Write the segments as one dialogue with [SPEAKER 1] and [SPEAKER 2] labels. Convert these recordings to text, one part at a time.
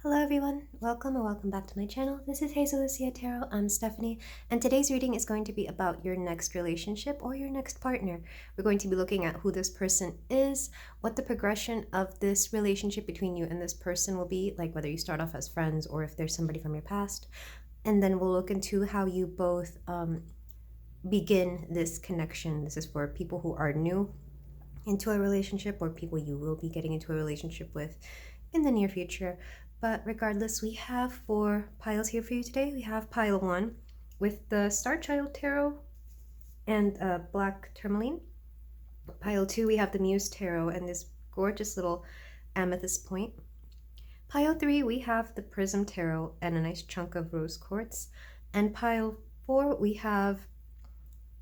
[SPEAKER 1] Hello everyone, welcome or welcome back to my channel. This is Hazel Lucia Tarot. I'm Stephanie, and today's reading is going to be about your next relationship or your next partner. We're going to be looking at who this person is, what the progression of this relationship between you and this person will be, like whether you start off as friends or if there's somebody from your past. And then we'll look into how you both begin this connection. This is for people who are new into a relationship or people you will be getting into a relationship with in the near future. But regardless, we have 4 piles here for you today. We have pile 1 with the Starchild Tarot and black tourmaline. Pile 2, we have the Muse Tarot and this gorgeous little amethyst point. Pile 3, we have the Prism Tarot and a nice chunk of rose quartz. And pile 4, we have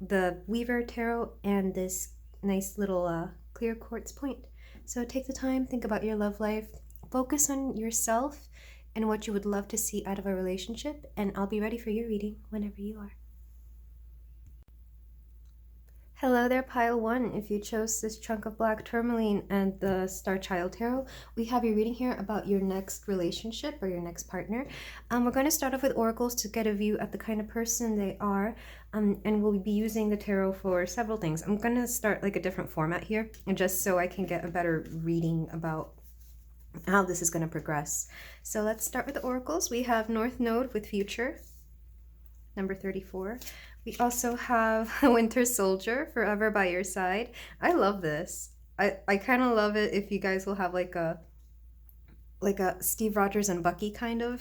[SPEAKER 1] the Weaver Tarot and this nice little clear quartz point. So take the time, think about your love life, focus on yourself and what you would love to see out of a relationship, and I'll be ready for your reading whenever you are. Hello there, pile 1. If you chose this chunk of black tourmaline and the Starchild Tarot, we have your reading here about your next relationship or your next partner. We're going to start off with oracles to get a view at the kind of person they are, and we'll be using the tarot for several things. I'm going to start like a different format here, and just so I can get a better reading about how this is going to progress. So let's start with the oracles. We have North Node with Future, number 34. We also have Winter Soldier, Forever by Your Side. I love this. I kind of love it if you guys will have like a Steve Rogers and Bucky kind of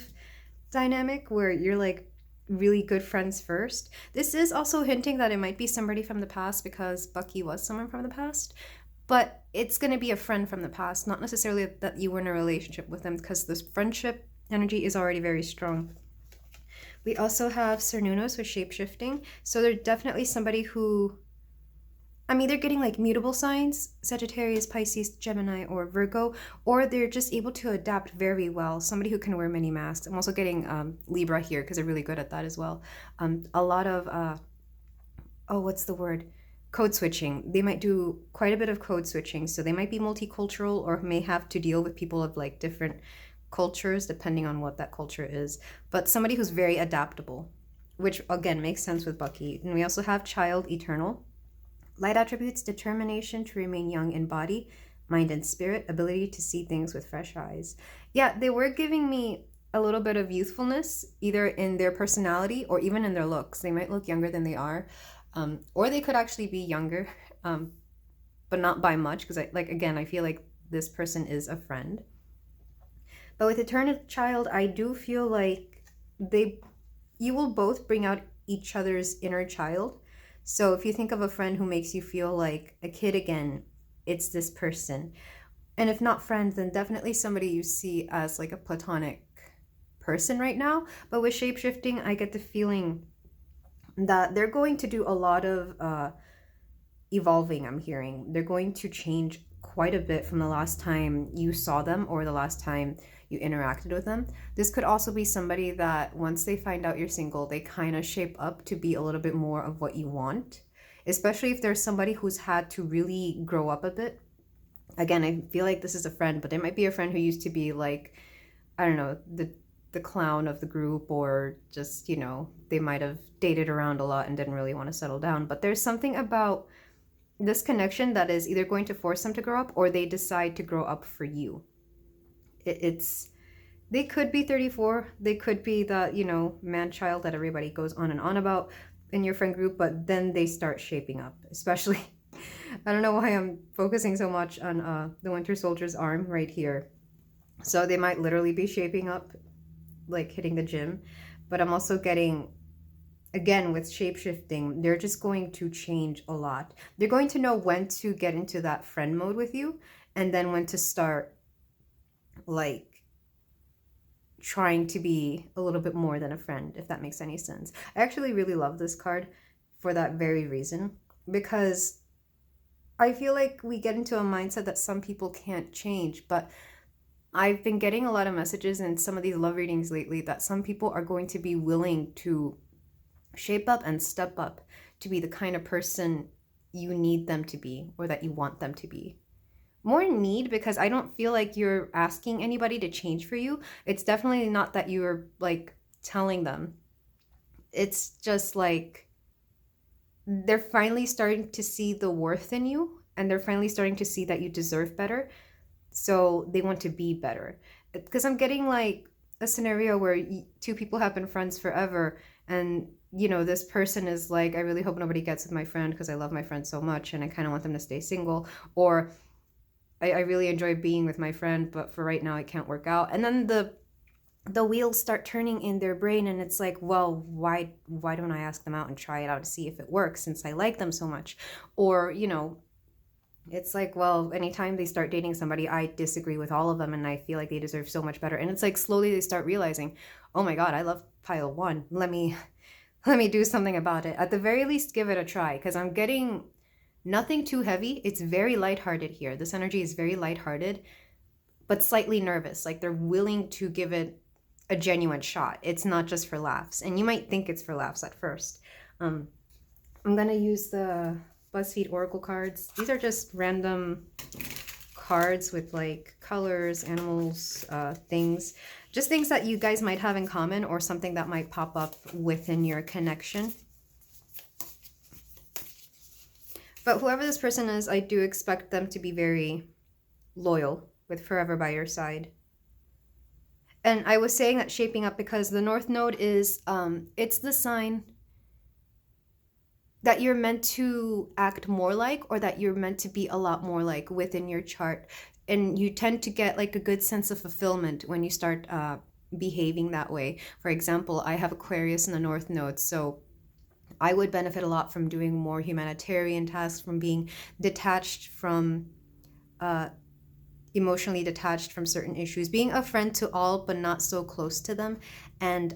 [SPEAKER 1] dynamic where you're like really good friends first. This is also hinting that it might be somebody from the past because Bucky was someone from the past. But it's going to be a friend from the past, not necessarily that you were in a relationship with them, because this friendship energy is already very strong. We also have Cernunos with shapeshifting. So they're definitely somebody who, I'm either getting like mutable signs, Sagittarius, Pisces, Gemini, or Virgo, or they're just able to adapt very well. Somebody who can wear many masks. I'm also getting Libra here because they're really good at that as well. A lot of, what's the word? Code switching. They might do quite a bit of code switching, so they might be multicultural or may have to deal with people of like different cultures depending on what that culture is, but somebody who's very adaptable, which again makes sense with Bucky. And we also have Child Eternal. Light attributes: determination to remain young in body, mind, and spirit, ability to see things with fresh eyes. Yeah, they were giving me a little bit of youthfulness, either in their personality or even in their looks. They might look younger than they are. Or they could actually be younger, but not by much, because I feel like this person is a friend. But with Eternal Child, I do feel like you will both bring out each other's inner child. So if you think of a friend who makes you feel like a kid again, it's this person. And if not friends, then definitely somebody you see as like a platonic person right now. But with shapeshifting, I get the feeling that they're going to do a lot of evolving. I'm hearing they're going to change quite a bit from the last time you saw them or the last time you interacted with them. This could also be somebody that once they find out you're single, they kind of shape up to be a little bit more of what you want, especially if there's somebody who's had to really grow up a bit. Again, I feel like this is a friend, but there might be a friend who used to be like, I don't know, the clown of the group, or just, you know, they might have dated around a lot and didn't really want to settle down. But there's something about this connection that is either going to force them to grow up or they decide to grow up for you. They could be 34. They could be the, you know, man-child that everybody goes on and on about in your friend group, but then they start shaping up, especially, I don't know why I'm focusing so much on the Winter Soldier's arm right here. So they might literally be shaping up, like hitting the gym. But I'm also getting, again, with shapeshifting, they're just going to change a lot. They're going to know when to get into that friend mode with you, and then when to start like trying to be a little bit more than a friend, if that makes any sense. I actually really love this card for that very reason, because I feel like we get into a mindset that some people can't change, but I've been getting a lot of messages in some of these love readings lately that some people are going to be willing to shape up and step up to be the kind of person you need them to be or that you want them to be. more need, because I don't feel like you're asking anybody to change for you. It's definitely not that you're like telling them. It's just like they're finally starting to see the worth in you, and they're finally starting to see that you deserve better. So they want to be better. Because I'm getting like a scenario where two people have been friends forever, and this person is like, I really hope nobody gets with my friend because I love my friend so much and I kind of want them to stay single. Or I really enjoy being with my friend, but for right now it can't work out. And then the wheels start turning in their brain, and it's like, well, why don't I ask them out and try it out to see if it works, since I like them so much? Or it's like, well, anytime they start dating somebody, I disagree with all of them and I feel like they deserve so much better. And it's like slowly they start realizing, oh my god, I love pile one, let me do something about it. At the very least, give it a try, because I'm getting nothing too heavy. It's very lighthearted here. This energy is very lighthearted, but slightly nervous. Like they're willing to give it a genuine shot. It's not just for laughs. And you might think it's for laughs at first. I'm going to use the BuzzFeed Oracle cards. These are just random cards with like colors, animals, things. Just things that you guys might have in common, or something that might pop up within your connection. But whoever this person is, I do expect them to be very loyal, with forever by your side. And I was saying that shaping up because the North Node is, it's the sign that you're meant to act more like, or that you're meant to be a lot more like within your chart. And you tend to get like a good sense of fulfillment when you start behaving that way. For example, I have Aquarius in the North Node, so I would benefit a lot from doing more humanitarian tasks, from being detached from, emotionally detached from certain issues, being a friend to all but not so close to them. And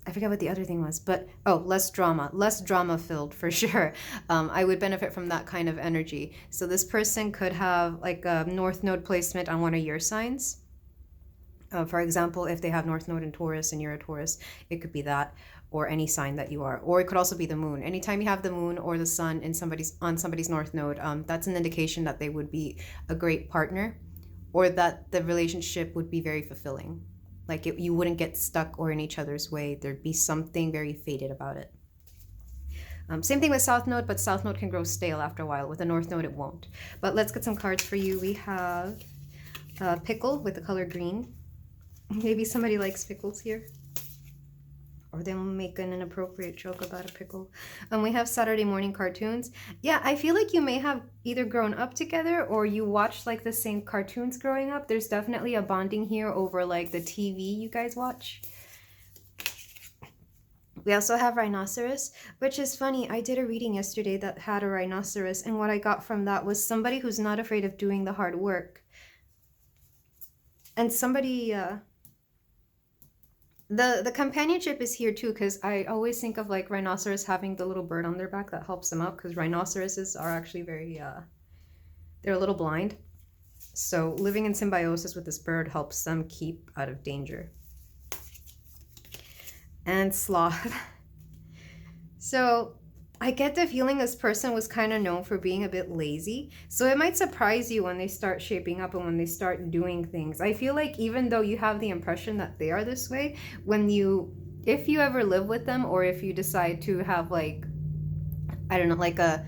[SPEAKER 1] I forget what the other thing was, but less drama filled for sure. I would benefit from that kind of energy. So this person could have like a North Node placement on one of your signs. For example, if they have North Node in Taurus and you're a Taurus, it could be that, or any sign that you are. Or it could also be the moon. Anytime you have the moon or the sun in somebody's North Node, that's an indication that they would be a great partner, or that the relationship would be very fulfilling. Like you wouldn't get stuck or in each other's way. There'd be something very fated about it. Same thing with South Node, but South Node can grow stale after a while. With the North Node, it won't. But let's get some cards for you. We have Pickle with the color green. Maybe somebody likes pickles here, or they'll make an inappropriate joke about a pickle. We have Saturday morning cartoons. Yeah, I feel like you may have either grown up together or you watched like the same cartoons growing up. There's definitely a bonding here over like the TV you guys watch. We also have rhinoceros, which is funny. I did a reading yesterday that had a rhinoceros, and what I got from that was somebody who's not afraid of doing the hard work. And somebody... The companionship is here too, because I always think of like rhinoceros having the little bird on their back that helps them out, because rhinoceroses are actually very, they're a little blind. So living in symbiosis with this bird helps them keep out of danger. And sloth. So I get the feeling this person was kind of known for being a bit lazy. So it might surprise you when they start shaping up and when they start doing things. I feel like even though you have the impression that they are this way, if you ever live with them, or if you decide to have like, I don't know, like a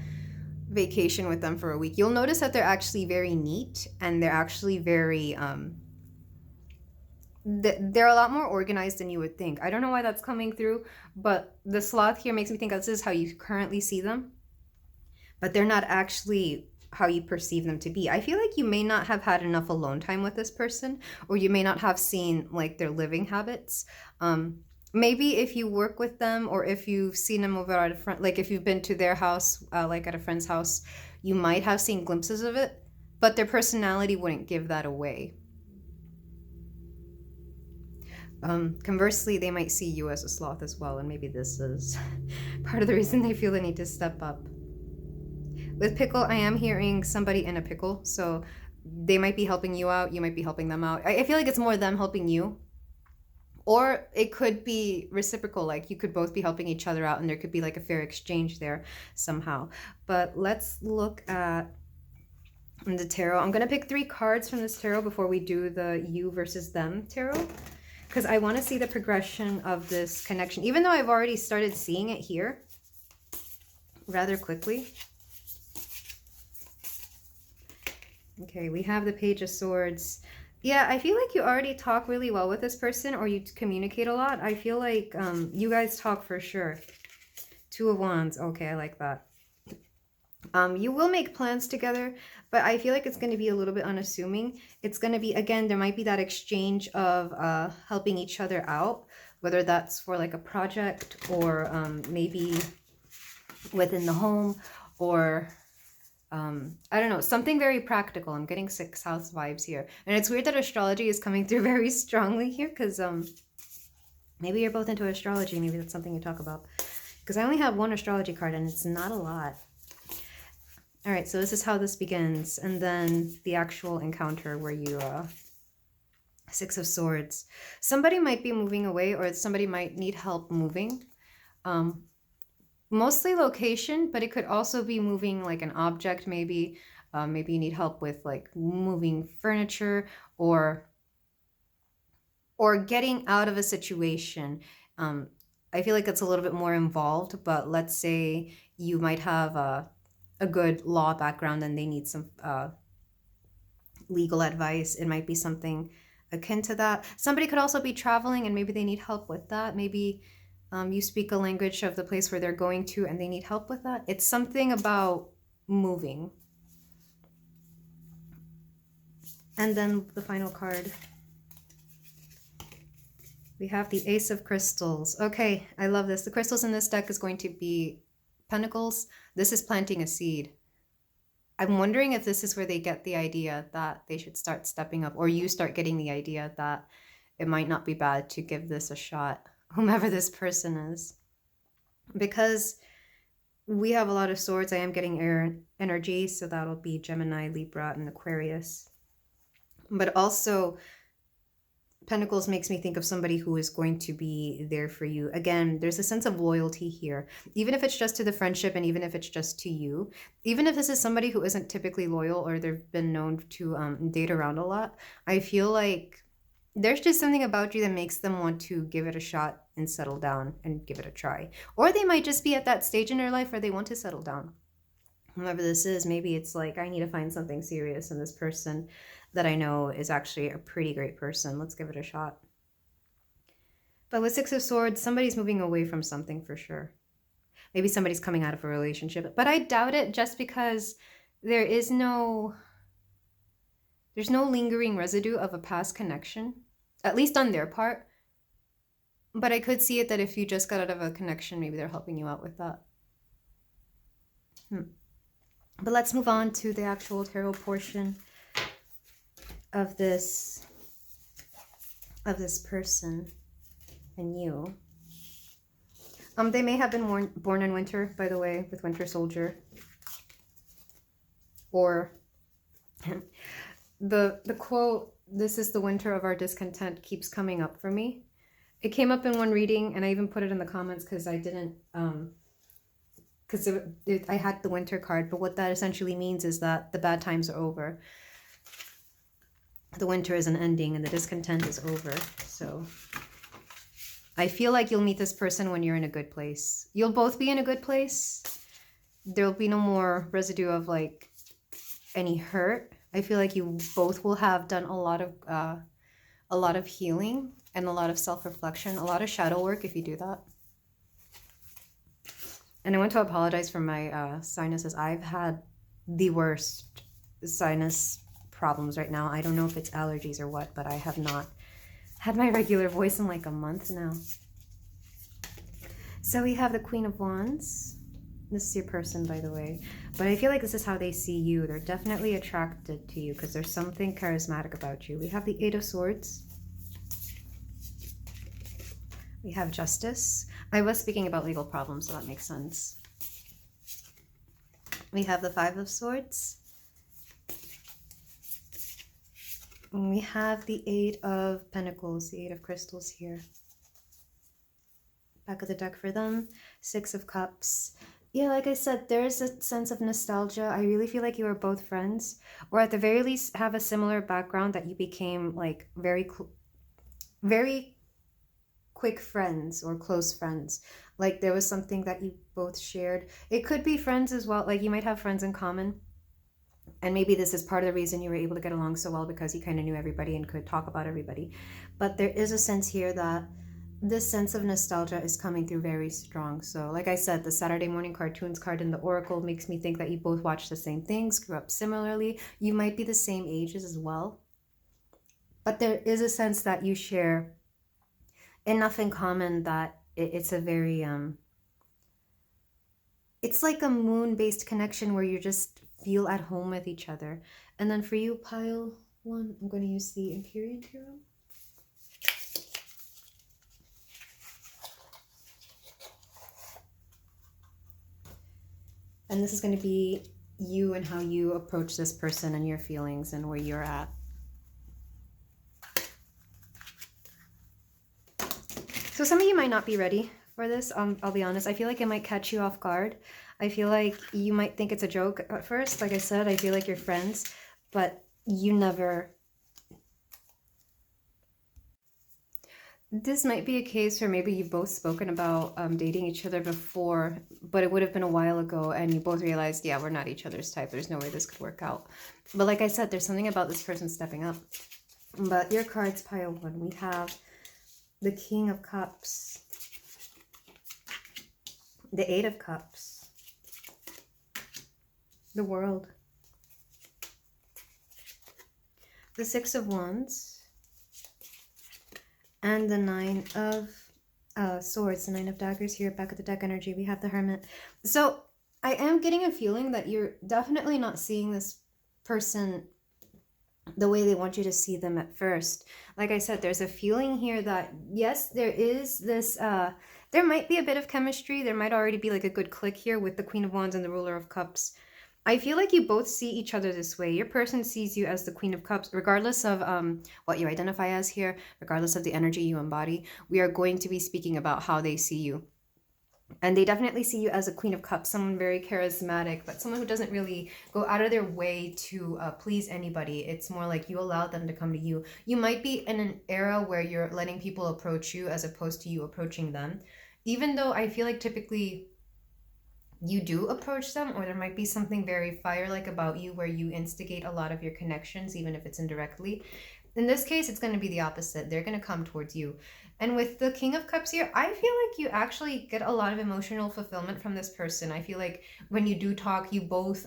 [SPEAKER 1] vacation with them for a week, you'll notice that they're actually very neat, and they're actually very, they're a lot more organized than you would think. I don't know why that's coming through, but the sloth here makes me think this is how you currently see them, but they're not actually how you perceive them to be. I feel like you may not have had enough alone time with this person, or you may not have seen like their living habits. Maybe if you work with them, or if you've seen them over at a friend, like if you've been to their house, like at a friend's house, you might have seen glimpses of it, but their personality wouldn't give that away. Conversely, they might see you as a sloth as well, and maybe this is part of the reason they feel the need to step up. With pickle, I am hearing somebody in a pickle, so they might be helping you out, you might be helping them out. I feel like it's more them helping you, Or it could be reciprocal, like you could both be helping each other out and there could be like a fair exchange there somehow. But let's look at the tarot. I'm going to pick 3 cards from this tarot before we do the you versus them tarot, because I want to see the progression of this connection, even though I've already started seeing it here rather quickly. Okay, we have the Page of Swords. Yeah, I feel like you already talk really well with this person, or you communicate a lot. I feel like you guys talk for sure. 2 of Wands. Okay, I like that. You will make plans together, but I feel like it's going to be a little bit unassuming. It's going to be, again, there might be that exchange of helping each other out, whether that's for like a project or maybe within the home, or I don't know, something very practical. I'm getting 6th house vibes here. And it's weird that astrology is coming through very strongly here, because maybe you're both into astrology. Maybe that's something you talk about. Because I only have 1 astrology card and it's not a lot. All right, so this is how this begins. And then the actual encounter where you, 6 of Swords. Somebody might be moving away, or somebody might need help moving. Mostly location, but it could also be moving like an object maybe. Maybe you need help with like moving furniture, or getting out of a situation. I feel like it's a little bit more involved, but let's say you might have a good law background and they need some legal advice. It might be something akin to that. Somebody could also be traveling and maybe they need help with that. Maybe you speak a language of the place where they're going to and they need help with that. It's something about moving. And then the final card. We have the Ace of Crystals. Okay, I love this. The crystals in this deck is going to be Pentacles. This is planting a seed. I'm wondering if this is where they get the idea that they should start stepping up, or you start getting the idea that it might not be bad to give this a shot, whomever this person is. Because we have a lot of swords, I am getting air energy, so that'll be Gemini, Libra, and Aquarius. But also, Pentacles makes me think of somebody who is going to be there for you. Again, there's a sense of loyalty here, even if it's just to the friendship and even if it's just to you. Even if this is somebody who isn't typically loyal or they've been known to date around a lot, I feel like there's just something about you that makes them want to give it a shot and settle down and give it a try. Or they might just be at that stage in their life where they want to settle down. Whoever this is, maybe it's like, I need to find something serious, and this person that I know is actually a pretty great person. Let's give it a shot. But with 6 of Swords, somebody's moving away from something for sure. Maybe somebody's coming out of a relationship, but I doubt it, just because there's no lingering residue of a past connection, at least on their part. But I could see it that if you just got out of a connection, maybe they're helping you out with that. But let's move on to the actual tarot portion of this person and you. They may have been born in winter, by the way, with Winter Soldier. Or the quote, "This is the winter of our discontent," keeps coming up for me. It came up in one reading, and I even put it in the comments because I didn't because I had the winter card, but what that essentially means is that the bad times are over. The winter is an ending and the discontent is over. So I feel like you'll meet this person when you're in a good place. You'll both be in a good place. There'll be no more residue of like any hurt. I feel like you both will have done a lot of healing and a lot of self-reflection, a lot of shadow work if you do that. And I want to apologize for my sinuses. I've had the worst sinus problems right now. I don't know if it's allergies or what, but I have not had my regular voice in like a month now. So we have the Queen of Wands. This is your person, by the way. But I feel like this is how they see you. They're definitely attracted to you because there's something charismatic about you. We have the 8 of Swords. We have Justice. I was speaking about legal problems, so that makes sense. We have the 5 of Swords. And we have the 8 of Pentacles, the 8 of Crystals here. back of the deck for them. Six of Cups. Yeah, like I said, there's a sense of nostalgia. I really feel like you were both friends, or at the very least have a similar background, that you became like very quick friends or close friends. Like there was something that you both shared. It could be friends as well. Like you might have friends in common. And maybe this is part of the reason you were able to get along so well, because you kind of knew everybody and could talk about everybody. But there is a sense here that this sense of nostalgia is coming through very strong. So like I said, the Saturday morning cartoons card in the Oracle makes me think that you both watch the same things, grew up similarly. You might be the same ages as well. But there is a sense that you share enough in common that it's a very, it's like a moon-based connection where you just feel at home with each other. And then for you, pile one, I'm going to use the Empyrean Tarot. And this is going to be you and how you approach this person and your feelings and where you're at. So some of you might not be ready for this. I'll be honest. I feel like it might catch you off guard. I feel like you might think it's a joke at first. Like I said, I feel like you're friends, but you never... This might be a case where maybe you've both spoken about dating each other before, but it would have been a while ago, and you both realized, yeah, we're not each other's type. There's no way this could work out. But like I said, there's something about this person stepping up. But your cards, pile one, we have the King of Cups, the Eight of Cups, the World, the Six of Wands, and the Nine of Swords, the Nine of Daggers here, back of the deck energy. We have the Hermit. So I am getting a feeling that you're definitely not seeing this person the way they want you to see them at first. Like I said, there's a feeling here that, yes, there is this, there might be a bit of chemistry. There might already be like a good click here with the Queen of Wands and the Ruler of Cups. I feel like you both see each other this way. Your person sees you as the Queen of Cups, regardless of what you identify as here, regardless of the energy you embody. We are going to be speaking about how they see you. And they definitely see you as a Queen of Cups, someone very charismatic, but someone who doesn't really go out of their way to please anybody. It's more like you allow them to come to you. You might be in an era where you're letting people approach you as opposed to you approaching them. Even though I feel like typically you do approach them, or there might be something very fire-like about you where you instigate a lot of your connections, even if it's indirectly. In this case, it's going to be the opposite. They're going to come towards you. And with the King of Cups here, I feel like you actually get a lot of emotional fulfillment from this person. I feel like when you do talk, you both,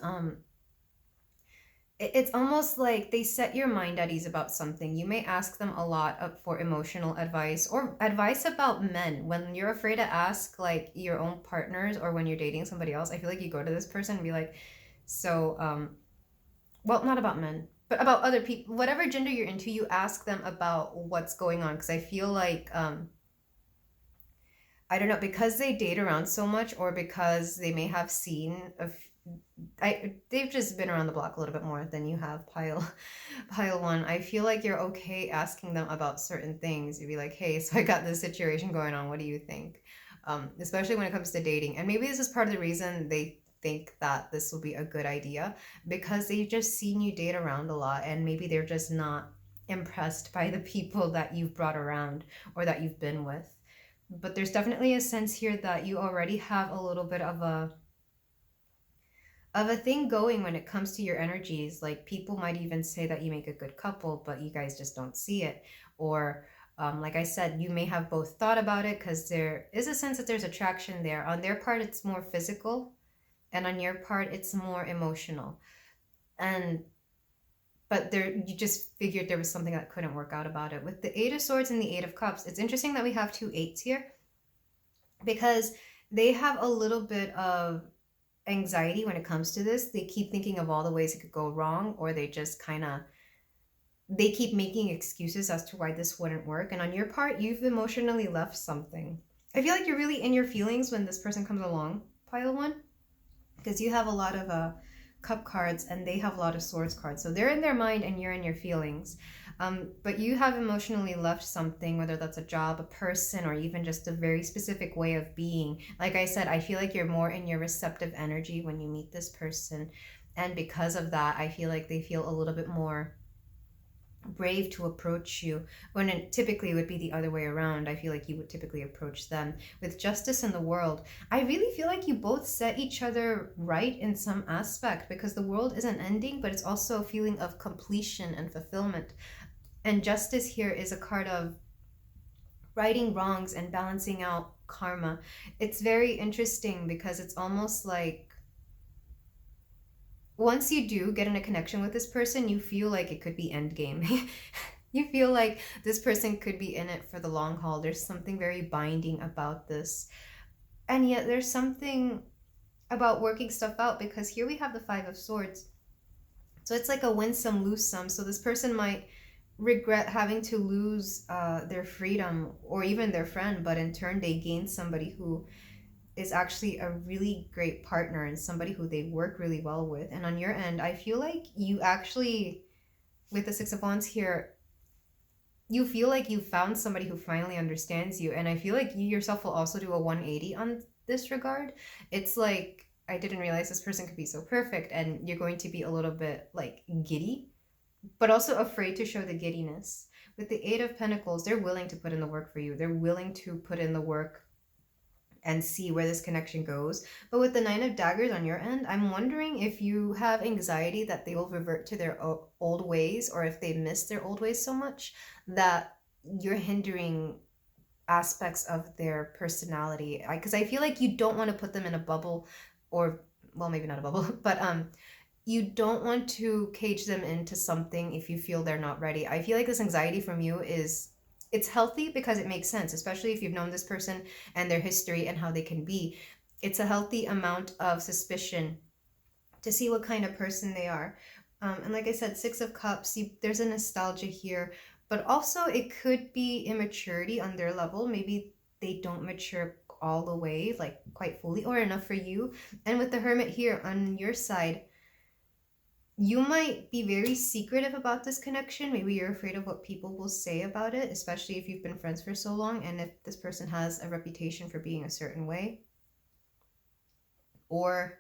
[SPEAKER 1] it's almost like they set your mind at ease about something. You may ask them a lot for emotional advice or advice about men. When you're afraid to ask like your own partners or when you're dating somebody else, I feel like you go to this person and be like, so, well, not about men, but about other people, whatever gender you're into, you ask them about what's going on. Because I feel like, I don't know, because they date around so much, or because they may have seen they've just been around the block a little bit more than you have, pile one. I feel like you're okay asking them about certain things. You'd be like, hey, so I got this situation going on. What do you think? Especially when it comes to dating. And maybe this is part of the reason they think that this will be a good idea, because they've just seen you date around a lot, and maybe they're just not impressed by the people that you've brought around or that you've been with. But there's definitely a sense here that you already have a little bit of a thing going when it comes to your energies. Like people might even say that you make a good couple, but you guys just don't see it. Or like I said, you may have both thought about it, because there is a sense that there's attraction there. On their part, it's more physical, and on your part, it's more emotional. But you just figured there was something that couldn't work out about it. With the Eight of Swords and the Eight of Cups, it's interesting that we have two eights here, because they have a little bit of anxiety when it comes to this. They keep thinking of all the ways it could go wrong, or they just they keep making excuses as to why this wouldn't work. And on your part, you've emotionally left something. I feel like you're really in your feelings when this person comes along, pile one, because you have a lot of cup cards and they have a lot of swords cards. So they're in their mind and you're in your feelings. But you have emotionally left something, whether that's a job, a person, or even just a very specific way of being. Like I said, I feel like you're more in your receptive energy when you meet this person. And because of that, I feel like they feel a little bit more brave to approach you, when it typically would be the other way around. I feel like you would typically approach them. With justice in the world, I really feel like you both set each other right in some aspect, because the world isn't ending, but it's also a feeling of completion and fulfillment. And justice here is a card of righting wrongs and balancing out karma. It's very interesting because it's almost like once you do get in a connection with this person, you feel like it could be endgame. You feel like this person could be in it for the long haul. There's something very binding about this. And yet there's something about working stuff out, because here we have the Five of Swords. So it's like a win some, lose some. So this person might regret having to lose their freedom or even their friend, but in turn they gain somebody who is actually a really great partner and somebody who they work really well with. And on your end, I feel like you actually, with the Six of Wands here, you feel like you found somebody who finally understands you. And I feel like you yourself will also do a 180 on this regard. It's like, I didn't realize this person could be so perfect, and you're going to be a little bit like giddy, but also afraid to show the giddiness. With the Eight of Pentacles, they're willing to put in the work for you. They're willing to put in the work and see where this connection goes. But with the Nine of Daggers on your end, I'm wondering if you have anxiety that they will revert to their old ways, or if they miss their old ways so much that you're hindering aspects of their personality. Because I feel like you don't want to put them in a bubble, or, well, maybe not a bubble, but you don't want to cage them into something if you feel they're not ready. I feel like this anxiety from you is, it's healthy because it makes sense, especially if you've known this person and their history and how they can be. It's a healthy amount of suspicion to see what kind of person they are. And like I said, Six of Cups, there's a nostalgia here, but also it could be immaturity on their level. Maybe they don't mature all the way, like quite fully or enough for you. And with the Hermit here on your side, you might be very secretive about this connection. Maybe you're afraid of what people will say about it, especially if you've been friends for so long and if this person has a reputation for being a certain way. Or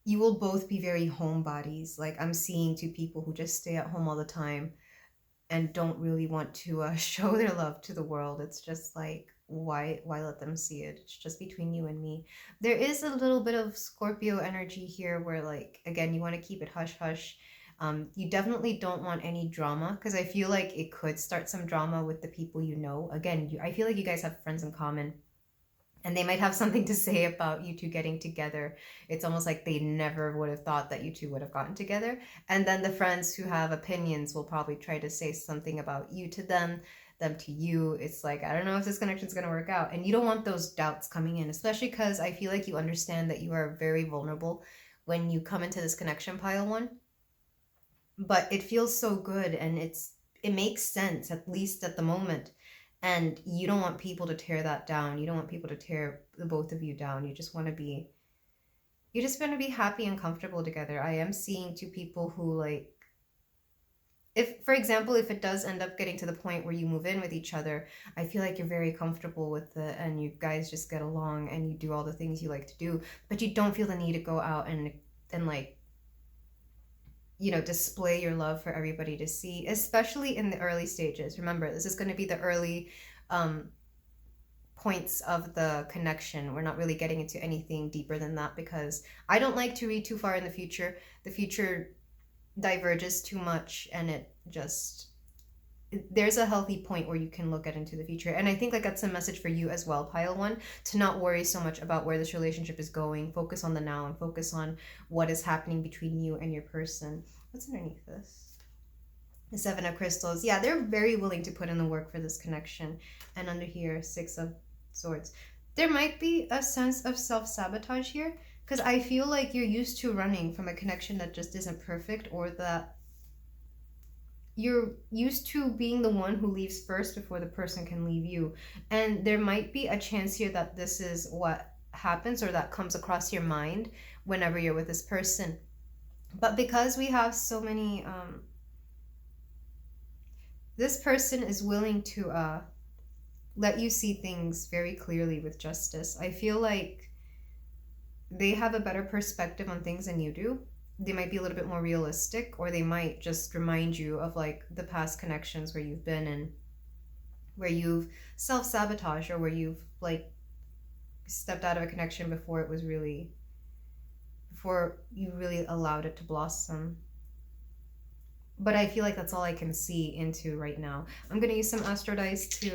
[SPEAKER 1] you will both be very homebodies. Like, I'm seeing two people who just stay at home all the time and don't really want to show their love to the world. It's just like, why let them see it? It's just between you and me. There is a little bit of Scorpio energy here where, like, again, you want to keep it hush hush. You definitely don't want any drama, because I feel like it could start some drama with the people you know. Again, I feel like you guys have friends in common, and they might have something to say about you two getting together. It's almost like they never would have thought that you two would have gotten together. And then the friends who have opinions will probably try to say something about you to them to you. It's like, I don't know if this connection is going to work out. And you don't want those doubts coming in, especially because I feel like you understand that you are very vulnerable when you come into this connection, pile one. But it feels so good, and it makes sense, at least at the moment. And you don't want people to tear that down. You don't want people to tear the both of you down. You just want to be happy and comfortable together. I am seeing two people who, like, if, for example, if it does end up getting to the point where you move in with each other, I feel like you're very comfortable with it and you guys just get along and you do all the things you like to do, but you don't feel the need to go out and like, you know, display your love for everybody to see, especially in the early stages. Remember, this is going to be the early points of the connection. We're not really getting into anything deeper than that, because I don't like to read too far in the future. The future diverges too much, and there's a healthy point where you can look at into the future. And I think like that's a message for you as well, pile one, to not worry so much about where this relationship is going. Focus on the now and focus on what is happening between you and your person. What's underneath this? The Seven of Crystals. Yeah, they're very willing to put in the work for this connection. And under here, Six of Swords. There might be a sense of self-sabotage here, because I feel like you're used to running from a connection that just isn't perfect, or that you're used to being the one who leaves first before the person can leave you. And there might be a chance here that this is what happens, or that comes across your mind whenever you're with this person. But because we have so many This person is willing to let you see things very clearly with justice. I feel like they have a better perspective on things than you do. They might be a little bit more realistic, or they might just remind you of like the past connections where you've been and where you've self-sabotaged, or where you've like stepped out of a connection before you really allowed it to blossom. But I feel like that's all I can see into right now. I'm going to use some astro dice to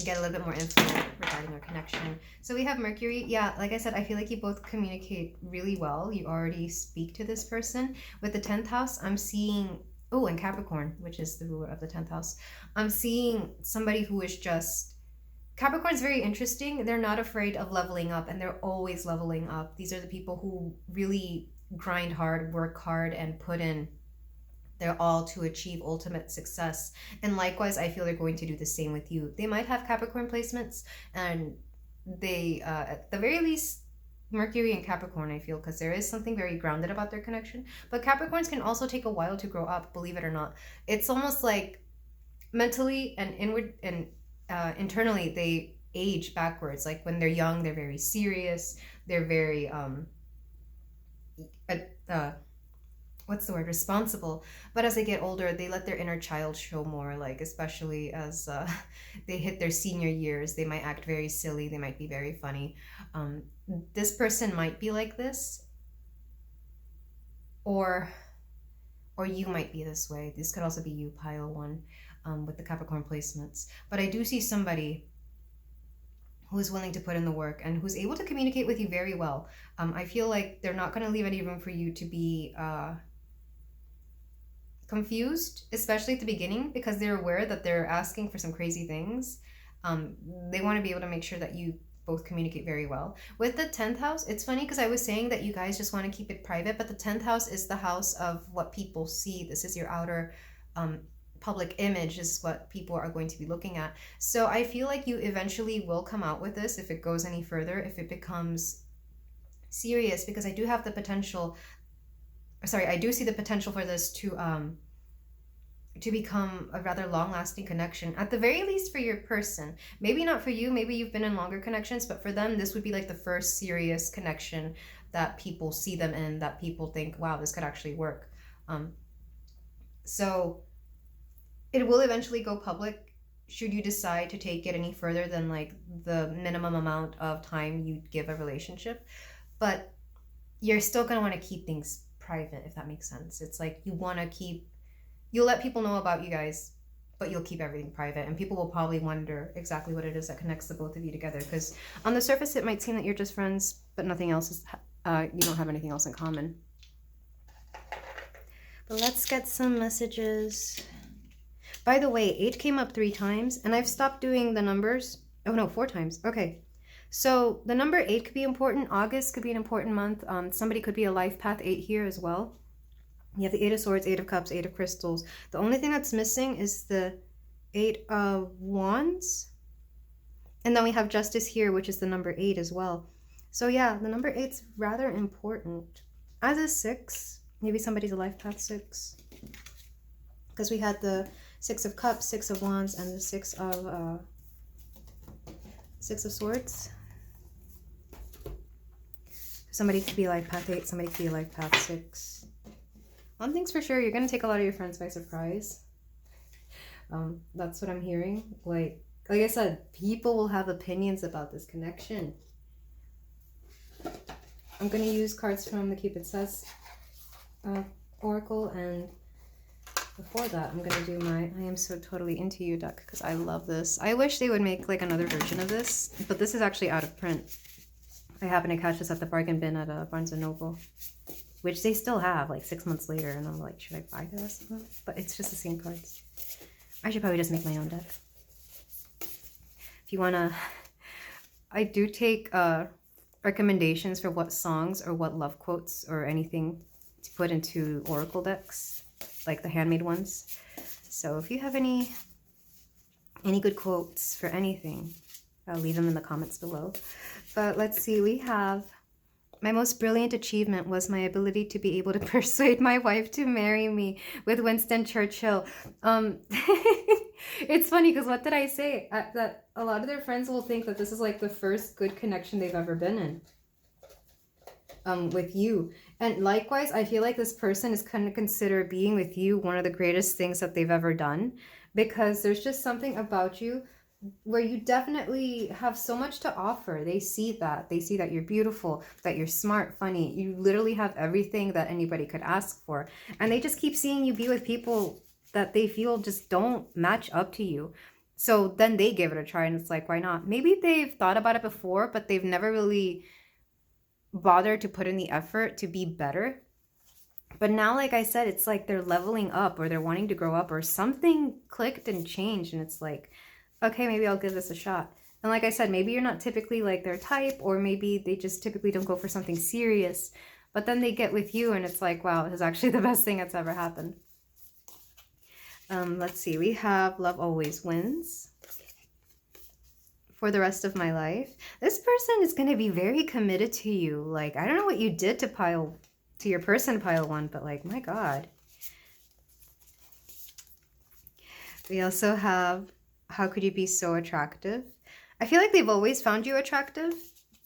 [SPEAKER 1] get a little bit more info regarding our connection. So we have Mercury. Yeah, like I said, I feel like you both communicate really well. You already speak to this person. With the 10th house, I'm seeing, oh, and Capricorn, which is the ruler of the 10th house. I'm seeing somebody who is just, Capricorn's very interesting. They're not afraid of leveling up, and they're always leveling up. These are the people who really grind hard, work hard, and put in their all to achieve ultimate success. And likewise, I feel they're going to do the same with you. They might have Capricorn placements, and they, at the very least, Mercury and Capricorn, I feel, because there is something very grounded about their connection. But Capricorns can also take a while to grow up, believe it or not. It's almost like mentally and inward and internally, they age backwards. Like when they're young, they're very serious. They're very what's the word, responsible. But as they get older, they let their inner child show more, like especially as they hit their senior years. They might act very silly, they might be very funny. This person might be like this, or you might be this way. This could also be you, pile 1, with the Capricorn placements. But I do see somebody who is willing to put in the work and who's able to communicate with you very well. I feel like they're not going to leave any room for you to be confused, especially at the beginning, because they're aware that they're asking for some crazy things. They want to be able to make sure that you both communicate very well. With the 10th house, it's funny because I was saying that you guys just want to keep it private, but the 10th house is the house of what people see. This is your outer public image. This is what people are going to be looking at. So I feel like you eventually will come out with this if it goes any further, if it becomes serious, because I do have the potential, sorry, I do see the potential for this to become a rather long-lasting connection, at the very least for your person. Maybe not for you, maybe you've been in longer connections, but for them, this would be like the first serious connection that people see them in, that people think, wow, this could actually work. So it will eventually go public, should you decide to take it any further than like the minimum amount of time you give a relationship. But you're still going to want to keep things private, if that makes sense. It's like you'll let people know about you guys, but you'll keep everything private, and people will probably wonder exactly what it is that connects the both of you together, because on the surface it might seem that you're just friends, but nothing else is, you don't have anything else in common. But let's get some messages. By the way, 8 came up 3 times, and I've stopped doing the numbers. Oh no, 4 times. Okay. So the number 8 could be important. August could be an important month. Somebody could be a life path 8 here as well. You have the 8 of Swords, 8 of Cups, 8 of Crystals. The only thing that's missing is the 8 of Wands. And then we have Justice here, which is the number 8 as well. So yeah, the number 8's rather important. As a 6, maybe somebody's a life path 6. Because we had the 6 of Cups, 6 of Wands, and the 6 of Swords. Somebody could be a life path 8, somebody could be a life path 6. One thing's for sure, you're going to take a lot of your friends by surprise. That's what I'm hearing. Like I said, people will have opinions about this connection. I'm going to use cards from the Cupid Says Oracle, and before that, I'm going to do my I Am So Totally Into You deck, because I love this. I wish they would make like another version of this, but this is actually out of print. I happened to catch this at the bargain bin at Barnes & Noble, which they still have like 6 months later, and I'm like, should I buy this? But it's just the same cards. I should probably just make my own deck. If you want to, I do take recommendations for what songs or what love quotes or anything to put into Oracle decks, like the handmade ones. So if you have any good quotes for anything, I'll leave them in the comments below. But let's see, we have My most brilliant achievement was my ability to be able to persuade my wife to marry me with Winston Churchill. It's funny because what did I say? That a lot of their friends will think that this is like the first good connection they've ever been in. With you. And likewise, I feel like this person is going to consider being with you one of the greatest things that they've ever done, because there's just something about you where you definitely have so much to offer. They see that. They see that you're beautiful, that you're smart, funny. You literally have everything that anybody could ask for. And they just keep seeing you be with people that they feel just don't match up to you. So then they give it a try, and it's like, why not? Maybe they've thought about it before, but they've never really bother to put in the effort to be better. But now, like I said, it's like they're leveling up, or they're wanting to grow up, or something clicked and changed, and it's like, okay, maybe I'll give this a shot. And like I said, maybe you're not typically like their type, or maybe they just typically don't go for something serious, but then they get with you and it's like, wow, this is actually the best thing that's ever happened. Let's see, we have love always wins. For the rest of my life, this person is going to be very committed to you. Like, I don't know what you did to your person, pile 1, but like, my God. We also have, how could you be so attractive? I feel like they've always found you attractive,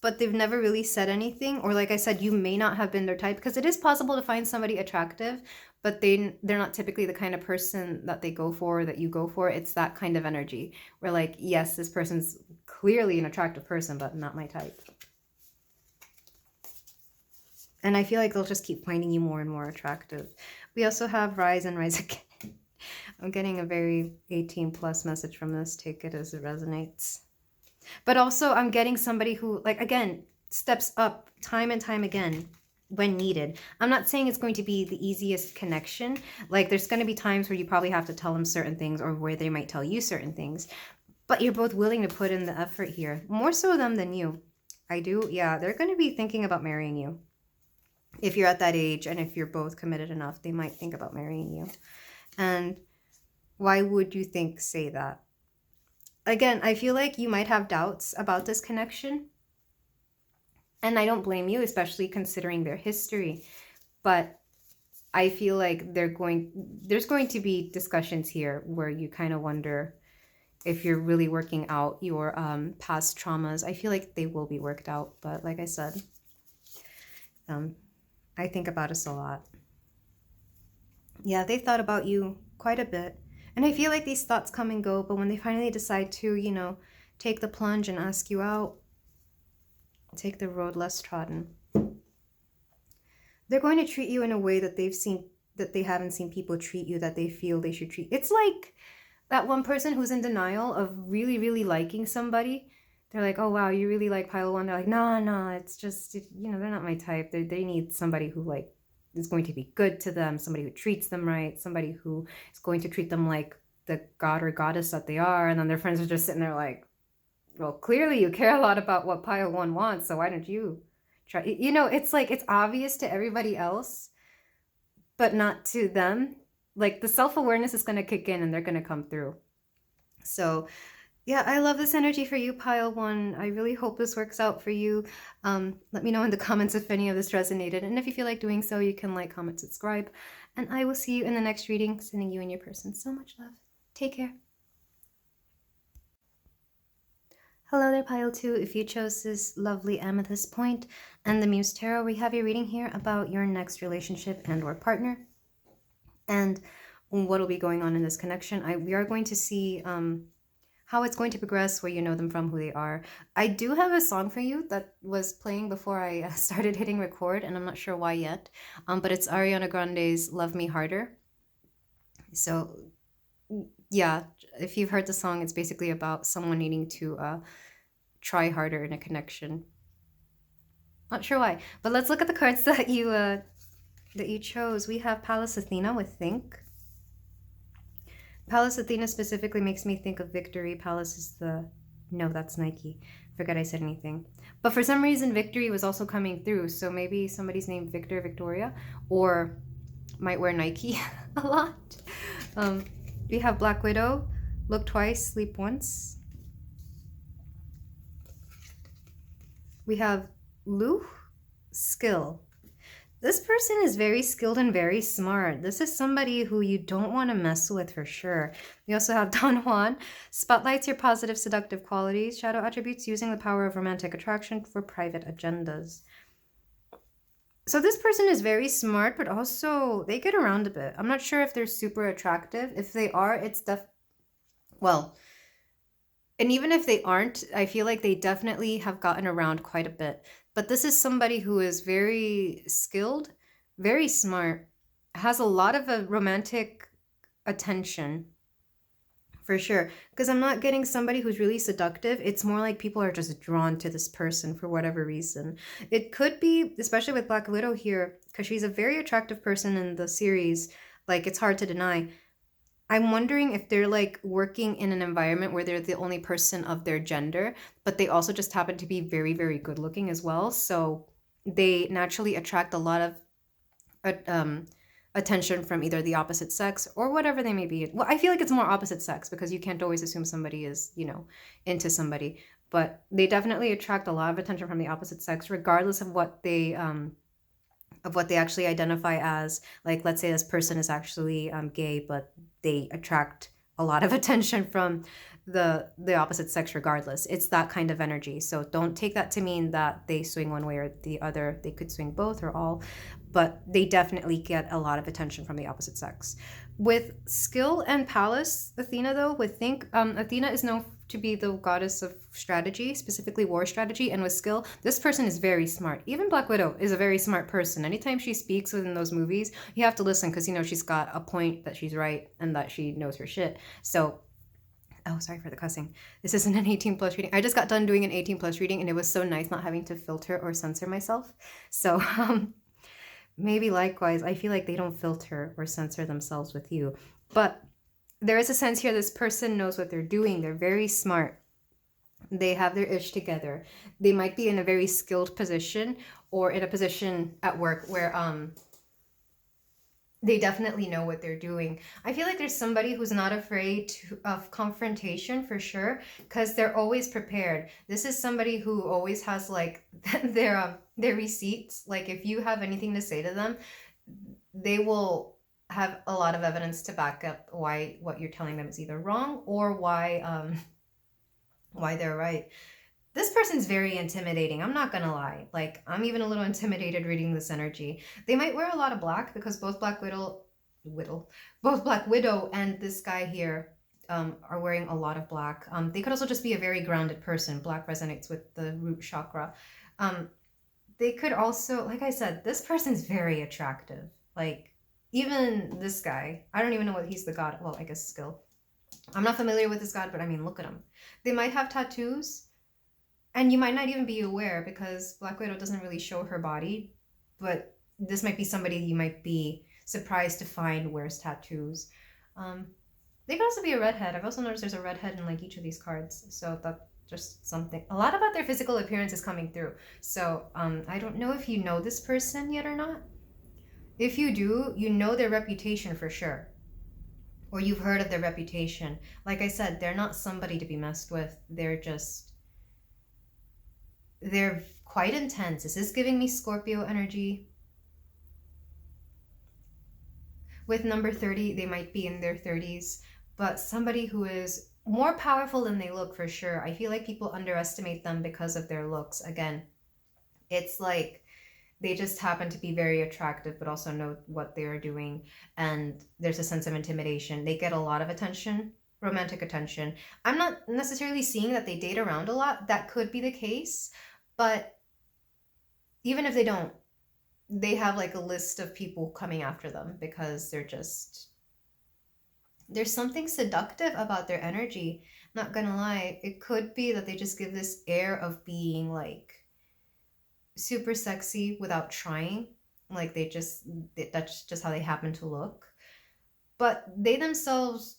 [SPEAKER 1] but they've never really said anything. Or like I said, you may not have been their type, because it is possible to find somebody attractive, but they're not typically the kind of person that they go for, that you go for. It's that kind of energy where like, yes, this person's clearly an attractive person, but not my type. And I feel like they'll just keep finding you more and more attractive. We also have rise and rise again. I'm getting a very 18 plus message from this. Take it as it resonates. But also I'm getting somebody who, like, again, steps up time and time again when needed. I'm not saying it's going to be the easiest connection. Like, there's going to be times where you probably have to tell them certain things, or where they might tell you certain things. But you're both willing to put in the effort here. More so them than you. I do. Yeah, they're going to be thinking about marrying you. If you're at that age, and if you're both committed enough, they might think about marrying you. And why would you say that? Again, I feel like you might have doubts about this connection. And I don't blame you, especially considering their history. But I feel like there's going to be discussions here where you kind of wonder if you're really working out your past traumas. I feel like they will be worked out. But like I said, I think about us a lot. Yeah, they thought about you quite a bit. And I feel like these thoughts come and go, but when they finally decide to, you know, take the plunge and ask you out, take the road less trodden, they're going to treat you in a way that they haven't seen people treat you, that they feel they should treat. It's like that one person who's in denial of really, really liking somebody. They're like, oh, wow, you really like pile 1. They're like, no, it's just, you know, they're not my type. They need somebody who, like, is going to be good to them, somebody who treats them right, somebody who is going to treat them like the god or goddess that they are. And then their friends are just sitting there like, well, clearly you care a lot about what pile 1 wants, so why don't you try? You know, it's like, it's obvious to everybody else, but not to them. Like, the self-awareness is going to kick in and they're going to come through. So yeah, I love this energy for you, pile 1. I really hope this works out for you. Let me know in the comments if any of this resonated. And if you feel like doing so, you can like, comment, subscribe. And I will see you in the next reading. Sending you and your person so much love. Take care. Hello there, pile 2. If you chose this lovely amethyst point and the Muse Tarot, we have your reading here about your next relationship and or partner. And what will be going on in this connection. We are going to see how it's going to progress, where you know them from, who they are. I do have a song for you that was playing before I started hitting record, and I'm not sure why yet. But it's Ariana Grande's Love Me Harder. So yeah, if you've heard the song, it's basically about someone needing to try harder in a connection. Not sure why, but let's look at the cards that you chose. We have Pallas Athena with Think. Pallas Athena specifically makes me think of victory. Pallas is no, that's Nike. Forget I said anything. But for some reason, victory was also coming through. So maybe somebody's named Victor, Victoria, or might wear Nike a lot. We have Black Widow, Look Twice, Sleep Once. We have Lou, skill. This person is very skilled and very smart. This is somebody who you don't want to mess with for sure. We also have Don Juan. Spotlights your positive seductive qualities. Shadow attributes using the power of romantic attraction for private agendas. So this person is very smart, but also they get around a bit. I'm not sure if they're super attractive. If they are, it's well, and even if they aren't, I feel like they definitely have gotten around quite a bit. But this is somebody who is very skilled, very smart, has a lot of a romantic attention for sure. Because I'm not getting somebody who's really seductive. It's more like people are just drawn to this person for whatever reason. It could be, especially with Black Widow here, because she's a very attractive person in the series. Like, it's hard to deny. I'm wondering if they're like working in an environment where they're the only person of their gender, but they also just happen to be very, very good looking as well. So they naturally attract a lot of attention from either the opposite sex or whatever they may be. Well, I feel like it's more opposite sex because you can't always assume somebody is, into somebody. But they definitely attract a lot of attention from the opposite sex, regardless of what they actually identify as. Like, let's say this person is actually gay, but they attract a lot of attention from the opposite sex regardless. It's that kind of energy. So don't take that to mean that they swing one way or the other. They could swing both or all, but they definitely get a lot of attention from the opposite sex. With skill and Pallas, Athena though, Athena is known to be the goddess of strategy, specifically war strategy, and with skill, this person is very smart. Even Black Widow is a very smart person. Anytime she speaks within those movies, you have to listen because she's got a point that she's right and that she knows her shit. So, oh, sorry for the cussing. This isn't an 18 plus reading. I just got done doing an 18 plus reading and it was so nice not having to filter or censor myself. So, maybe likewise, I feel like they don't filter or censor themselves with you. But there is a sense here this person knows what they're doing. They're very smart. They have their ish together. They might be in a very skilled position or in a position at work where they definitely know what they're doing. I feel like there's somebody who's not afraid of confrontation for sure because they're always prepared. This is somebody who always has like their receipts. Like if you have anything to say to them, they will have a lot of evidence to back up why what you're telling them is either wrong or why they're right. This person's very intimidating. I'm not gonna lie. Like, I'm even a little intimidated reading this energy. They might wear a lot of black because both Black Widow and this guy here are wearing a lot of black. They could also just be a very grounded person. Black resonates with the root chakra. They could also, like I said, this person's very attractive. Like, even this guy, I don't even know what he's the god. Well, I guess skill. I'm not familiar with this god, but I mean, look at him. They might have tattoos. And you might not even be aware because Black Widow doesn't really show her body, but this might be somebody you might be surprised to find wears tattoos. They could also be a redhead. I've also noticed there's a redhead in like each of these cards. So that's just something. A lot about their physical appearance is coming through. So I don't know if you know this person yet or not. If you do, you know their reputation for sure. Or you've heard of their reputation. Like I said, they're not somebody to be messed with. They're quite intense. This is giving me Scorpio energy. With number 30, they might be in their 30s, but somebody who is more powerful than they look for sure. I feel like people underestimate them because of their looks. Again, it's like they just happen to be very attractive, but also know what they are doing. And there's a sense of intimidation. They get a lot of attention, romantic attention. I'm not necessarily seeing that they date around a lot. That could be the case. But even if they don't, they have like a list of people coming after them because there's something seductive about their energy. Not gonna lie, it could be that they just give this air of being like super sexy without trying. Like that's just how they happen to look. But they themselves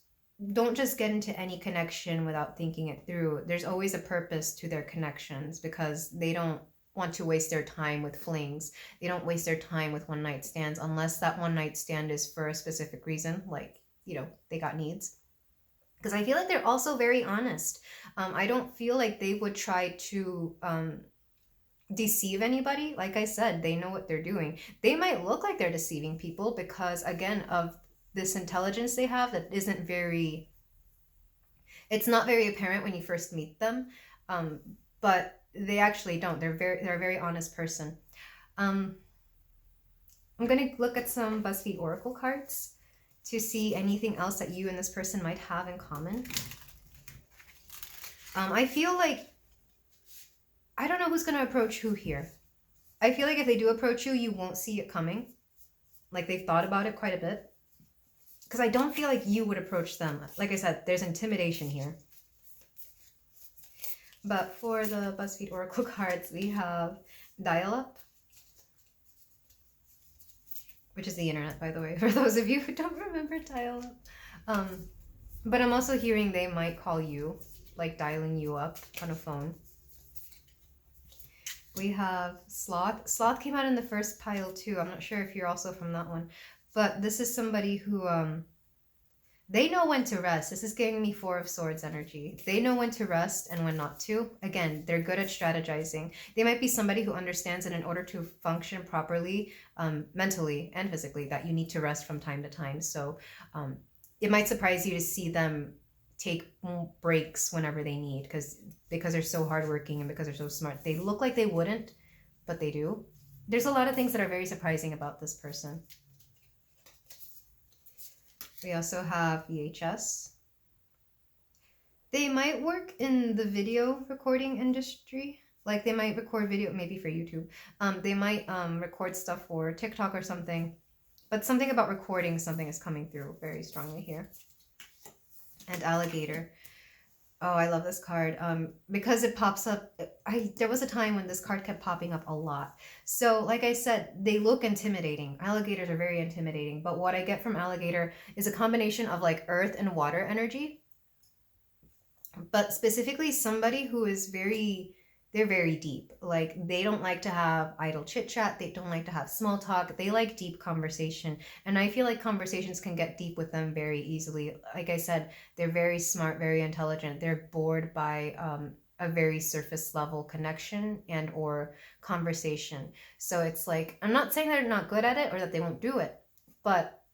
[SPEAKER 1] don't just get into any connection without thinking it through. There's always a purpose to their connections because they don't want to waste their time with flings. They don't waste their time with one night stands unless that one night stand is for a specific reason, like, they got needs. Because I feel like they're also very honest. I don't feel like they would try to deceive anybody. Like I said, they know what they're doing. They might look like they're deceiving people because, again, of this intelligence they have that isn't very, it's not very apparent when you first meet them. But they actually don't. They're a very honest person. I'm going to look at some BuzzFeed Oracle cards to see anything else that you and this person might have in common. I feel like, I don't know who's going to approach who here. I feel like if they do approach you, you won't see it coming. Like they've thought about it quite a bit. Because I don't feel like you would approach them. Like I said, there's intimidation here. But for the BuzzFeed Oracle cards, we have Dial Up, which is the internet, by the way, for those of you who don't remember Dial Up. But I'm also hearing they might call you, like dialing you up on a phone. We have Sloth. Sloth came out in the first pile too. I'm not sure if you're also from that one. But this is somebody who, they know when to rest. This is giving me Four of Swords energy. They know when to rest and when not to. Again, they're good at strategizing. They might be somebody who understands that in order to function properly, mentally and physically, that you need to rest from time to time. So it might surprise you to see them take breaks whenever they need because they're so hardworking and because they're so smart. They look like they wouldn't, but they do. There's a lot of things that are very surprising about this person. We also have VHS. They might work in the video recording industry. Like they might record video, maybe for YouTube. They might record stuff for TikTok or something. But something about recording something is coming through very strongly here. And Alligator. Oh, I love this card because it pops up. There was a time when this card kept popping up a lot. So like I said, they look intimidating. Alligators are very intimidating. But what I get from Alligator is a combination of like earth and water energy. But specifically somebody who is they're very deep. Like they don't like to have idle chit chat. They don't like to have small talk. They like deep conversation. And I feel like conversations can get deep with them very easily. Like I said, they're very smart, very intelligent. They're bored by a very surface level connection and or conversation. So it's like, I'm not saying they're not good at it or that they won't do it. But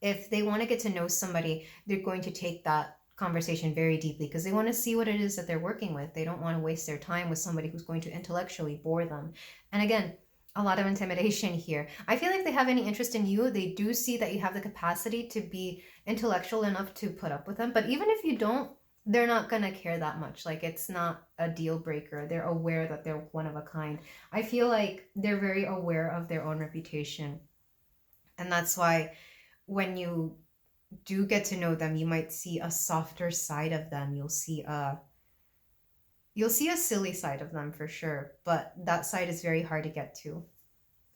[SPEAKER 1] if they want to get to know somebody, they're going to take that conversation very deeply because they want to see what it is that they're working with. They don't want to waste their time with somebody who's going to intellectually bore them. And again, a lot of intimidation here. I feel like if they have any interest in you, they do see that you have the capacity to be intellectual enough to put up with them. But even if you don't, they're not going to care that much. Like it's not a deal breaker. They're aware that they're one of a kind. I feel like they're very aware of their own reputation. And that's why when you do get to know them, you might see a softer side of them. You'll see a silly side of them for sure, but that side is very hard to get to.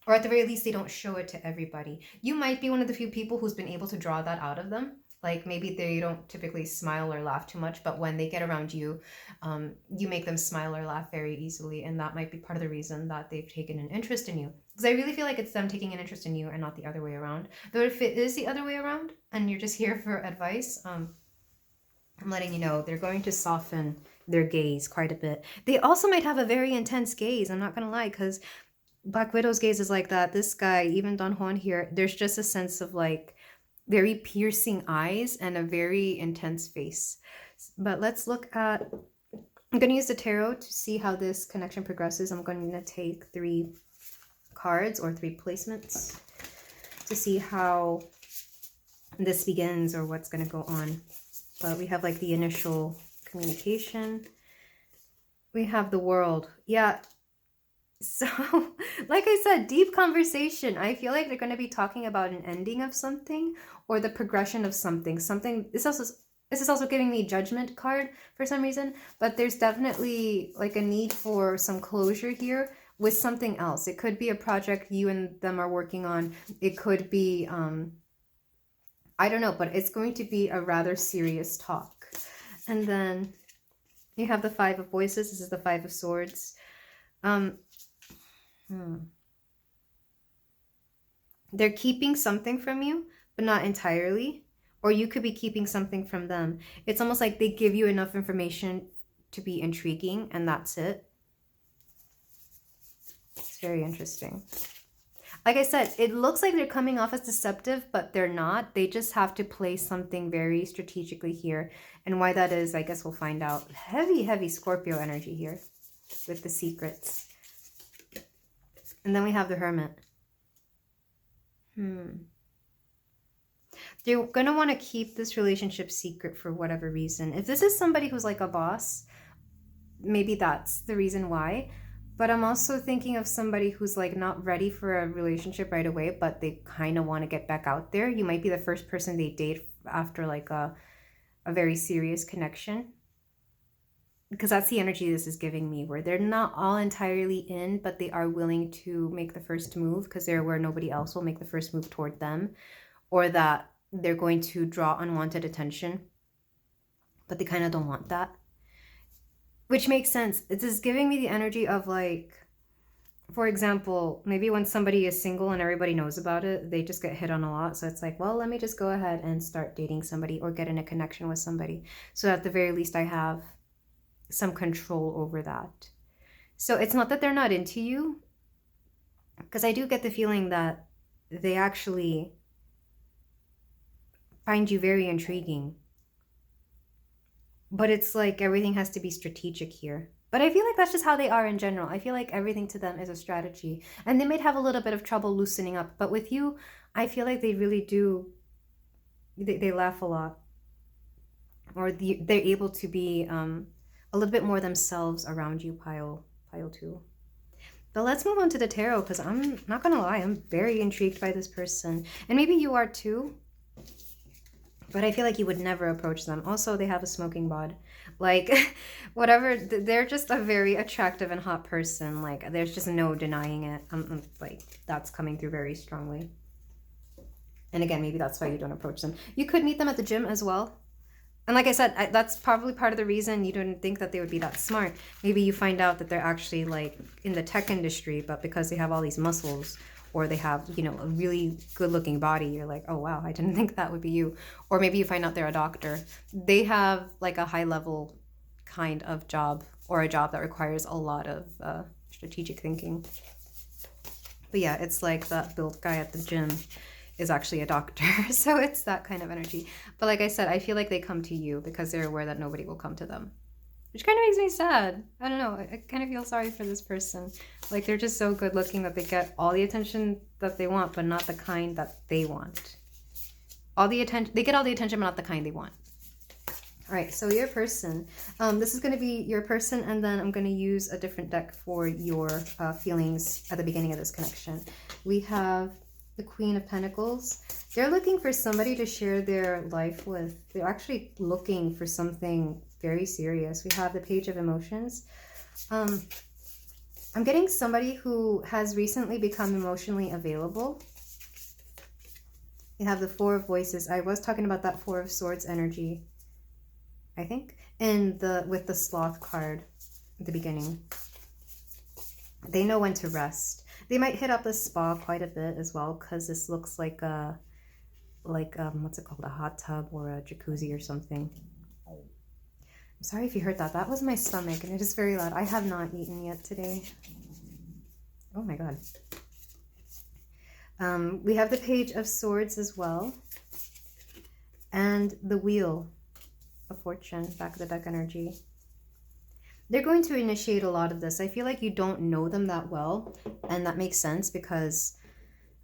[SPEAKER 1] Or at the very least, they don't show it to everybody. You might be one of the few people who's been able to draw that out of them. Like maybe they don't typically smile or laugh too much, but when they get around you, you make them smile or laugh very easily. And that might be part of the reason that they've taken an interest in you. Because I really feel like it's them taking an interest in you and not the other way around. Though if it is the other way around and you're just here for advice, I'm letting you know they're going to soften their gaze quite a bit. They also might have a very intense gaze. I'm not going to lie, because Black Widow's gaze is like that. This guy, even Don Juan here, there's just a sense of like very piercing eyes and a very intense face. But let's look at, I'm going to use the tarot to see how this connection progresses. I'm going to take 3 cards or 3 placements to see how this begins or what's going to go on. But we have like the initial communication. We have the World. Yeah. So, like I said, deep conversation. I feel like they're going to be talking about an ending of something or the progression of something. This is also giving me Judgment card for some reason, but there's definitely like a need for some closure here with something else. It could be a project you and them are working on. It could be, I don't know, but it's going to be a rather serious talk. And then you have the 5 of Voices. This is the 5 of Swords. They're keeping something from you, but not entirely. Or you could be keeping something from them. It's almost like they give you enough information to be intriguing, and that's it. Very interesting. Like I said, it looks like they're coming off as deceptive, but they're not. They just have to place something very strategically here. And why that is, I guess we'll find out. Heavy, heavy Scorpio energy here with the secrets. And then we have the Hermit. You're going to want to keep this relationship secret for whatever reason. If this is somebody who's like a boss, maybe that's the reason why. But I'm also thinking of somebody who's like not ready for a relationship right away, but they kind of want to get back out there. You might be the first person they date after like a very serious connection. Because that's the energy this is giving me, where they're not all entirely in, but they are willing to make the first move because they're where nobody else will make the first move toward them. Or that they're going to draw unwanted attention, but they kind of don't want that. Which makes sense. It's just giving me the energy of like, for example, maybe when somebody is single and everybody knows about it, they just get hit on a lot. So it's like, well, let me just go ahead and start dating somebody or get in a connection with somebody. So at the very least, I have some control over that. So it's not that they're not into you, because I do get the feeling that they actually find you very intriguing. But it's like everything has to be strategic here. But I feel like that's just how they are in general. I feel like everything to them is a strategy. And they might have a little bit of trouble loosening up. But with you, I feel like they really do. They laugh a lot. Or they're able to be a little bit more themselves around you, pile 2. But let's move on to the tarot, because I'm not going to lie. I'm very intrigued by this person. And maybe you are too. But I feel like you would never approach them. Also, they have a smoking bod. Like, whatever. They're just a very attractive and hot person. Like, there's just no denying it. Like, that's coming through very strongly. And again, maybe that's why you don't approach them. You could meet them at the gym as well. And like I said, that's probably part of the reason you didn't think that they would be that smart. Maybe you find out that they're actually, like, in the tech industry, but because they have all these muscles, or they have, you know, a really good-looking body, you're like, oh, wow, I didn't think that would be you. Or maybe you find out they're a doctor. They have, like, a high-level kind of job, or a job that requires a lot of strategic thinking. But yeah, it's like that built guy at the gym is actually a doctor. So it's that kind of energy. But like I said, I feel like they come to you because they're aware that nobody will come to them. Which kind of makes me sad. I don't know. I kind of feel sorry for this person. Like, they're just so good looking that they get all the attention that they want, but not the kind that they want. They get all the attention, but not the kind they want. All right, so your person. This is going to be your person, and then I'm going to use a different deck for your feelings at the beginning of this connection. We have the Queen of Pentacles. They're looking for somebody to share their life with. They're actually looking for something very serious. We have the Page of Emotions. I'm getting somebody who has recently become emotionally available. We have the Four of Voices. I was talking about that Four of Swords energy, I think, with the Sloth card at the beginning. They know when to rest. They might hit up the spa quite a bit as well, because this looks like what's it called, a hot tub or a jacuzzi or something. I'm sorry if you heard that. That was my stomach, and it is very loud. I have not eaten yet today. Oh my god. We have the Page of Swords as well, and the Wheel of Fortune, back of the deck energy. They're going to initiate a lot of this. I feel like you don't know them that well, and that makes sense because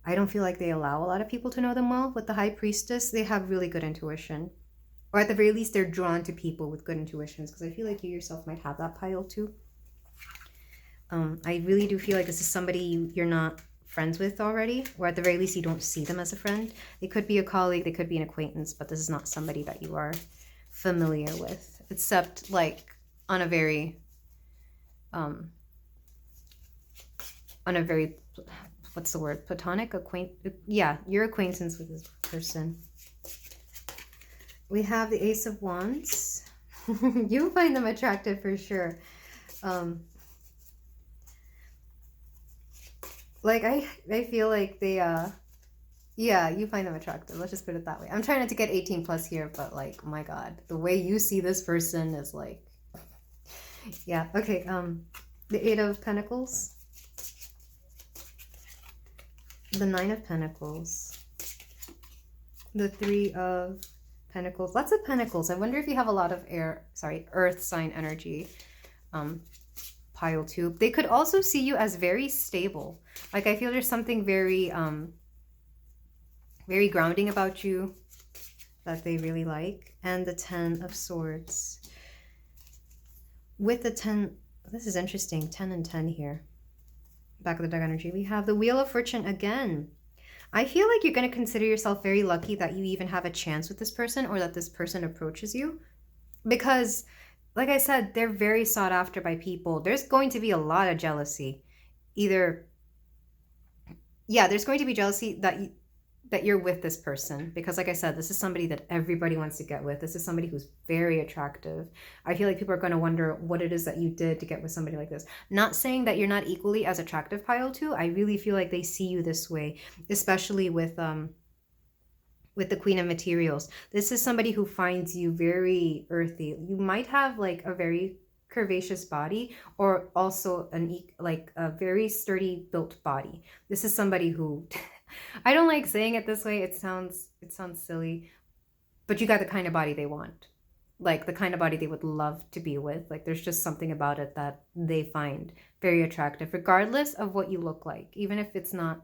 [SPEAKER 1] I don't feel like they allow a lot of people to know them well. With the High Priestess, they have really good intuition. Or at the very least, they're drawn to people with good intuitions, because I feel like you yourself might have that pile too. I really do feel like this is somebody you're not friends with already, or at the very least, you don't see them as a friend. They could be a colleague, they could be an acquaintance, but this is not somebody that you are familiar with, except like on a very, what's the word? Platonic? Yeah, your acquaintance with this person. We have the Ace of Wands. You'll find them attractive for sure. Like, I feel like they, yeah, you find them attractive. Let's just put it that way. I'm trying not to get 18 plus here, but like, my God, the way you see this person is like, yeah. Okay, the Eight of Pentacles. The Nine of Pentacles. The Three of Pentacles. Lots of Pentacles. I wonder if you have a lot of earth sign energy. Pile 2. They could also see you as very stable. Like, I feel there's something very, very grounding about you that they really like. And the 10 of Swords. With the 10, this is interesting, 10 and 10 here. Back of the deck energy. We have the Wheel of Fortune again. I feel like you're going to consider yourself very lucky that you even have a chance with this person, or that this person approaches you. Because, like I said, they're very sought after by people. There's going to be a lot of jealousy. There's going to be jealousy that you're with this person. Because, like I said, this is somebody that everybody wants to get with. This is somebody who's very attractive. I feel like people are going to wonder what it is that you did to get with somebody like this. Not saying that you're not equally as attractive, pile 2. I really feel like they see you this way, especially with the Queen of Materials. This is somebody who finds you very earthy. You might have like a very curvaceous body, or also a very sturdy built body. This is somebody who I don't like saying it this way. It sounds silly, but you got the kind of body they want. Like the kind of body they would love to be with. Like there's just something about it that they find very attractive, regardless of what you look like. Even if it's not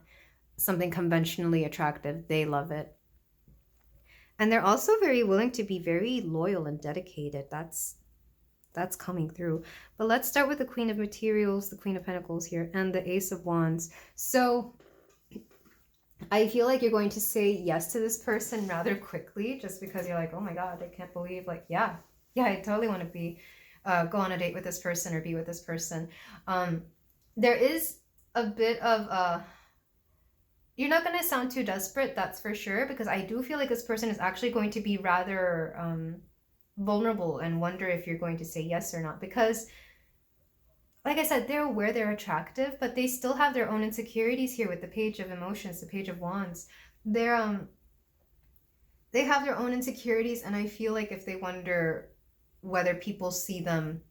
[SPEAKER 1] something conventionally attractive, they love it. And they're also very willing to be very loyal and dedicated. That's coming through. But let's start with the Queen of Materials, the Queen of Pentacles here, and the Ace of Wands. So I feel like you're going to say yes to this person rather quickly, just because you're like, oh my God, I can't believe, like, yeah, I totally want to go on a date with this person or be with this person. There is a bit of you're not going to sound too desperate, that's for sure, because I do feel like this person is actually going to be rather vulnerable and wonder if you're going to say yes or not. Because, like I said, they're aware they're attractive, but they still have their own insecurities here with the Page of Emotions, the Page of Wands. They have their own insecurities, and I feel like if they wonder whether people see them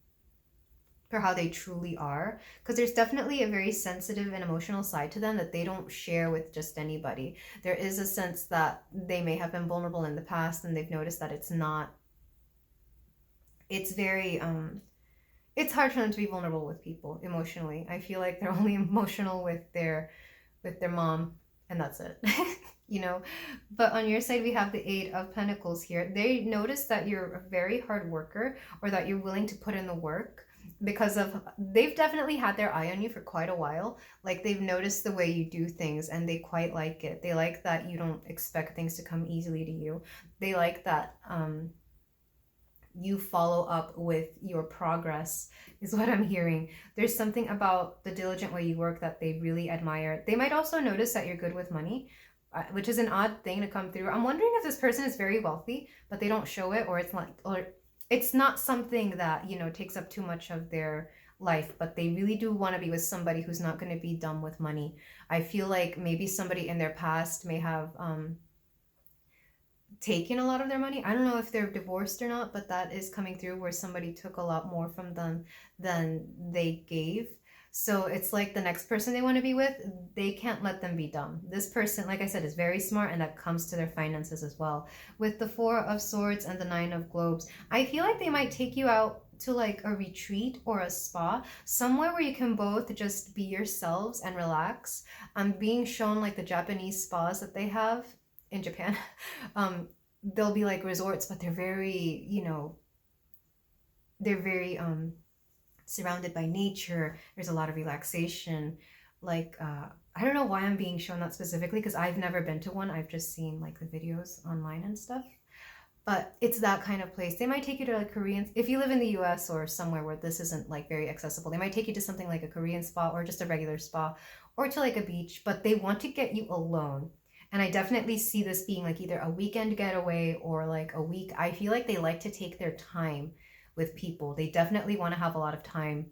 [SPEAKER 1] for how they truly are, because there's definitely a very sensitive and emotional side to them that they don't share with just anybody. There is a sense that they may have been vulnerable in the past, and they've noticed that it's very it's hard for them to be vulnerable with people emotionally. I feel like they're only emotional with their mom, and that's it. You know. But on your side, we have the Eight of Pentacles here. They notice that you're a very hard worker, or that you're willing to put in the work, because they've definitely had their eye on you for quite a while. Like they've noticed the way you do things, and they quite like it. They like that you don't expect things to come easily to you. They like that you follow up with your progress, is what I'm hearing. There's something about the diligent way you work that they really admire. They might also notice that you're good with money, which is an odd thing to come through. I'm wondering if this person is very wealthy, but they don't show it, or it's not something that, you know, takes up too much of their life, but they really do want to be with somebody who's not going to be dumb with money. I feel like maybe somebody in their past may have taken a lot of their money. I don't know if they're divorced or not, but that is coming through, where somebody took a lot more from them than they gave. So it's like the next person they want to be with, they can't let them be dumb. This person, like I said, is very smart, and that comes to their finances as well. With the Four of Swords and the Nine of Globes, I feel like they might take you out to like a retreat or a spa, somewhere where you can both just be yourselves and relax. I'm being shown like the Japanese spas that they have in Japan. They'll be like resorts, but they're very, you know, they're very surrounded by nature. There's a lot of relaxation. Like I don't know why I'm being shown that specifically, because I've never been to one. I've just seen like the videos online and stuff. But it's that kind of place. They might take you to like Korean, if you live in the US or somewhere where this isn't like very accessible, they might take you to something like a Korean spa, or just a regular spa, or to like a beach, but they want to get you alone. And I definitely see this being like either a weekend getaway or like a week. I feel like they like to take their time with people. They definitely want to have a lot of time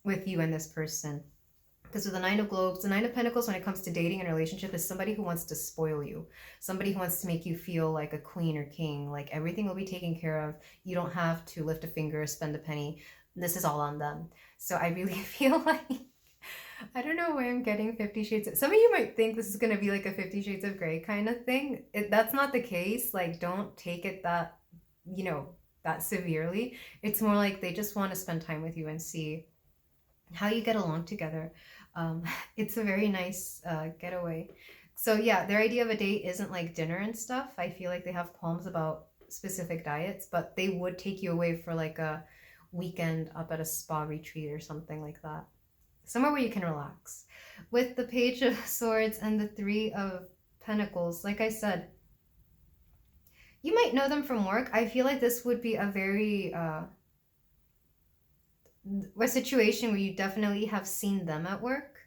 [SPEAKER 1] with you and this person. Because with the Nine of Globes, the Nine of Pentacles, when it comes to dating and relationship, is somebody who wants to spoil you. Somebody who wants to make you feel like a queen or king. Like everything will be taken care of. You don't have to lift a finger or spend a penny. This is all on them. So I really feel like I don't know why I'm getting 50 Shades of... Some of you might think this is going to be like a 50 Shades of Grey kind of thing. That's not the case. Like, don't take it that, you know, that severely. It's more like they just want to spend time with you and see how you get along together. Um, it's a very nice getaway. So yeah, their idea of a date isn't like dinner and stuff. I feel like they have poems about specific diets, but they would take you away for like a weekend up at a spa retreat or something like that. Somewhere where you can relax. With the Page of Swords and the Three of Pentacles, like I said, you might know them from work. I feel like this would be a very a situation where you definitely have seen them at work,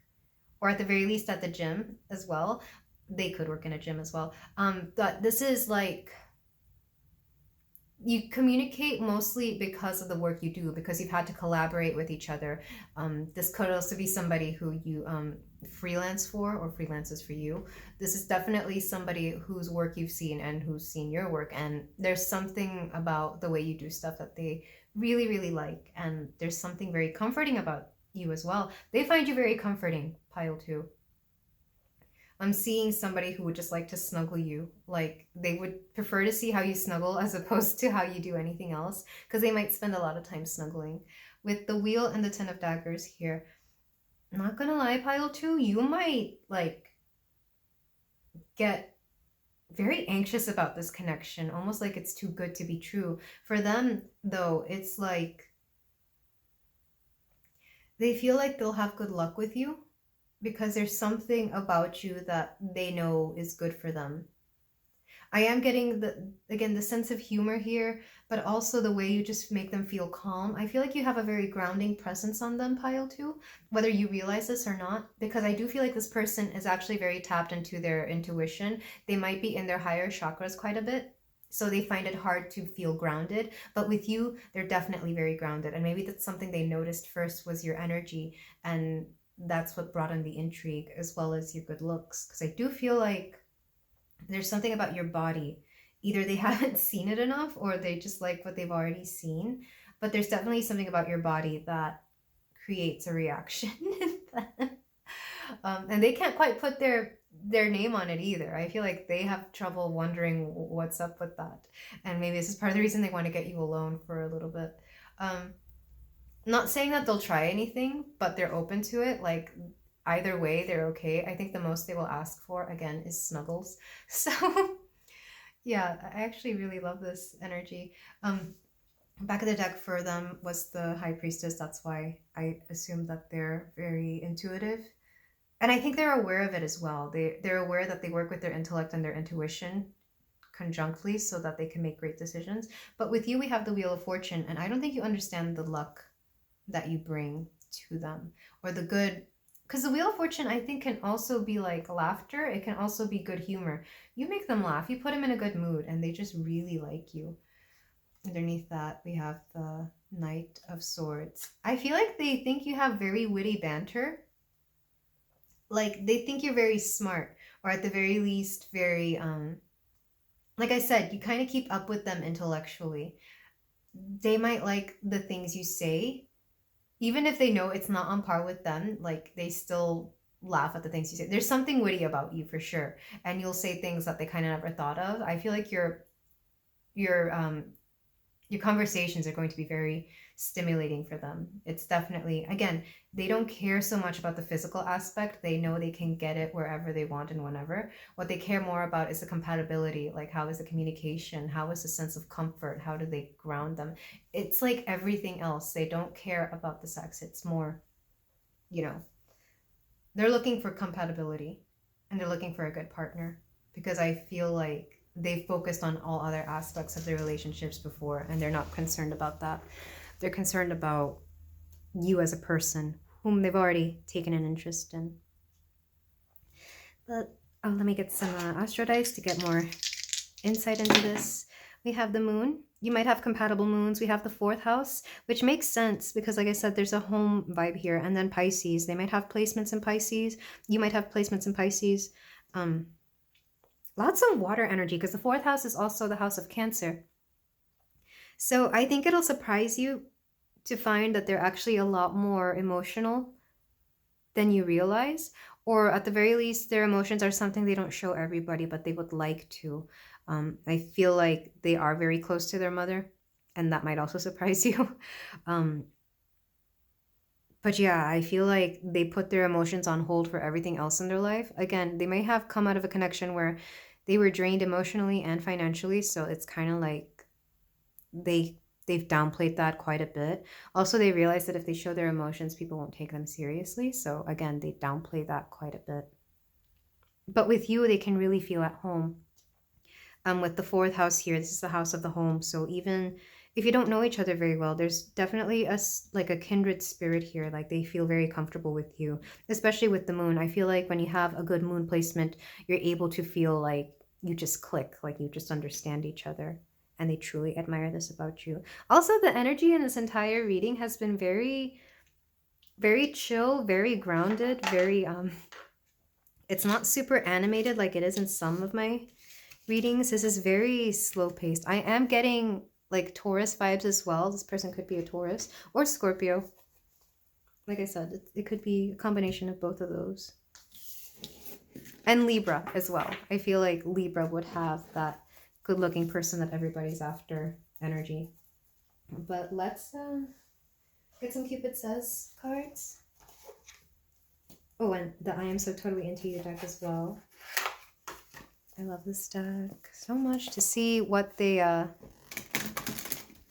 [SPEAKER 1] or at the very least at the gym as well. They could work in a gym as well. But this is like, you communicate mostly because of the work you do, because you've had to collaborate with each other. This could also be somebody who you freelance for or freelances for you. This is definitely somebody whose work you've seen and who's seen your work, and there's something about the way you do stuff that they really, really like, and there's something very comforting about you as well. They find you very comforting, pile 2. I'm seeing somebody who would just like to snuggle you. Like, they would prefer to see how you snuggle as opposed to how you do anything else, because they might spend a lot of time snuggling. With the Wheel and the Ten of Daggers here, not gonna lie, pile 2, you might like get very anxious about this connection, almost like it's too good to be true. For them, though, it's like they feel like they'll have good luck with you because there's something about you that they know is good for them. I am getting the sense of humor here, but also the way you just make them feel calm. I feel like you have a very grounding presence on them, pile 2, whether you realize this or not, because I do feel like this person is actually very tapped into their intuition. They might be in their higher chakras quite a bit, so they find it hard to feel grounded. But with you, they're definitely very grounded, and maybe that's something they noticed first was your energy, and that's what brought in the intrigue as well as your good looks, because I do feel like there's something about your body. Either they haven't seen it enough or they just like what they've already seen, but there's definitely something about your body that creates a reaction in them. And they can't quite put their name on it either. I feel like they have trouble wondering what's up with that, and maybe this is part of the reason they want to get you alone for a little bit. Not saying that they'll try anything, but they're open to it. Like, either way, they're okay. I think the most they will ask for, again, is snuggles. So, yeah, I actually really love this energy. Back of the deck for them was the High Priestess. That's why I assume that they're very intuitive. And I think they're aware of it as well. They're aware that they work with their intellect and their intuition conjunctly so that they can make great decisions. But with you, we have the Wheel of Fortune, and I don't think you understand the luck that you bring to them, or the good, because the Wheel of Fortune, I think, can also be like laughter. It can also be good humor. You make them laugh, you put them in a good mood, and they just really like you. Underneath that, we have the Knight of Swords. I feel like they think you have very witty banter. Like, they think you're very smart, or at the very least, very, like I said, you kind of keep up with them intellectually. They might like the things you say, even if they know it's not on par with them. Like, they still laugh at the things you say. There's something witty about you for sure, and you'll say things that they kind of never thought of. I feel like your conversations are going to be very stimulating for them. It's definitely, again, they don't care so much about the physical aspect. They know they can get it wherever they want and whenever. What they care more about is the compatibility. Like, how is the communication? How is the sense of comfort? How do they ground them? It's like everything else. They don't care about the sex. It's more, they're looking for compatibility, and they're looking for a good partner, because I feel like they've focused on all other aspects of their relationships before, and they're not concerned about that. They're concerned about you as a person whom they've already taken an interest in. But let me get some astro dice to get more insight into this. We have the Moon. You might have compatible moons. We have the 4th house, which makes sense because, like I said, there's a home vibe here. And then Pisces. They might have placements in Pisces. You might have placements in Pisces. Lots of water energy, because the 4th house is also the house of Cancer. So I think it'll surprise you to find that they're actually a lot more emotional than you realize, or at the very least, their emotions are something they don't show everybody, but they would like to. I feel like they are very close to their mother, and that might also surprise you. um, but yeah, I feel like they put their emotions on hold for everything else in their life. Again, they may have come out of a connection where they were drained emotionally and financially, so it's kind of like they've downplayed that quite a bit. Also, they realize that if they show their emotions, people won't take them seriously. So again, they downplay that quite a bit. But with you, they can really feel at home. With the fourth house here, this is the house of the home. So even if you don't know each other very well, there's definitely like a kindred spirit here. Like they feel very comfortable with you, especially with the moon. I feel like when you have a good moon placement, you're able to feel like you just click, like you just understand each other. And they truly admire this about you. Also, the energy in this entire reading has been very, very chill, very grounded, very, it's not super animated like it is in some of my readings. This is very slow paced. I am getting like Taurus vibes as well. This person could be a Taurus or Scorpio. Like I said, it could be a combination of both of those. And Libra as well. I feel like Libra would have that good looking person that everybody's after energy. But let's get some Cupid Says cards. Oh, and the I Am So Totally Into You deck as well. I love this deck so much, to see what they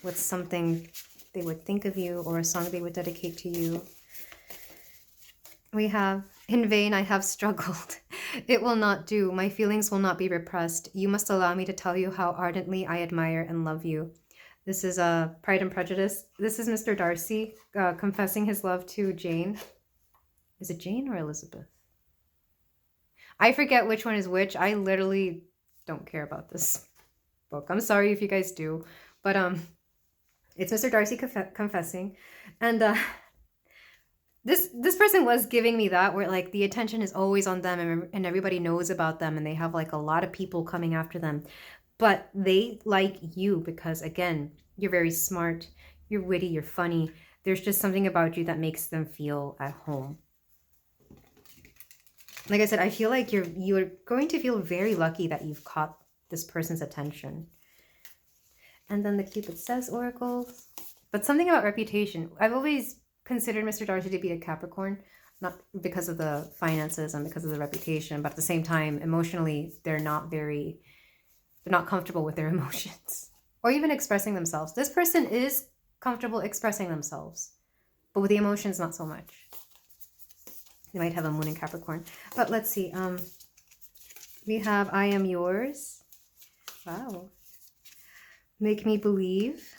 [SPEAKER 1] what's something they would think of you, or a song they would dedicate to you. We have, in vain I have struggled. It will not do. My feelings will not be repressed. You must allow me to tell you how ardently I admire and love you. This is Pride and Prejudice. This is Mr. Darcy confessing his love to Jane. Is it Jane or Elizabeth? I forget which one is which. I literally don't care about this book. I'm sorry if you guys do. But it's Mr. Darcy confessing. And this person was giving me that, where like the attention is always on them, and everybody knows about them, and they have like a lot of people coming after them. But they like you because, again, you're very smart, you're witty, you're funny. There's just something about you that makes them feel at home. Like I said, I feel like you're going to feel very lucky that you've caught this person's attention. And then the Cupid Says oracles. But something about reputation. I've always considered Mr. Darcy to be a Capricorn, not because of the finances and because of the reputation, but at the same time, emotionally, they're not comfortable with their emotions or even expressing themselves. This person is comfortable expressing themselves, but with the emotions, not so much. They might have a moon in Capricorn. But let's see. We have I Am Yours. Wow. Make Me Believe.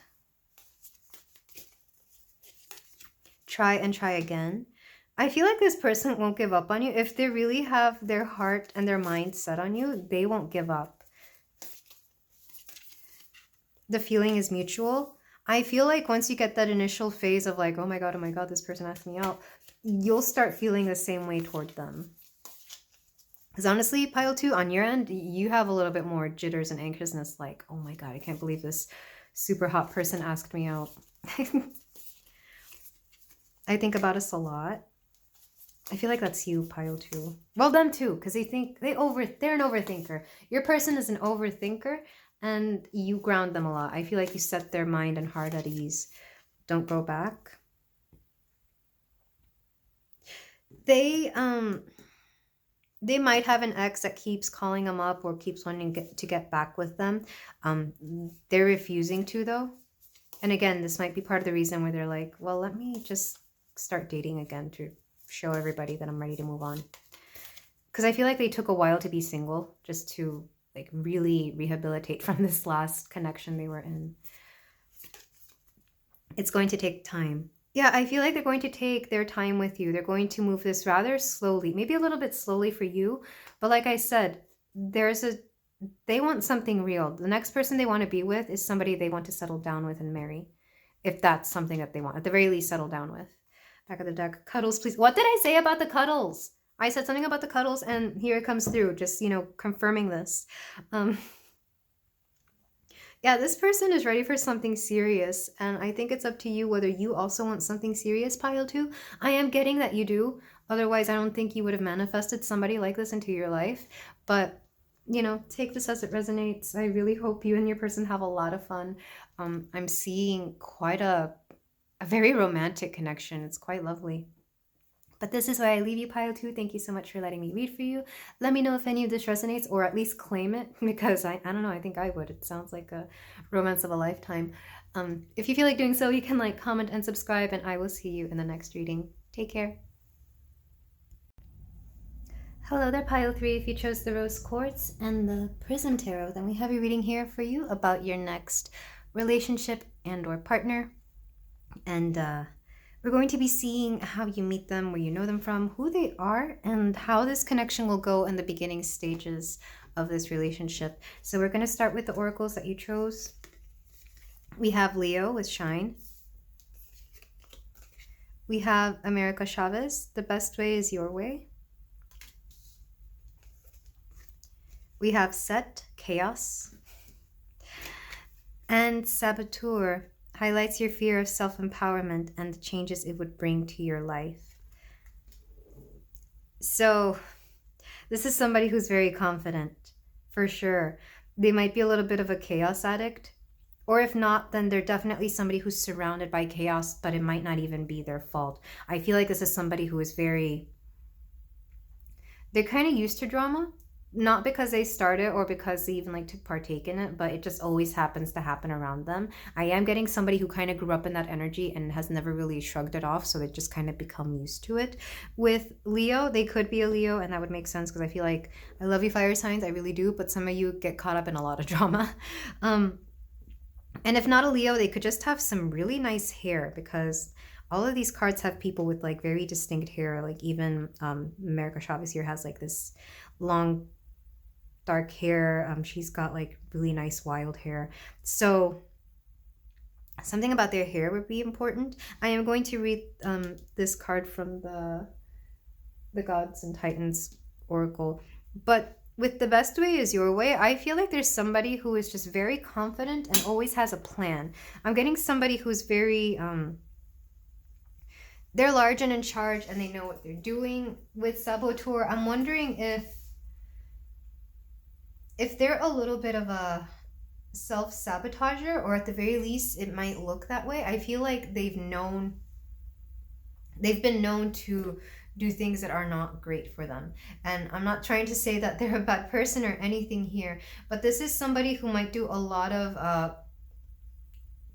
[SPEAKER 1] Try and Try Again. I feel like this person won't give up on you. If they really have their heart and their mind set on you, they won't give up. The feeling is mutual. I feel like once you get that initial phase of like, oh my God, this person asked me out, you'll start feeling the same way toward them. Because honestly, pile 2, on your end, you have a little bit more jitters and anxiousness, like, oh my God, I can't believe this super hot person asked me out. I think about us a lot. I feel like that's you, pile 2. Well, them too, because they're an overthinker. Your person is an overthinker, and you ground them a lot. I feel like you set their mind and heart at ease. Don't go back. They might have an ex that keeps calling them up or keeps wanting to get back with them. They're refusing to, though. And again, this might be part of the reason where they're like, well, let me just start dating again to show everybody that I'm ready to move on. Because I feel like they took a while to be single, just to like really rehabilitate from this last connection they were in. It's going to take time. Yeah, I feel like they're going to take their time with you. They're going to move this rather slowly, maybe a little bit slowly for you. But like I said, they want something real. The next person they want to be with is somebody they want to settle down with and marry. If that's something that they want. At the very least, settle down with. Back of the deck. Cuddles, please. What did I say about the cuddles? I said something about the cuddles, and here it comes through. Just, confirming this. Yeah, this person is ready for something serious, and I think it's up to you whether you also want something serious, pile 2. I am getting that you do, Otherwise, I don't think you would have manifested somebody like this into your life. But, you know, take this as it resonates. I really hope you and your person have a lot of fun. I'm seeing quite a very romantic connection. It's quite lovely. But this is where I leave you, pile 2. Thank you so much for letting me read for you. Let me know if any of this resonates, or at least claim it, because I don't know, I think I would. It sounds like a romance of a lifetime. If you feel like doing so, you can like, comment, and subscribe, and I will see you in the next reading. Take care. Hello there, pile 3. If you chose the rose quartz and the prism tarot, then we have a reading here for you about your next relationship and or partner. And we're going to be seeing how you meet them, where you know them from, who they are, and how this connection will go in the beginning stages of this relationship. So we're going to start with the oracles that you chose. We have Leo with Shine. We have America Chavez, The Best Way is Your Way. We have Set, Chaos. And Saboteur highlights your fear of self-empowerment and the changes it would bring to your life. So this is somebody who's very confident, for sure. They might be a little bit of a chaos addict, or if not, then they're definitely somebody who's surrounded by chaos, but it might not even be their fault. I feel like this is somebody who is they're kind of used to drama. Not because they started or because they even like to partake in it, but it just always happens to happen around them. I am getting somebody who kind of grew up in that energy and has never really shrugged it off, so they just kind of become used to it. With Leo, they could be a Leo, and that would make sense because I feel like, I love you fire signs, I really do, but some of you get caught up in a lot of drama. And if not a Leo, they could just have some really nice hair, because all of these cards have people with like very distinct hair. Like even America Chavez here has like this long dark hair. She's got like really nice wild hair. So something about their hair would be important. I am going to read this card from the Gods and Titans Oracle. But with The Best Way is Your Way, I feel like there's somebody who is just very confident and always has a plan. I'm getting somebody who's very they're large and in charge, and they know what they're doing. With Saboteur, I'm wondering if they're a little bit of a self-sabotager, or at the very least it might look that way. I feel like they've been known to do things that are not great for them. And I'm not trying to say that they're a bad person or anything here, but this is somebody who might do a lot of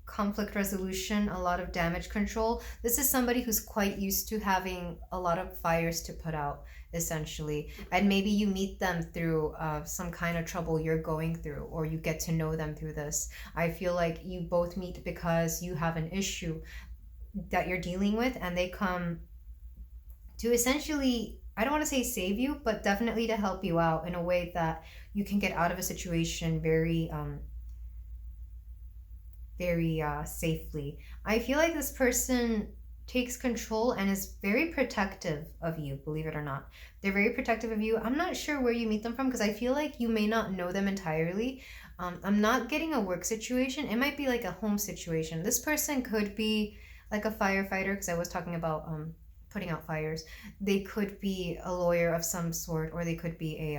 [SPEAKER 1] conflict resolution, a lot of damage control. This is somebody who's quite used to having a lot of fires to put out, essentially. And maybe you meet them through some kind of trouble you're going through, or you get to know them through this. I feel like you both meet because you have an issue that you're dealing with, and they come to essentially, I don't want to say save you, but definitely to help you out in a way that you can get out of a situation very safely. I feel like this person takes control and is very protective of you, believe it or not. They're very protective of you. I'm not sure where you meet them from, because I feel like you may not know them entirely. I'm not getting a work situation. It might be like a home situation. This person could be like a firefighter, because I was talking about putting out fires. They could be a lawyer of some sort, or they could be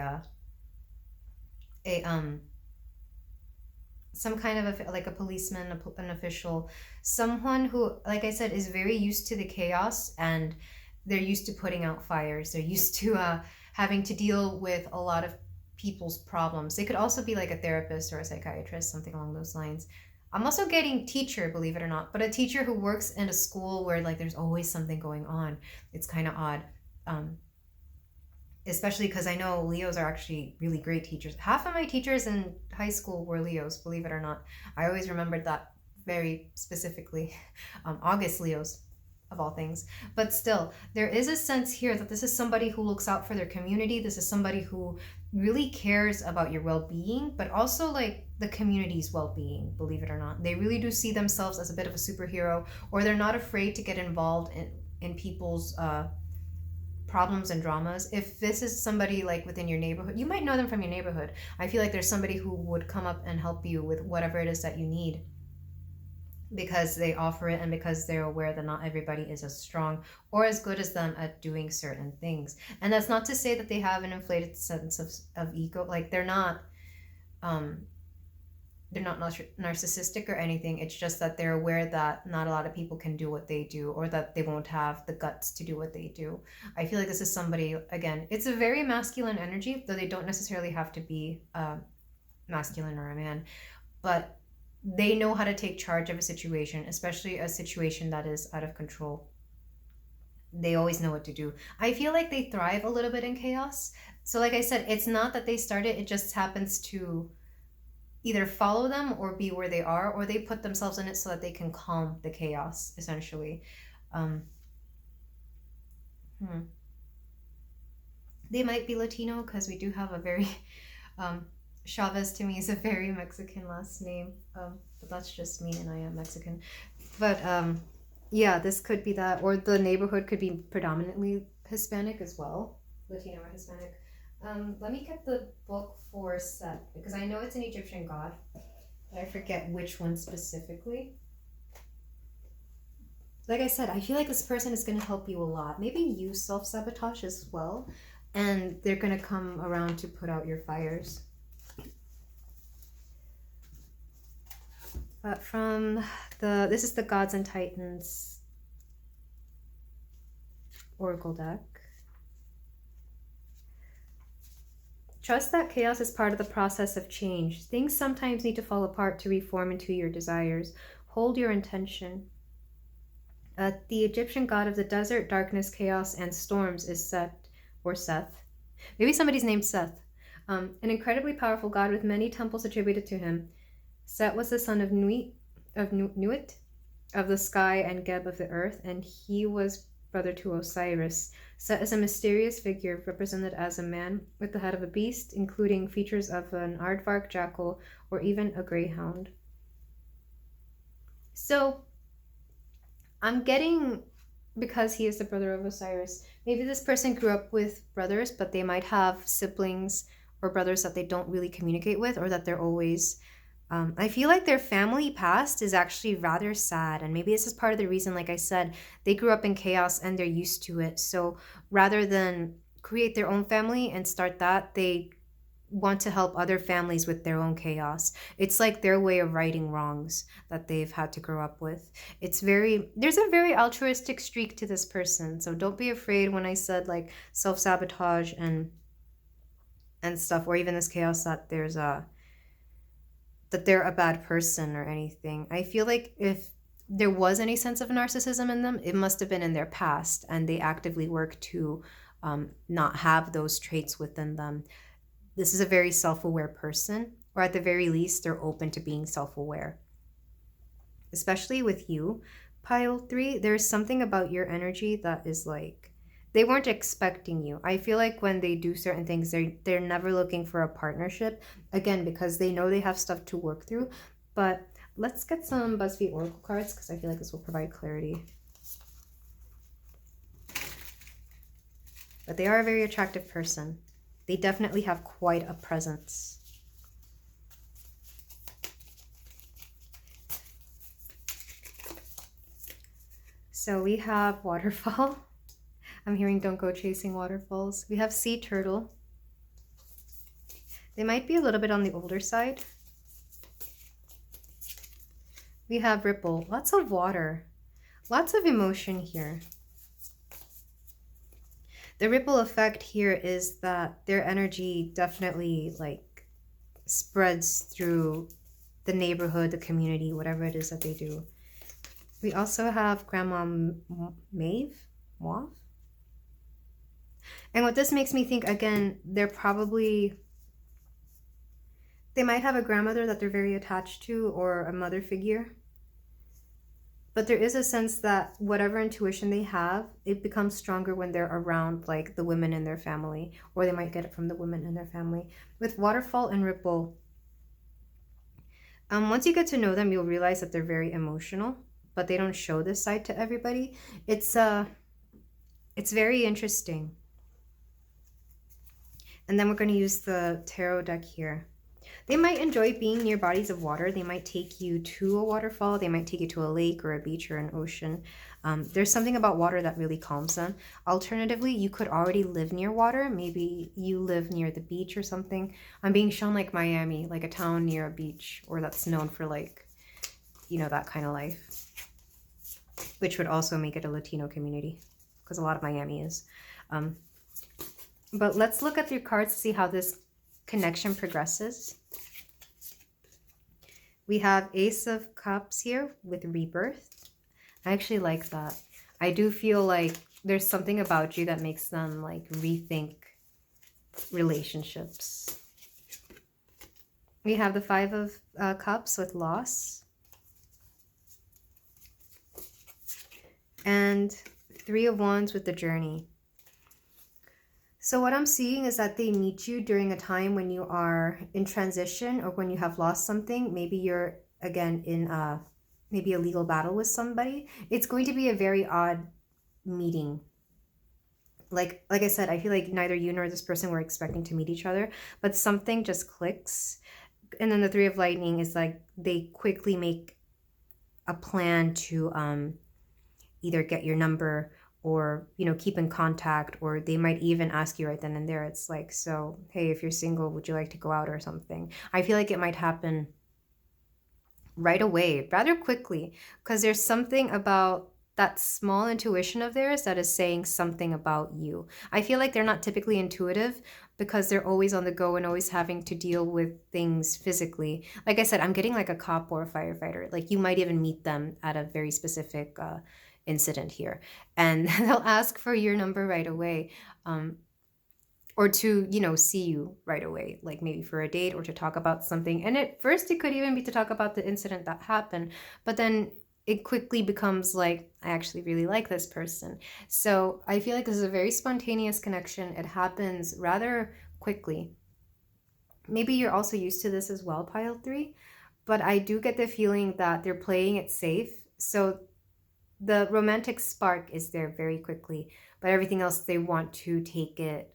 [SPEAKER 1] some kind of like a policeman, an official, someone who, like I said, is very used to the chaos, and they're used to putting out fires. They're used to having to deal with a lot of people's problems. They could also be like a therapist or a psychiatrist, something along those lines. I'm also getting teacher, believe it or not, but a teacher who works in a school where like there's always something going on. It's kind of odd. Especially because I know Leos are actually really great teachers. Half of my teachers in high school were Leos, believe it or not. I always remembered that very specifically. August Leos, of all things. But still, there is a sense here that this is somebody who looks out for their community. This is somebody who really cares about your well-being, but also like the community's well-being, believe it or not. They really do see themselves as a bit of a superhero, or they're not afraid to get involved in people's problems and dramas. If this is somebody like within your neighborhood, you might know them from your neighborhood. I feel like there's somebody who would come up and help you with whatever it is that you need. because they offer it and because they're aware that not everybody is as strong or as good as them at doing certain things. And that's not to say that they have an inflated sense of ego. Like um they're not narcissistic or anything. It's just that they're aware that not a lot of people can do what they do, or that they won't have the guts to do what they do. I feel like this is somebody, again, it's a very masculine energy, though they don't necessarily have to be masculine or a man, but they know how to take charge of a situation, especially a situation that is out of control. They always know what to do. I feel like they thrive a little bit in chaos. So like I said, it's not that they start it just happens to either follow them or be where they are, or they put themselves in it so that they can calm the chaos, essentially. um they might be Latino, because we do have a very Chavez to me is a very Mexican last name, but that's just me, and I am Mexican. But yeah, this could be that, or the neighborhood could be predominantly Hispanic as well, Latino or Hispanic. Let me get the book for Set, because I know it's an Egyptian god, but I forget which one specifically. Like I said, I feel like this person is going to help you a lot. Maybe you self-sabotage as well, and they're going to come around to put out your fires. But from this is the Gods and Titans Oracle deck. Trust that chaos is part of the process of change. Things sometimes need to fall apart to reform into your desires. Hold your intention. The Egyptian god of the desert, darkness, chaos, and storms is Set, or Seth. Maybe somebody's named Seth. An incredibly powerful god with many temples attributed to him. Set was the son of Nuit, of the sky, and Geb of the earth, and he was brother to Osiris. Set is a mysterious figure represented as a man with the head of a beast, including features of an aardvark, jackal, or even a greyhound. So I'm getting, because he is the brother of Osiris, maybe this person grew up with brothers, but they might have siblings or brothers that they don't really communicate with, or that they're always I feel like their family past is actually rather sad, and maybe this is part of the reason, like I said, they grew up in chaos and they're used to it. So rather than create their own family and start that, they want to help other families with their own chaos. It's like their way of righting wrongs that they've had to grow up with. There's a very altruistic streak to this person. So don't be afraid when I said like self-sabotage and stuff, or even this chaos, that they're a bad person or anything. I feel like if there was any sense of narcissism in them, it must have been in their past, and they actively work to not have those traits within them. This is a very self-aware person, or at the very least, they're open to being self-aware. Especially with you, Pile 3, there's something about your energy that is like, they weren't expecting you. I feel like when they do certain things, they're never looking for a partnership, again, because they know they have stuff to work through. But let's get some BuzzFeed Oracle cards, because I feel like this will provide clarity. But they are a very attractive person. They definitely have quite a presence. So we have waterfall. I'm hearing don't go chasing waterfalls. We have sea turtle. They might be a little bit on the older side. We have ripple. Lots of water. Lots of emotion here. The ripple effect here is that their energy definitely like spreads through the neighborhood, the community, whatever it is that they do. We also have Grandma Mauve. And what this makes me think, again, they might have a grandmother that they're very attached to, or a mother figure. But there is a sense that whatever intuition they have, it becomes stronger when they're around like the women in their family, or they might get it from the women in their family. With waterfall and ripple, once you get to know them, you'll realize that they're very emotional, but they don't show this side to everybody. It's very interesting. And then we're going to use the tarot deck here. They might enjoy being near bodies of water. They might take you to a waterfall. They might take you to a lake or a beach or an ocean. There's something about water that really calms them. Alternatively, you could already live near water. Maybe you live near the beach or something. I'm being shown like Miami, like a town near a beach, or that's known for like, you know, that kind of life, which would also make it a Latino community because a lot of Miami is. But let's look at your cards to see how this connection progresses. We have Ace of Cups here with rebirth. I actually like that. I do feel like there's something about you that makes them like rethink relationships. We have the Five of Cups with loss. And Three of Wands with the journey. So what I'm seeing is that they meet you during a time when you are in transition or when you have lost something. Maybe you're, again, in maybe a legal battle with somebody. It's going to be a very odd meeting. Like I said, I feel like neither you nor this person were expecting to meet each other, but something just clicks. And then the Three of Lightning is like they quickly make a plan to either get your number or, you know, keep in contact, or they might even ask you right then and there. It's like, so, hey, if you're single, would you like to go out or something? I feel like it might happen right away, rather quickly, because there's something about that small intuition of theirs that is saying something about you. I feel like they're not typically intuitive because they're always on the go and always having to deal with things physically. Like I said, I'm getting like a cop or a firefighter. Like you might even meet them at a very specific incident here, and they'll ask for your number right away, or to, you know, see you right away, like maybe for a date or to talk about something. And at first it could even be to talk about the incident that happened, but then it quickly becomes like, I actually really like this person. So I feel like this is a very spontaneous connection. It happens rather quickly. Maybe you're also used to this as well, pile 3, but I do get the feeling that they're playing it safe. So the romantic spark is there very quickly, but everything else, they want to take it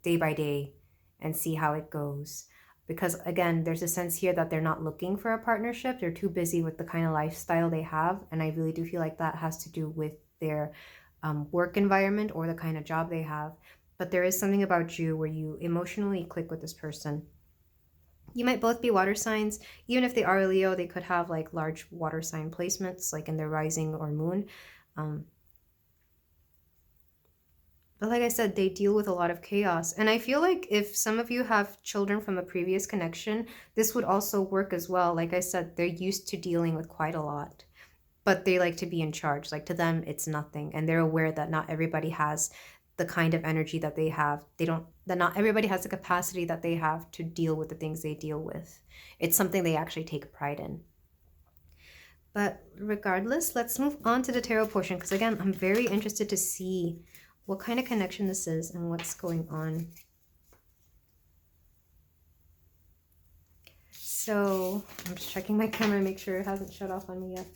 [SPEAKER 1] day by day and see how it goes. Because again, there's a sense here that they're not looking for a partnership. They're too busy with the kind of lifestyle they have. And I really do feel like that has to do with their work environment or the kind of job they have. But there is something about you where you emotionally click with this person. You might both be water signs. Even if they are a Leo, they could have like large water sign placements, like in their rising or moon. But like I said, they deal with a lot of chaos. And I feel like if some of you have children from a previous connection, this would also work as well. Like I said, they're used to dealing with quite a lot, but they like to be in charge. Like to them, it's nothing. And they're aware that not everybody has the kind of energy that they have. That not everybody has the capacity that they have to deal with the things they deal with. It's something they actually take pride in. But regardless, let's move on to the tarot portion, because again, I'm very interested to see what kind of connection this is and what's going on. So I'm just checking my camera to make sure it hasn't shut off on me yet.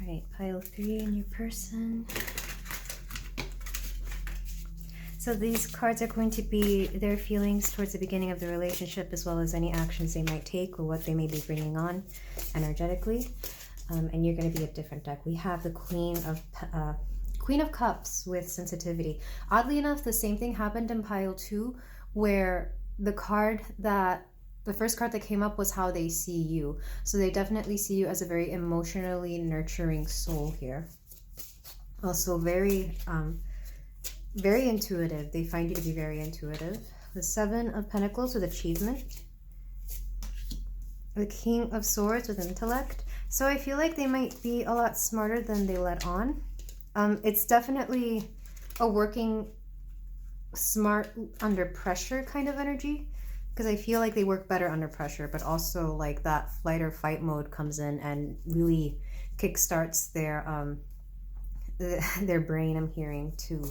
[SPEAKER 1] All right, pile 3 in your person. So these cards are going to be their feelings towards the beginning of the relationship, as well as any actions they might take or what they may be bringing on energetically. And you're going to be a different deck. We have the Queen of Cups with sensitivity. Oddly enough, the same thing happened in pile 2, where the first card that came up was how they see you. So they definitely see you as a very emotionally nurturing soul here. Also very intuitive. They find you to be very intuitive. The Seven of Pentacles with achievement. The King of Swords with intellect. So I feel like they might be a lot smarter than they let on. It's definitely a working smart under pressure kind of energy, because I feel like they work better under pressure, but also like that flight or fight mode comes in and really kickstarts their brain, I'm hearing, to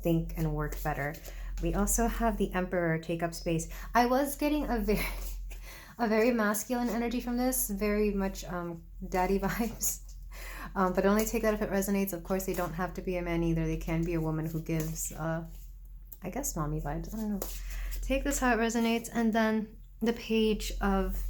[SPEAKER 1] think and work better. We also have the Emperor take up space. I was getting a very masculine energy from this, very much daddy vibes. But only take that if it resonates. Of course, they don't have to be a man either. They can be a woman who gives I guess mommy vibes. I don't know. Take this how it resonates. And then the Page of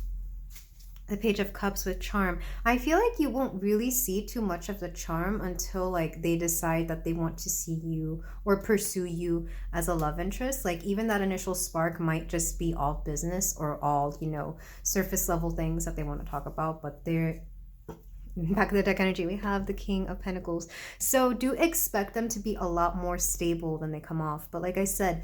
[SPEAKER 1] Cups with charm. I feel like you won't really see too much of the charm until like they decide that they want to see you or pursue you as a love interest. Like even that initial spark might just be all business or all, you know, surface level things that they want to talk about, but they're back of the deck energy, we have the King of Pentacles. So do expect them to be a lot more stable than they come off. But like I said,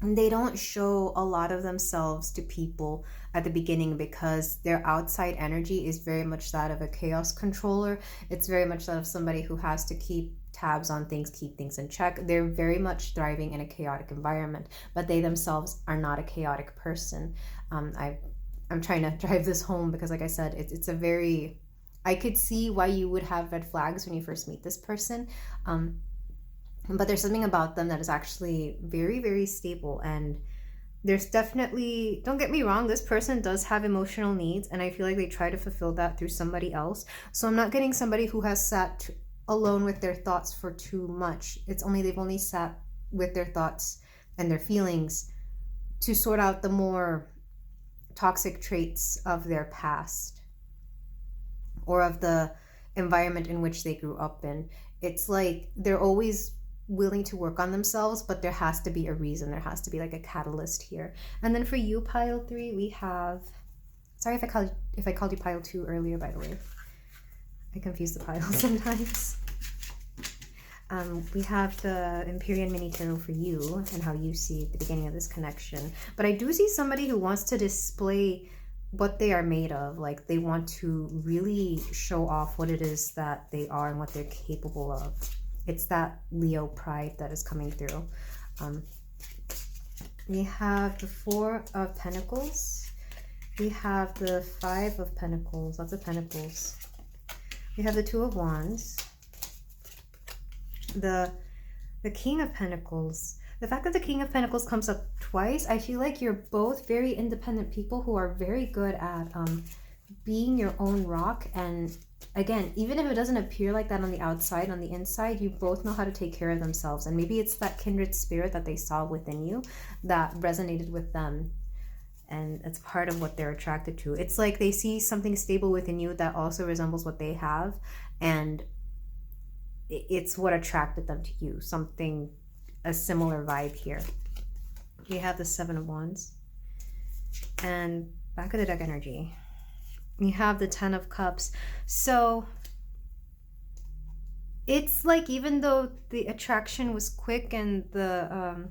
[SPEAKER 1] they don't show a lot of themselves to people at the beginning because their outside energy is very much that of a chaos controller. It's very much that of somebody who has to keep tabs on things, keep things in check. They're very much thriving in a chaotic environment, but they themselves are not a chaotic person. I'm trying to drive this home because like I said, it's a very... I could see why you would have red flags when you first meet this person. But there's something about them that is actually very, very stable. And there's definitely, don't get me wrong, this person does have emotional needs. And I feel like they try to fulfill that through somebody else. So I'm not getting somebody who has sat alone with their thoughts for too much. They've only sat with their thoughts and their feelings to sort out the more toxic traits of their past or of the environment in which they grew up in. It's like they're always willing to work on themselves, but there has to be a reason. There has to be like a catalyst here. And then for you, pile 3, we have... Sorry if I called you pile 2 earlier, by the way. I confuse the piles sometimes. We have the Empyrean Mini Tarot for you and how you see the beginning of this connection. But I do see somebody who wants to display what they are made of. Like they want to really show off what it is that they are and what they're capable of. It's that Leo pride that is coming through. We have the 4 of Pentacles. We have the 5 of Pentacles, lots of Pentacles. We have the 2 of Wands. The King of Pentacles. The fact that the King of Pentacles comes up twice, I feel like you're both very independent people who are very good at being your own rock. And again, even if it doesn't appear like that on the outside, on the inside, you both know how to take care of themselves. And maybe it's that kindred spirit that they saw within you that resonated with them. And it's part of what they're attracted to. It's like they see something stable within you that also resembles what they have. And it's what attracted them to you. Something, a similar vibe here. We have the 7 of Wands. And back of the deck energy, you have the 10 of Cups. So it's like, even though the attraction was quick and the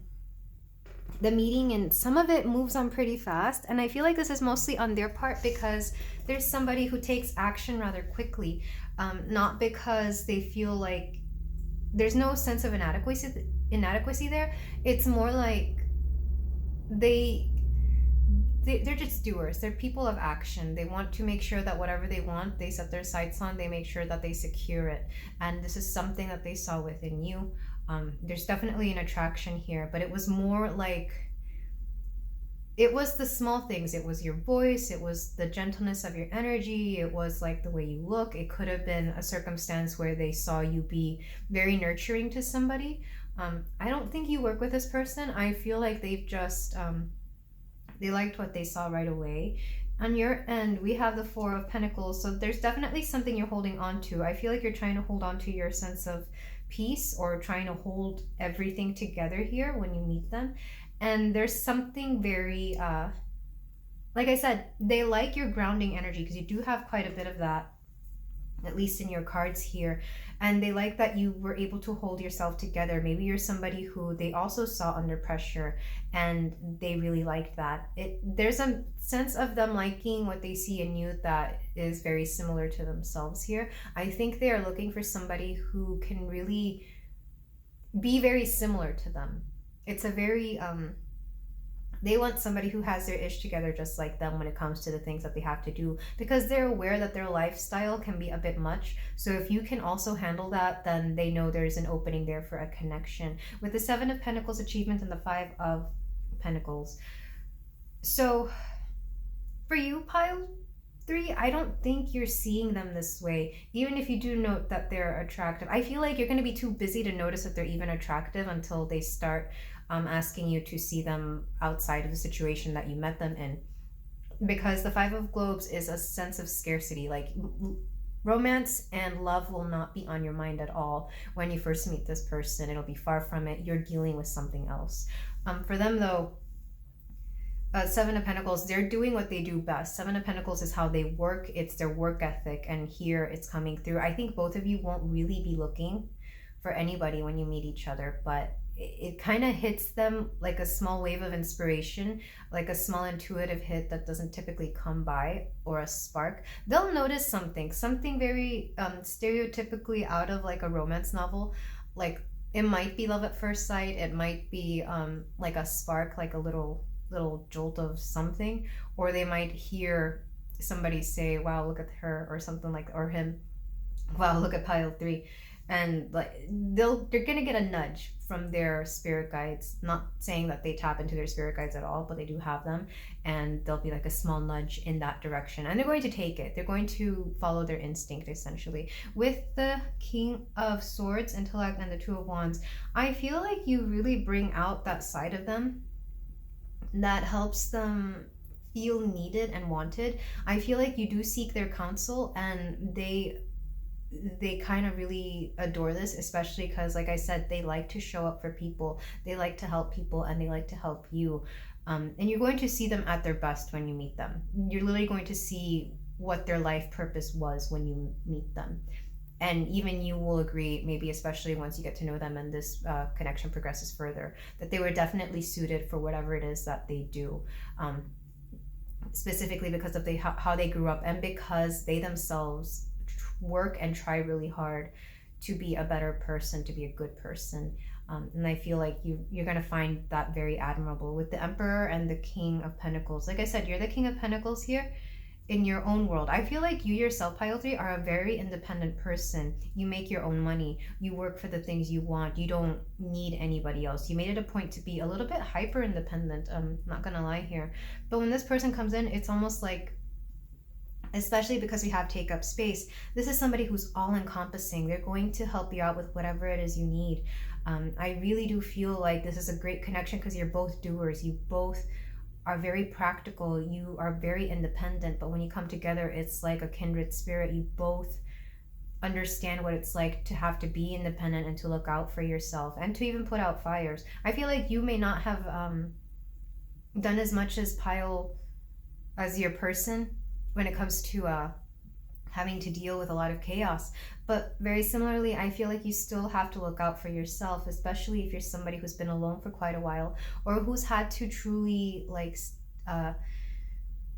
[SPEAKER 1] meeting and some of it moves on pretty fast, and I feel like this is mostly on their part because there's somebody who takes action rather quickly, not because they feel like there's no sense of inadequacy there. It's more like they're just doers. They're people of action. They want to make sure that whatever they want, they set their sights on, they make sure that they secure it. And this is something that they saw within you. There's definitely an attraction here, but it was more like, it was the small things. It was your voice. It was the gentleness of your energy. It was like the way you look. It could have been a circumstance where they saw you be very nurturing to somebody. I don't think you work with this person. I feel like they've just, they liked what they saw right away. On your end, we have the 4 of Pentacles. So there's definitely something you're holding on to. I feel like you're trying to hold on to your sense of peace or trying to hold everything together here when you meet them. And there's something very, like I said, they like your grounding energy because you do have quite a bit of that, at least in your cards here. And they like that you were able to hold yourself together. Maybe you're somebody who they also saw under pressure and they really liked that. There's a sense of them liking what they see in you that is very similar to themselves here. I think they are looking for somebody who can really be very similar to them. It's a very, they want somebody who has their ish together just like them when it comes to the things that they have to do, because they're aware that their lifestyle can be a bit much. So if you can also handle that, then they know there's an opening there for a connection. With the 7 of Pentacles achievement and the 5 of Pentacles. So for you, pile 3, I don't think you're seeing them this way. Even if you do note that they're attractive, I feel like you're going to be too busy to notice that they're even attractive until they start asking you to see them outside of the situation that you met them in. Because the Five of Globes is a sense of scarcity. Like, romance and love will not be on your mind at all when you first meet this person. It'll be far from it. You're dealing with something else. For them, though, Seven of Pentacles, they're doing what they do best. Seven of Pentacles is how they work. It's their work ethic, and here it's coming through. I think both of you won't really be looking for anybody when you meet each other, but it kind of hits them like a small wave of inspiration, like a small intuitive hit that doesn't typically come by, or a spark. They'll notice something very stereotypically out of like a romance novel. Like, it might be love at first sight. It might be like a spark, like a little jolt of something, or they might hear somebody say, wow, look at her, or something like, or him, wow, look at pile 3. And like they're gonna get a nudge from their spirit guides. Not saying that they tap into their spirit guides at all, but they do have them, and there'll be like a small nudge in that direction, and they're going to take it. They're going to follow their instinct, essentially. With the King of Swords, intellect, and the Two of Wands, I feel like you really bring out that side of them that helps them feel needed and wanted. I feel like you do seek their counsel, and they kind of really adore this, especially because, like I said, they like to show up for people, they like to help people, and they like to help you. And you're going to see them at their best when you meet them. You're literally going to see what their life purpose was when you meet them. And even you will agree, maybe especially once you get to know them and this connection progresses further, that they were definitely suited for whatever it is that they do. Specifically because of how they grew up, and because they themselves work and try really hard to be a better person, to be a good person. And I feel like you're going to find that very admirable with the Emperor and the King of Pentacles. Like I said, you're the King of Pentacles here in your own world. I feel like you yourself, Pile 3, are a very independent person. You make your own money. You work for the things you want. You don't need anybody else. You made it a point to be a little bit hyper independent. I'm not going to lie here. But when this person comes in, it's almost like, especially because we have take up space, this is somebody who's all encompassing. They're going to help you out with whatever it is you need. I really do feel like this is a great connection because you're both doers. You both are very practical. You are very independent, but when you come together, it's like a kindred spirit. You both understand what it's like to have to be independent and to look out for yourself and to even put out fires. I feel like you may not have done as much as your person when it comes to having to deal with a lot of chaos, but very similarly, I feel like you still have to look out for yourself, especially if you're somebody who's been alone for quite a while, or who's had to truly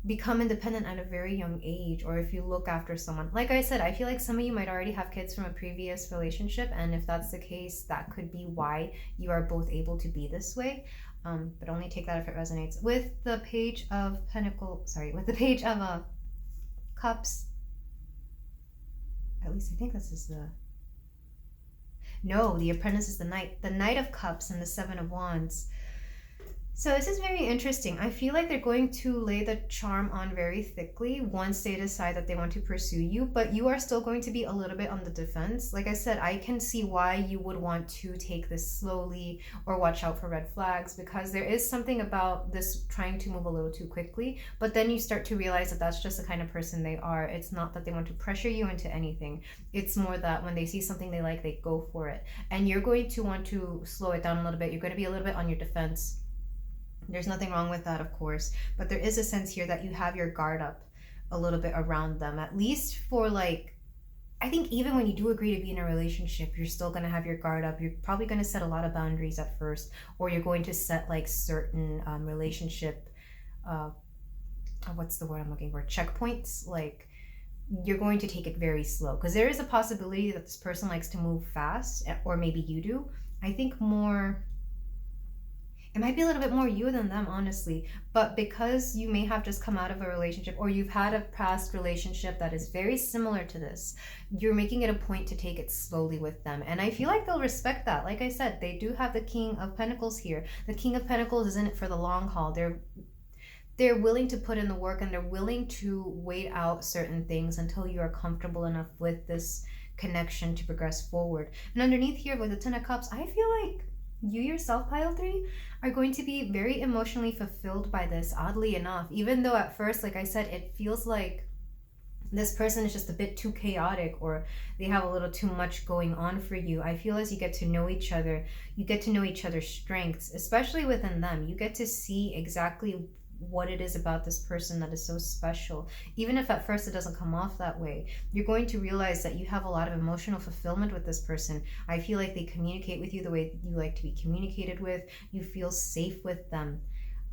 [SPEAKER 1] become independent at a very young age, or if you look after someone. Like I said, I feel like some of you might already have kids from a previous relationship, and if that's the case, that could be why you are both able to be this way. But only take that if it resonates. With the Page of Cups, at least I think this is the Apprentice is the Knight of Cups, and the Seven of Wands. So this is very interesting. I feel like they're going to lay the charm on very thickly once they decide that they want to pursue you, but you are still going to be a little bit on the defense. Like I said, I can see why you would want to take this slowly or watch out for red flags, because there is something about this trying to move a little too quickly, but then you start to realize that that's just the kind of person they are. It's not that they want to pressure you into anything. It's more that when they see something they like, they go for it. And you're going to want to slow it down a little bit. You're going to be a little bit on your defense. There's nothing wrong with that, of course, but there is a sense here that you have your guard up a little bit around them, at least for I think even when you do agree to be in a relationship, you're still going to have your guard up. You're probably going to set a lot of boundaries at first, or you're going to set certain relationship, what's the word I'm looking for? Checkpoints. You're going to take it very slow, because there is a possibility that this person likes to move fast, or maybe you do. I think it might be a little bit more you than them, honestly, but because you may have just come out of a relationship, or you've had a past relationship that is very similar to this, you're making it a point to take it slowly with them. And I feel like they'll respect that. Like I said, they do have the King of Pentacles here. The King of Pentacles is in it for the long haul. They're willing to put in the work, and they're willing to wait out certain things until you are comfortable enough with this connection to progress forward. And underneath here with the Ten of Cups, I feel like You yourself, pile 3, are going to be very emotionally fulfilled by this, oddly enough. Even though at first, like I said, it feels like this person is just a bit too chaotic, or they have a little too much going on for you. I feel as you get to know each other, you get to know each other's strengths, especially within them. You get to see exactly what it is about this person that is so special. Even if at first it doesn't come off that way, you're going to realize that you have a lot of emotional fulfillment with this person. I feel like they communicate with you the way you like to be communicated with. You feel safe with them,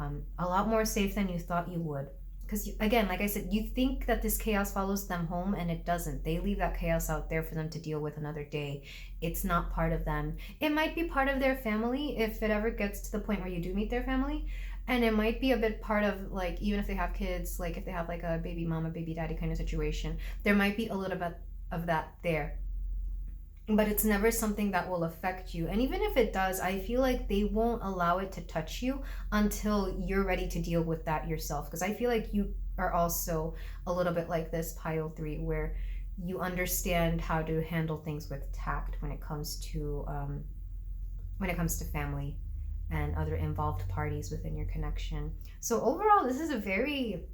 [SPEAKER 1] a lot more safe than you thought you would. Because again, like I said, you think that this chaos follows them home, and it doesn't. They leave that chaos out there for them to deal with another day. It's not part of them. It might be part of their family if it ever gets to the point where you do meet their family, and it might be a bit part of, like, even if they have kids, like if they have like a baby mama, baby daddy kind of situation, there might be a little bit of that there. But it's never something that will affect you. And even if it does, I feel like they won't allow it to touch you until you're ready to deal with that yourself. Because I feel like you are also a little bit like this, pile 3, where you understand how to handle things with tact when it comes to family and other involved parties within your connection. So overall, this is a very,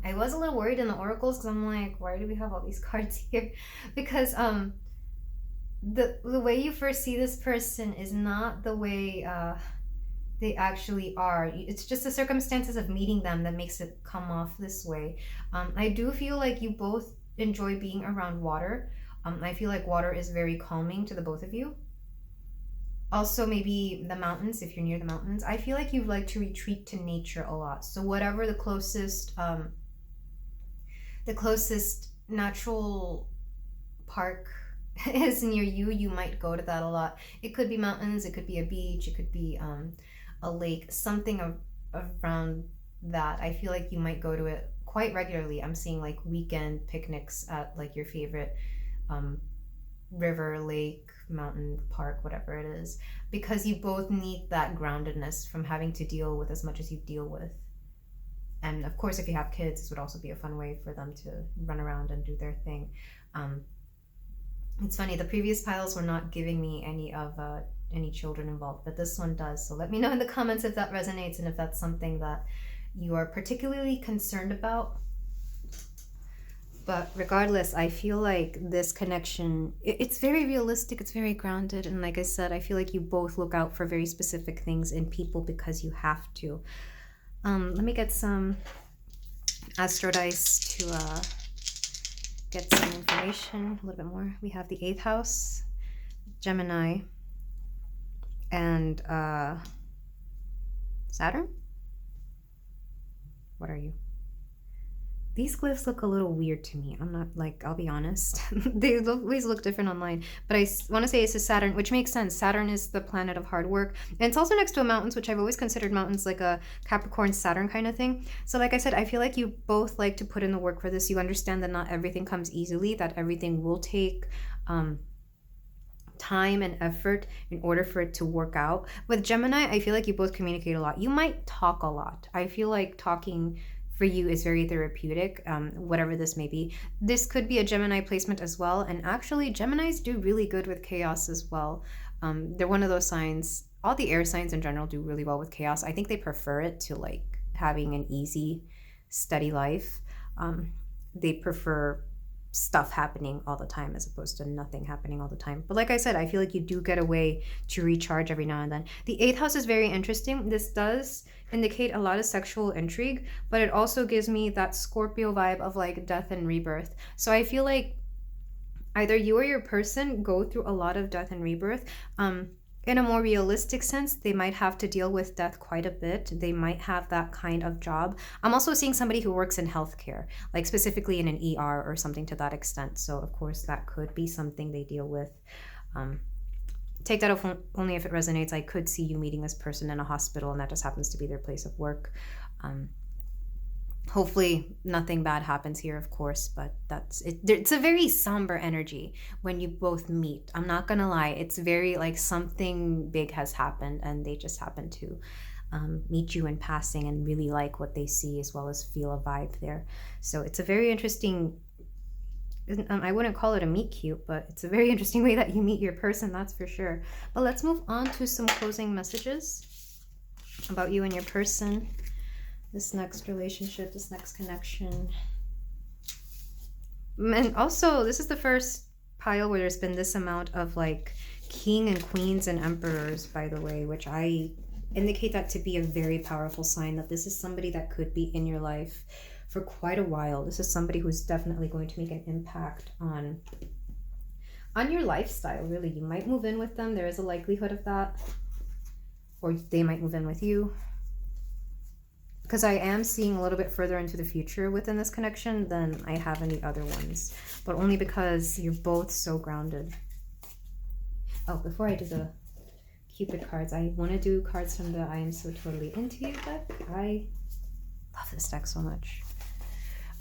[SPEAKER 1] I was a little worried in the oracles because I'm like, why do we have all these cards here? Because the way you first see this person is not the way they actually are. It's just the circumstances of meeting them that makes it come off this way. I do feel like you both enjoy being around water. I feel like water is very calming to the both of you. Also, maybe the mountains, if you're near the mountains. I feel like you like to retreat to nature a lot. So whatever the closest natural park is near you, you might go to that a lot. It could be mountains, it could be a beach, it could be a lake, something around that. I feel like you might go to it quite regularly. I'm seeing like weekend picnics at like your favorite river, lake, mountain, park, whatever it is, because you both need that groundedness from having to deal with as much as you deal with. And of course, if you have kids, this would also be a fun way for them to run around and do their thing. It's funny, the previous piles were not giving me any children involved, but this one does. So let me know in the comments if that resonates and if that's something that you are particularly concerned about. But regardless, I feel like this connection, it's very realistic, it's very grounded. And like I said, I feel like you both look out for very specific things in people because you have to. Let me get some astro dice to get some information, a little bit more. We have the 8th house, Gemini, and Saturn? What are you? These glyphs look a little weird to me. I'm not, like, I'll be honest. They always look different online. But I want to say it's a Saturn, which makes sense. Saturn is the planet of hard work. And it's also next to a mountains, which I've always considered mountains like a Capricorn Saturn kind of thing. So like I said, I feel like you both like to put in the work for this. You understand that not everything comes easily, that everything will take time and effort in order for it to work out. With Gemini, I feel like you both communicate a lot. You might talk a lot. I feel like talking for you is very therapeutic, whatever this may be. This could be a Gemini placement as well. And actually, Geminis do really good with chaos as well. They're one of those signs. All the air signs in general do really well with chaos. I think they prefer it to like having an easy, steady life. They prefer stuff happening all the time as opposed to nothing happening all the time. But like I said, I feel like you do get a way to recharge every now and then. The 8th house is very interesting. This does indicate a lot of sexual intrigue, but it also gives me that Scorpio vibe of like death and rebirth. So I feel like either you or your person go through a lot of death and rebirth. In a more realistic sense, they might have to deal with death quite a bit. They might have that kind of job. I'm also seeing somebody who works in healthcare, like specifically in an ER or something to that extent. So of course that could be something they deal with. Take that off only if it resonates. I could see you meeting this person in a hospital and that just happens to be their place of work. Hopefully nothing bad happens here, of course, but that's it. It's a very somber energy when you both meet. I'm not gonna lie, it's very like something big has happened and they just happen to meet you in passing and really like what they see as well as feel a vibe there. So it's a very interesting I wouldn't call it a meet cute, but it's a very interesting way that you meet your person, that's for sure. But let's move on to some closing messages about you and your person, this next relationship, this next connection. And also, this is the first pile where there's been this amount of like king and queens and emperors, by the way, which I indicate that to be a very powerful sign that this is somebody that could be in your life for quite a while. This is somebody who's definitely going to make an impact on your lifestyle, really. You might move in with them. There is a likelihood of that. Or they might move in with you. Because I am seeing a little bit further into the future within this connection than I have in the other ones. But only because you're both so grounded. Oh, before I do the Cupid cards, I want to do cards from the I Am So Totally Into You deck. I love this deck so much.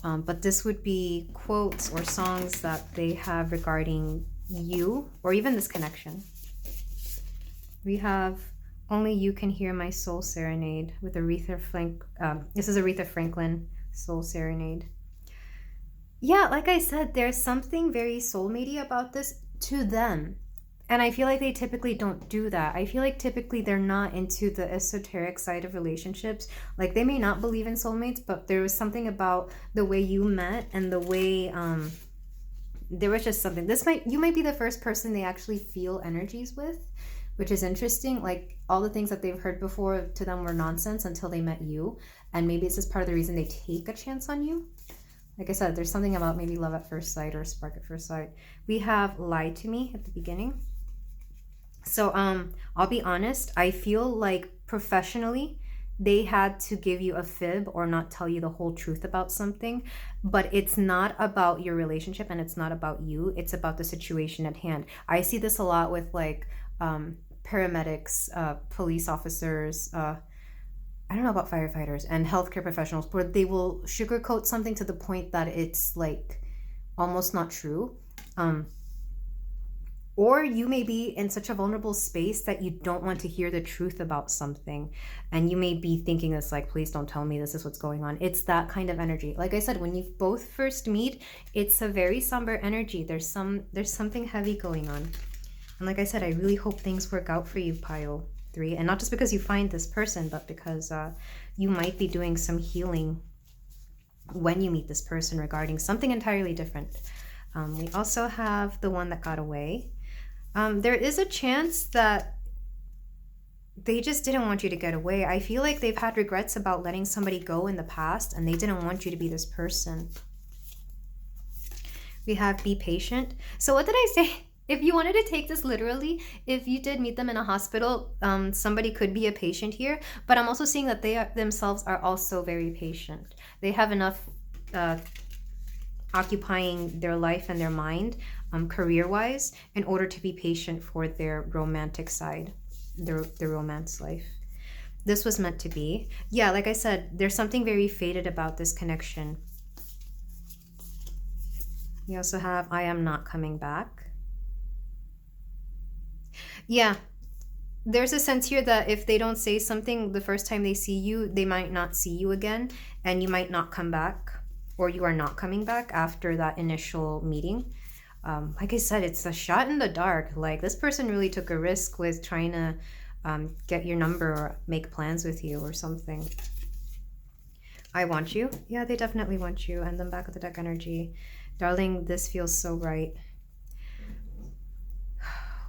[SPEAKER 1] But this would be quotes or songs that they have regarding you or even this connection. We have Only You Can Hear My Soul Serenade with Aretha this is Aretha Franklin Soul Serenade. Yeah, like I said, there's something very soulmatey about this to them. And I feel like they typically don't do that. I feel like typically they're not into the esoteric side of relationships. Like they may not believe in soulmates, but there was something about the way you met and the way there was just something. You might be the first person they actually feel energies with, which is interesting. Like all the things that they've heard before to them were nonsense until they met you. And maybe this is part of the reason they take a chance on you. Like I said, there's something about maybe love at first sight or spark at first sight. We have Lie to Me at the beginning. So I'll be honest, I feel like professionally they had to give you a fib or not tell you the whole truth about something, but it's not about your relationship and it's not about you, it's about the situation at hand. I see this a lot with like paramedics, police officers, I don't know about firefighters and healthcare professionals, where they will sugarcoat something to the point that it's like almost not true. Or you may be in such a vulnerable space that you don't want to hear the truth about something. And you may be thinking this like, please don't tell me this is what's going on. It's that kind of energy. Like I said, when you both first meet, it's a very somber energy. There's something heavy going on. And like I said, I really hope things work out for you, Pile 3. And not just because you find this person, but because you might be doing some healing when you meet this person regarding something entirely different. We also have the One That Got Away. There is a chance that they just didn't want you to get away. I feel like they've had regrets about letting somebody go in the past and they didn't want you to be this person. We have Be Patient. So what did I say? If you wanted to take this literally, if you did meet them in a hospital, somebody could be a patient here. But I'm also seeing that they themselves are also very patient. They have enough occupying their life and their mind career-wise in order to be patient for their romantic side, their romance life. This was meant to be. Yeah, like I said, there's something very fated about this connection. We also have I Am Not Coming Back. Yeah, there's a sense here that if they don't say something the first time they see you, they might not see you again and you might not come back, or you are not coming back after that initial meeting. Like I said, it's a shot in the dark. Like this person really took a risk with trying to get your number or make plans with you or something. I Want You. Yeah, they definitely want you. And then back of the deck energy. Darling, this feels so right.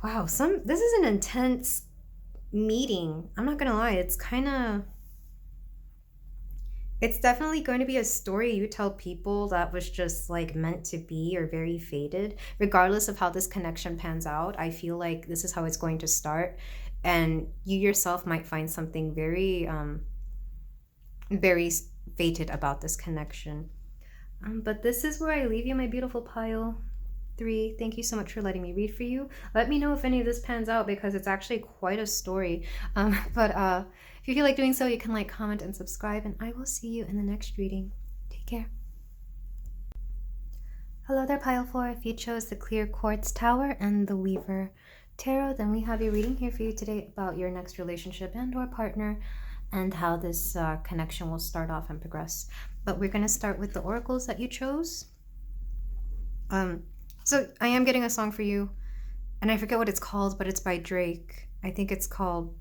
[SPEAKER 1] Wow, this is an intense meeting. I'm not gonna lie, it's definitely going to be a story you tell people that was just like meant to be or very fated. Regardless of how this connection pans out, I feel like this is how it's going to start. And you yourself might find something very, very fated about this connection. But this is where I leave you, my beautiful Pile 3. Thank you so much for letting me read for you. Let me know if any of this pans out because it's actually quite a story. If you feel like doing so, you can like, comment, and subscribe, and I will see you in the next reading. Take care. Hello there, Pile 4. If you chose the Clear Quartz Tower and the Weaver Tarot, then we have a reading here for you today about your next relationship and or partner and how this connection will start off and progress. But we're going to start with the oracles that you chose. So I am getting a song for you, and I forget what it's called, but it's by Drake. I think it's called.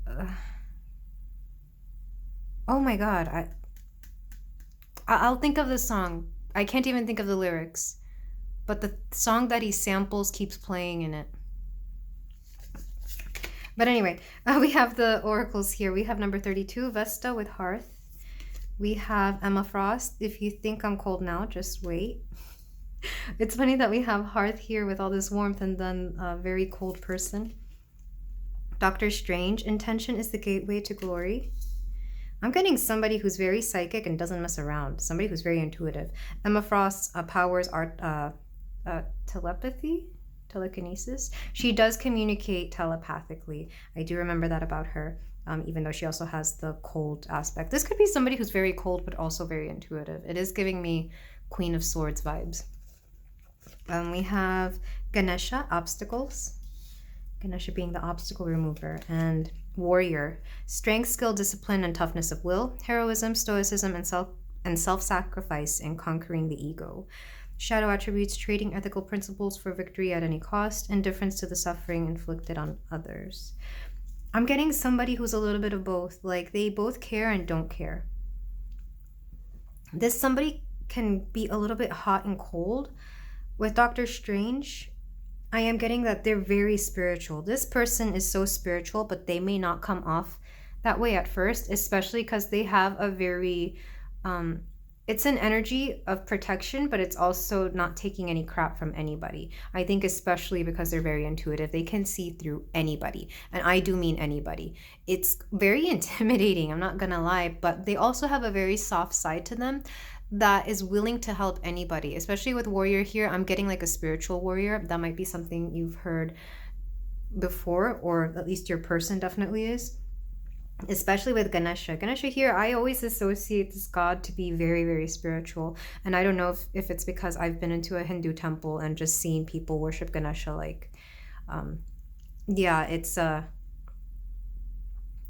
[SPEAKER 1] Uh, oh my god, I'll think of the song. I can't even think of the lyrics, but the song that he samples keeps playing in it. But anyway, we have the oracles here. We have number 32, Vesta with Hearth. We have Emma Frost. If you think I'm cold now, just wait. It's funny that we have Hearth here with all this warmth and then a very cold person. Doctor Strange, intention is the gateway to glory. I'm getting somebody who's very psychic and doesn't mess around. Somebody who's very intuitive. Emma Frost's powers are telepathy? Telekinesis. She does communicate telepathically. I do remember that about her, even though she also has the cold aspect. This could be somebody who's very cold but also very intuitive. It is giving me Queen of Swords vibes. We have Ganesha, obstacles. Ganesha being the obstacle remover. And warrior, strength, skill, discipline, and toughness of will. Heroism, stoicism, and self-sacrifice in conquering the ego. Shadow attributes, trading ethical principles for victory at any cost. Indifference to the suffering inflicted on others. I'm getting somebody who's a little bit of both. Like, they both care and don't care. This somebody can be a little bit hot and cold. With Doctor Strange, I am getting that they're very spiritual. This person is so spiritual, but they may not come off that way at first, especially because they have a very, it's an energy of protection, but it's also not taking any crap from anybody. I think especially because they're very intuitive, they can see through anybody. And I do mean anybody. It's very intimidating, I'm not gonna lie, but they also have a very soft side to them that is willing to help anybody, especially with warrior here. I'm getting like a spiritual warrior. That might be something you've heard before, or at least your person definitely is. Especially with Ganesha. Ganesha here, I always associate this god to be very, very spiritual. And I don't know if it's because I've been into a Hindu temple and just seen people worship Ganesha. Like, yeah, it's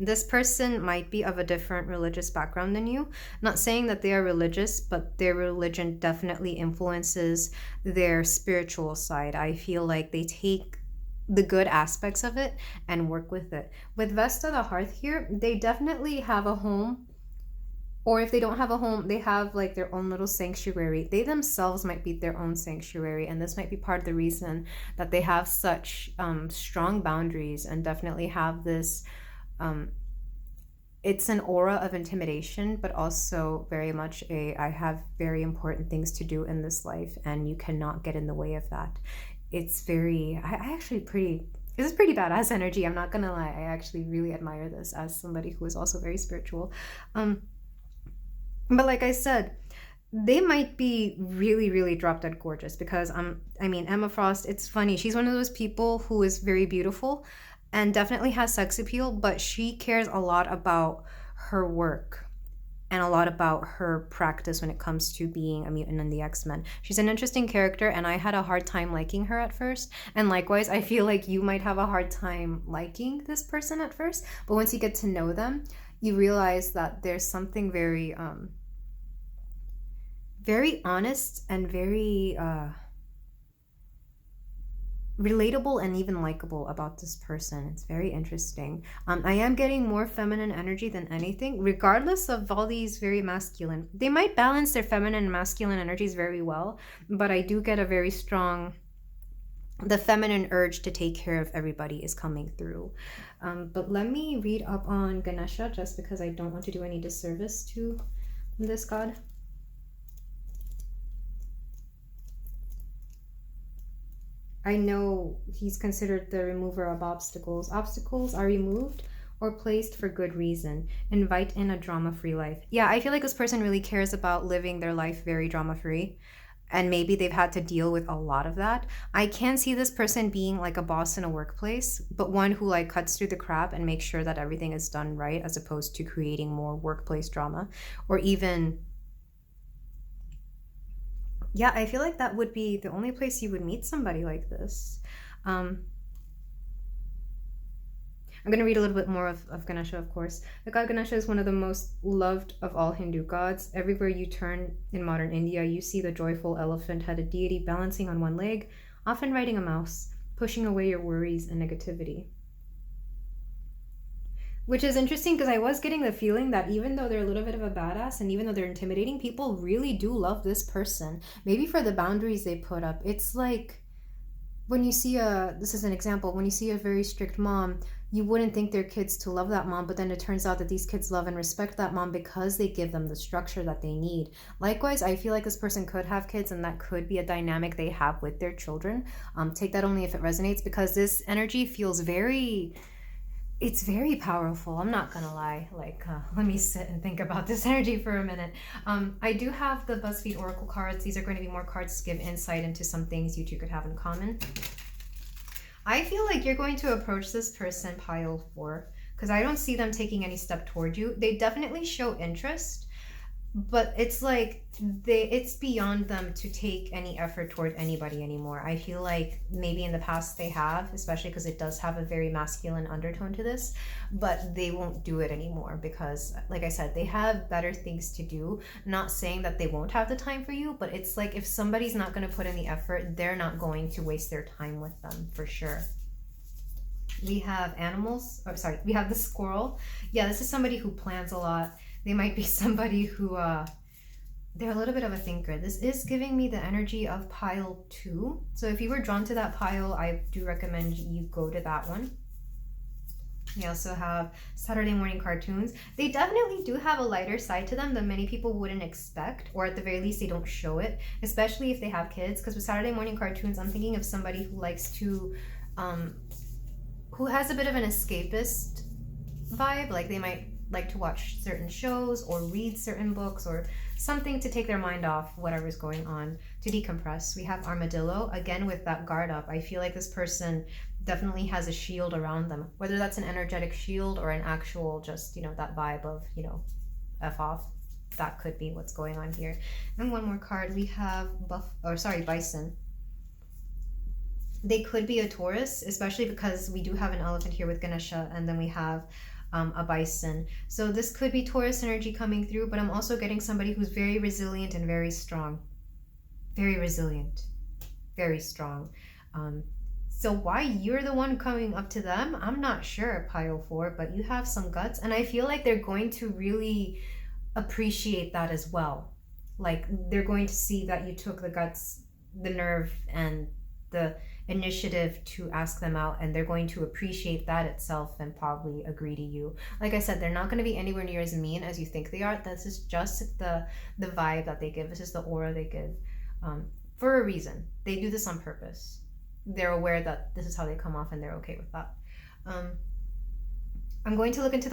[SPEAKER 1] this person might be of a different religious background than you. Not saying that they are religious, but their religion definitely influences their spiritual side. I feel like they take the good aspects of it and work with it. With Vesta the Hearth here, they definitely have a home. Or if they don't have a home, they have like their own little sanctuary. They themselves might be their own sanctuary. And this might be part of the reason that they have such strong boundaries and definitely have this... it's an aura of intimidation, but also very much I have very important things to do in this life and you cannot get in the way of that. It's very, this is pretty badass energy. I'm not gonna lie. I actually really admire this as somebody who is also very spiritual. But like I said, they might be really, really drop dead gorgeous because I mean, Emma Frost, it's funny. She's one of those people who is very beautiful and definitely has sex appeal, but she cares a lot about her work and a lot about her practice when it comes to being a mutant in the X-Men. She's an interesting character, and I had a hard time liking her at first. And likewise, I feel like you might have a hard time liking this person at first, but once you get to know them, you realize that there's something very, very honest and very, relatable and even likable about this person. It's very interesting. I am getting more feminine energy than anything, regardless of all these very masculine. They might balance their feminine and masculine energies very well, but I do get a very strong, the feminine urge to take care of everybody is coming through. But let me read up on Ganesha just because I don't want to do any disservice to this god. I know he's considered the remover of obstacles. Obstacles are removed or placed for good reason. Invite in a drama-free life. Yeah, I feel like this person really cares about living their life very drama-free. And maybe they've had to deal with a lot of that. I can see this person being like a boss in a workplace, but one who like cuts through the crap and makes sure that everything is done right as opposed to creating more workplace drama. Or even... yeah, I feel like that would be the only place you would meet somebody like this. I'm going to read a little bit more of Ganesha, of course. The god Ganesha is one of the most loved of all Hindu gods. Everywhere you turn in modern India, you see the joyful elephant-headed deity balancing on one leg, often riding a mouse, pushing away your worries and negativity. Which is interesting because I was getting the feeling that even though they're a little bit of a badass and even though they're intimidating, people really do love this person. Maybe for the boundaries they put up. It's like when you see this is an example, when you see a very strict mom, you wouldn't think their kids to love that mom, but then it turns out that these kids love and respect that mom because they give them the structure that they need. Likewise, I feel like this person could have kids and that could be a dynamic they have with their children. Take that only if it resonates, because this energy feels very... It's very powerful. I'm not gonna lie. Like, let me sit and think about this energy for a minute. I do have the BuzzFeed Oracle cards. These are going to be more cards to give insight into some things you two could have in common. I feel like you're going to approach this person, pile 4, because I don't see them taking any step toward you. They definitely show interest, but it's like it's beyond them to take any effort toward anybody anymore. I feel like maybe in the past they have, especially because it does have a very masculine undertone to this, but they won't do it anymore because, like I said, they have better things to do. Not saying that they won't have the time for you, but it's like if somebody's not going to put in the effort, they're not going to waste their time with them for sure. We have animals, we have the squirrel. Yeah, this is somebody who plans a lot. They might be somebody who, they're a little bit of a thinker. This is giving me the energy of pile 2. So if you were drawn to that pile, I do recommend you go to that one. We also have Saturday morning cartoons. They definitely do have a lighter side to them that many people wouldn't expect, or at the very least, they don't show it, especially if they have kids. Because with Saturday morning cartoons, I'm thinking of somebody who likes to, who has a bit of an escapist vibe. Like they might like to watch certain shows or read certain books or something to take their mind off whatever's going on, to decompress. We have armadillo, again with that guard up. I feel like this person definitely has a shield around them, whether that's an energetic shield or an actual just, you know, that vibe of, you know, F off. That could be what's going on here. And one more card, we have bison. They could be a Taurus, especially because we do have an elephant here with Ganesha, and then we have a bison. So this could be Taurus energy coming through, but I'm also getting somebody who's very resilient and very strong. Very resilient, very strong. So why you're the one coming up to them, I'm not sure, pile 4, but you have some guts, and I feel like they're going to really appreciate that as well. Like they're going to see that you took the guts, the nerve, and the initiative to ask them out, and they're going to appreciate that itself and probably agree to you. Like I said, they're not going to be anywhere near as mean as you think they are. This is just the vibe that they give. This is the aura they give, for a reason. They do this on purpose. They're aware that this is how they come off, and they're okay with that. I'm going to look into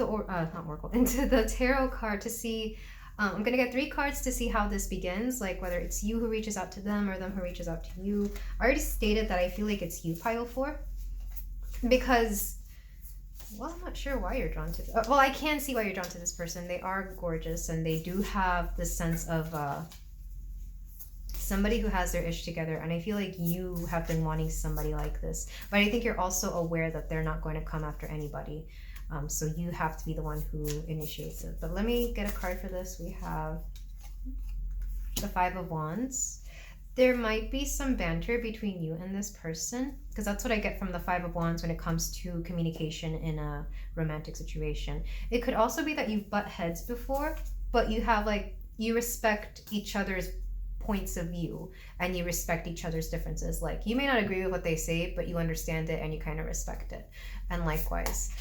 [SPEAKER 1] into the tarot card to see. I'm going to get 3 cards to see how this begins, like whether it's you who reaches out to them or them who reaches out to you. I already stated that I feel like it's you, pile 4, because, well, I'm not sure why you're drawn to... well, I can see why you're drawn to this person. They are gorgeous, and they do have this sense of somebody who has their ish together, and I feel like you have been wanting somebody like this. But I think you're also aware that they're not going to come after anybody. So you have to be the one who initiates it. But let me get a card for this. We have the 5 of Wands. There might be some banter between you and this person, because that's what I get from the 5 of Wands when it comes to communication in a romantic situation. It could also be that you've butt heads before, but you have you respect each other's points of view and you respect each other's differences. Like you may not agree with what they say, but you understand it and you kind of respect it. And likewise,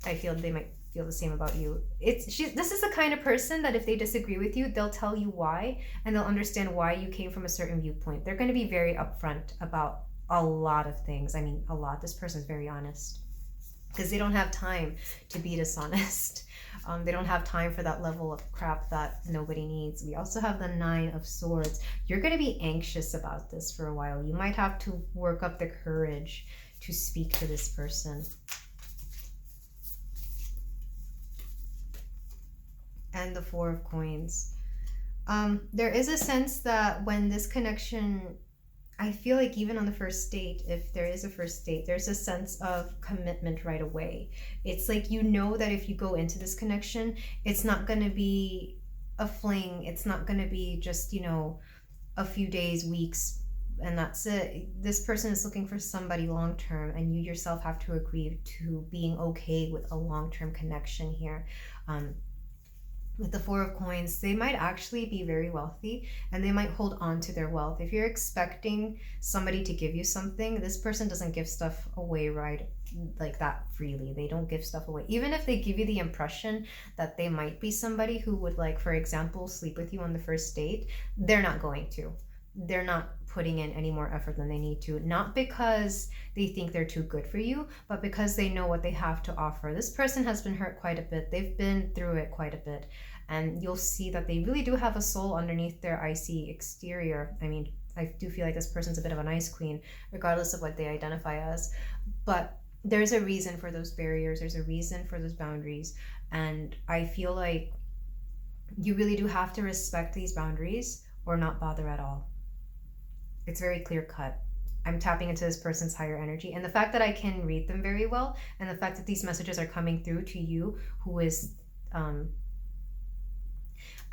[SPEAKER 1] I feel they might feel the same about you. This is the kind of person that if they disagree with you, they'll tell you why, and they'll understand why you came from a certain viewpoint. They're going to be very upfront about a lot of things. I mean, a lot. This person's very honest because they don't have time to be dishonest. They don't have time for that level of crap that nobody needs. We also have the 9 of Swords. You're going to be anxious about this for a while. You might have to work up the courage to speak to this person. And the 4 of Coins. There is a sense that when this connection, I feel like even on the first date, if there is a first date, there's a sense of commitment right away. It's like, you know that if you go into this connection, it's not going to be a fling. It's not going to be just, a few days, weeks, and that's it. This person is looking for somebody long term, and you yourself have to agree to being okay with a long term connection here. With the Four of Coins, they might actually be very wealthy, and they might hold on to their wealth. If you're expecting somebody to give you something, this person doesn't give stuff away right like that freely. They don't give stuff away. Even if they give you the impression that they might be somebody who would, like, for example, sleep with you on the first date, they're not going to. They're not putting in any more effort than they need to, not because they think they're too good for you, but because they know what they have to offer. This person has been hurt quite a bit. They've been through it quite a bit, and you'll see that they really do have a soul underneath their icy exterior. I mean, I do feel like this person's a bit of an ice queen, regardless of what they identify as, but there's a reason for those barriers. There's a reason for those boundaries, and I feel like you really do have to respect these boundaries or not bother at all. It's very clear cut. I'm tapping into this person's higher energy, and the fact that I can read them very well, and the fact that these messages are coming through to you, who is I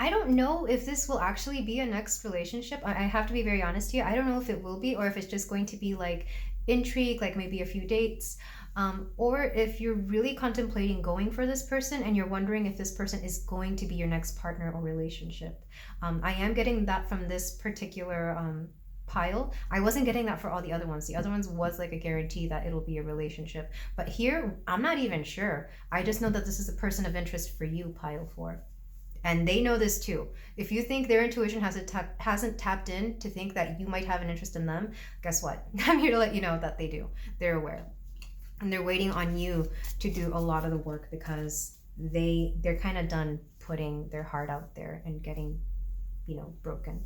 [SPEAKER 1] don't know if this will actually be a next relationship. I have to be very honest here. I don't know if it will be, or if it's just going to be like intrigue, like maybe a few dates, or if you're really contemplating going for this person and you're wondering if this person is going to be your next partner or relationship. I am getting that from this particular pile. I wasn't getting that for all the other ones. The other ones was like a guarantee that it'll be a relationship, but here I'm not even sure. I just know that this is a person of interest for you, pile 4, and they know this too. If you think their intuition hasn't tapped in to think that you might have an interest in them, guess what? I'm here to let you know that they do. They're aware, and they're waiting on you to do a lot of the work, because they're kind of done putting their heart out there and getting broken.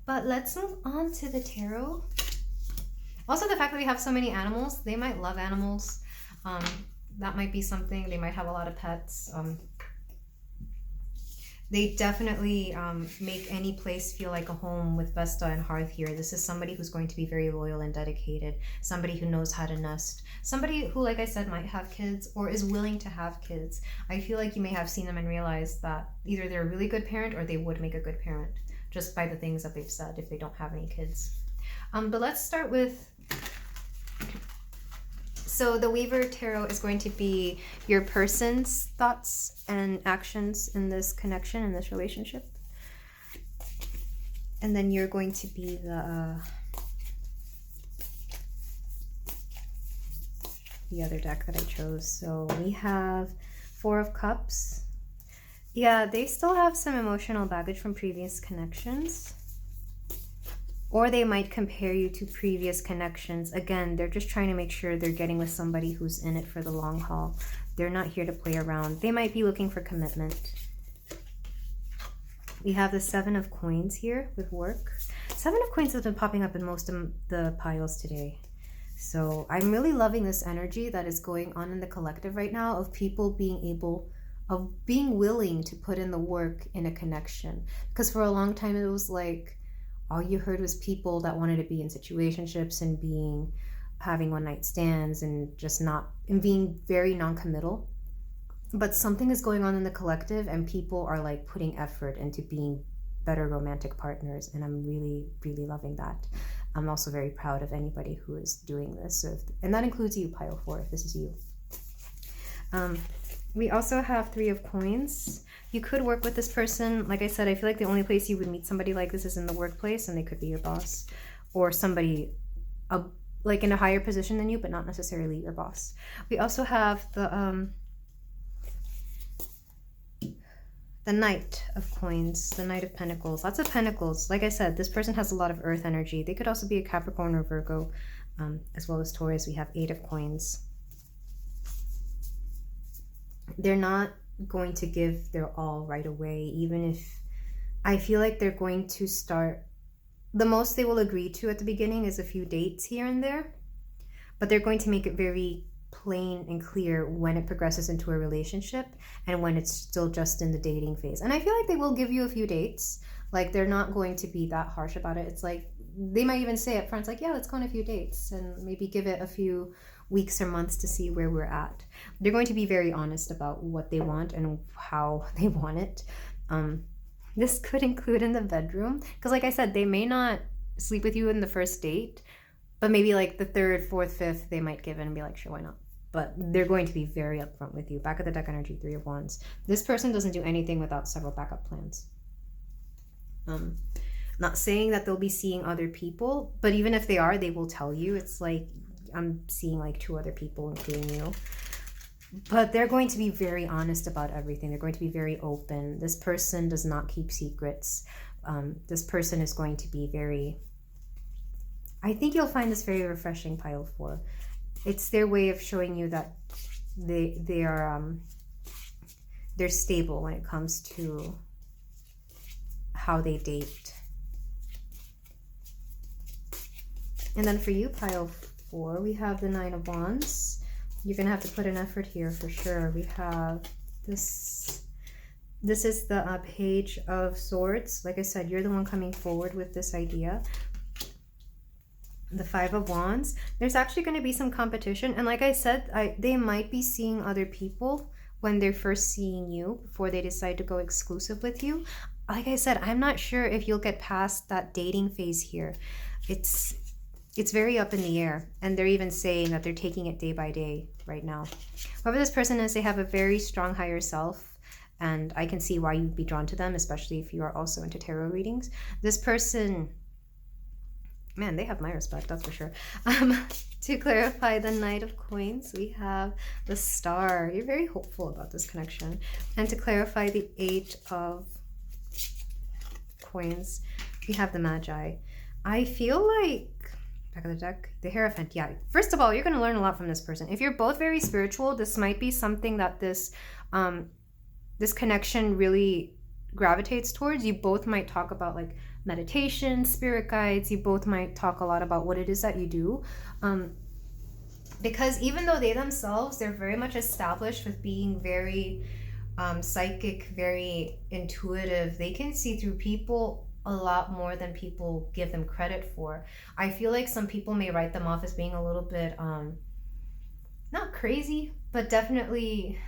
[SPEAKER 1] But let's move on to the tarot. Also, the fact that we have so many animals, they might love animals. That might be something. They might have a lot of pets. They definitely make any place feel like a home with Vesta and Hearth here. This is somebody who's going to be very loyal and dedicated, somebody who knows how to nest, somebody who, like I said, might have kids or is willing to have kids. I feel like you may have seen them and realized that either they're a really good parent or they would make a good parent, just by the things that they've said if they don't have any kids. But let's start with, so the Weaver Tarot is going to be your person's thoughts and actions in this connection, in this relationship. And then you're going to be the other deck that I chose. So we have Four of Cups. Yeah, they still have some emotional baggage from previous connections. Or they might compare you to previous connections. Again, they're just trying to make sure they're getting with somebody who's in it for the long haul. They're not here to play around. They might be looking for commitment. We have the Seven of Coins here with work. Seven of Coins has been popping up in most of the piles today. So I'm really loving this energy that is going on in the collective right now, of people being willing to put in the work in a connection. Because for a long time it was like all you heard was people that wanted to be in situationships and having one night stands and being very non-committal. But something is going on in the collective, and people are like putting effort into being better romantic partners, and I'm really, really loving that. I'm also very proud of anybody who is doing this, and that includes you, pile 4, if this is you. We also have Three of Coins. You could work with this person. Like I said, I feel like the only place you would meet somebody like this is in the workplace, and they could be your boss or somebody like in a higher position than you, but not necessarily your boss. We also have the Knight of Coins, the Knight of Pentacles. Lots of Pentacles. Like I said, this person has a lot of earth energy. They could also be a Capricorn or Virgo, as well as Taurus. We have Eight of Coins. They're not going to give their all right away, even if I feel like they're going to start. The most they will agree to at the beginning is a few dates here and there, but they're going to make it very plain and clear when it progresses into a relationship and when it's still just in the dating phase. And I feel like they will give you a few dates. Like, they're not going to be that harsh about it. It's like they might even say up front, it's like, yeah, let's go on a few dates and maybe give it a few weeks or months to see where we're at. They're going to be very honest about what they want and how they want it. This could include in the bedroom, because like I said, they may not sleep with you in the first date, but maybe like the third, fourth, fifth, they might give in and be like, sure, why not? But they're going to be very upfront with you. Back of the deck energy, 3 of Wands. This person doesn't do anything without several backup plans. Not saying that they'll be seeing other people, but even if they are, they will tell you. It's like, I'm seeing like 2 other people, including you. But they're going to be very honest about everything. They're going to be very open. This person does not keep secrets. This person is going to be very... I think you'll find this very refreshing, pile 4. It's their way of showing you that they are they're stable when it comes to how they date. And then for you, pile 4, we have the 9 of Wands. You're gonna have to put an effort here for sure. We have this. This is the Page of Swords. Like I said, you're the one coming forward with this idea. The 5 of Wands. There's actually going to be some competition, and like I said, they might be seeing other people when they're first seeing you before they decide to go exclusive with you. Like I said, I'm not sure if you'll get past that dating phase here. It's very up in the air, and they're even saying that they're taking it day by day right now. Whoever this person is, they have a very strong higher self, and I can see why you'd be drawn to them, especially if you are also into tarot readings. This person, man, they have my respect, that's for sure. To clarify the Knight of Coins, we have the Star. You're very hopeful about this connection. And to clarify the 8 of Coins, we have the Magi. I feel like, back of the deck, the Hierophant. Yeah, first of all, you're going to learn a lot from this person. If you're both very spiritual, this might be something that this connection really gravitates towards. You both might talk about like meditation, spirit guides. You both might talk a lot about what it is that you do. Because even though they themselves, they're very much established with being very psychic, very intuitive, they can see through people a lot more than people give them credit for. I feel like some people may write them off as being a little bit not crazy, but definitely,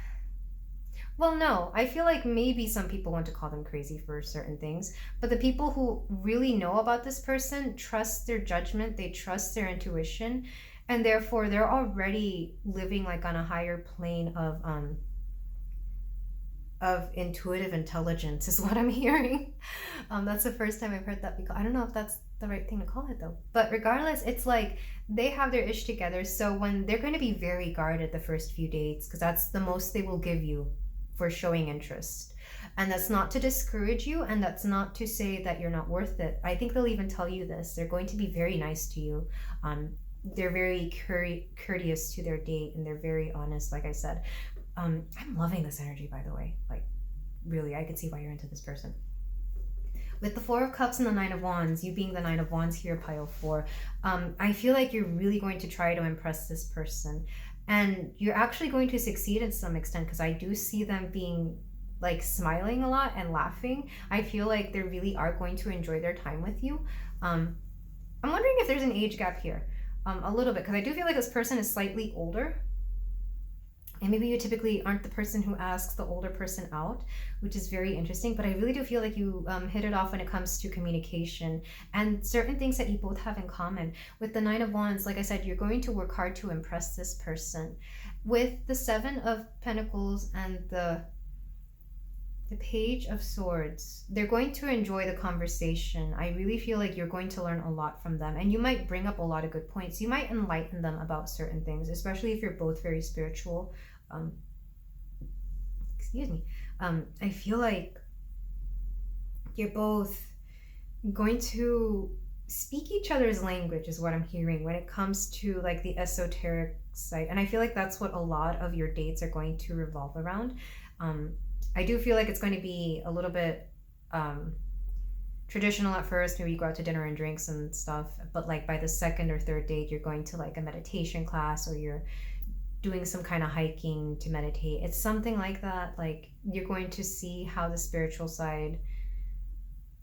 [SPEAKER 1] well, no, I feel like maybe some people want to call them crazy for certain things, but the people who really know about this person trust their judgment, they trust their intuition, and therefore they're already living like on a higher plane of intuitive intelligence is what I'm hearing. That's the first time I've heard that, because I don't know if that's the right thing to call it though. But regardless, it's like they have their ish together. So when they're going to be very guarded the first few dates, because that's the most they will give you for showing interest. And that's not to discourage you, and that's not to say that you're not worth it. I think they'll even tell you this. They're going to be very nice to you. They're very courteous to their date, and they're very honest, like I said. I'm loving this energy, by the way. Like, really, I can see why you're into this person. With the 4 of Cups and the 9 of Wands, you being the 9 of Wands here, pile 4, I feel like you're really going to try to impress this person. And you're actually going to succeed in some extent, because I do see them being like smiling a lot and laughing. I feel like they really are going to enjoy their time with you. I'm wondering if there's an age gap here, a little bit, because I do feel like this person is slightly older. And maybe you typically aren't the person who asks the older person out, which is very interesting. But I really do feel like you hit it off when it comes to communication and certain things that you both have in common. With the 9 of Wands, like I said, you're going to work hard to impress this person. With the 7 of Pentacles and the Page of Swords, they're going to enjoy the conversation. I really feel like you're going to learn a lot from them. And you might bring up a lot of good points. You might enlighten them about certain things, especially if you're both very spiritual. I feel like you're both going to speak each other's language is what I'm hearing when it comes to like the esoteric side. And I feel like that's what a lot of your dates are going to revolve around. I do feel like it's going to be a little bit traditional at first. Maybe you go out to dinner and drinks and stuff, but like by the second or third date, you're going to like a meditation class, or you're doing some kind of hiking to meditate. It's something like that. Like you're going to see how the spiritual side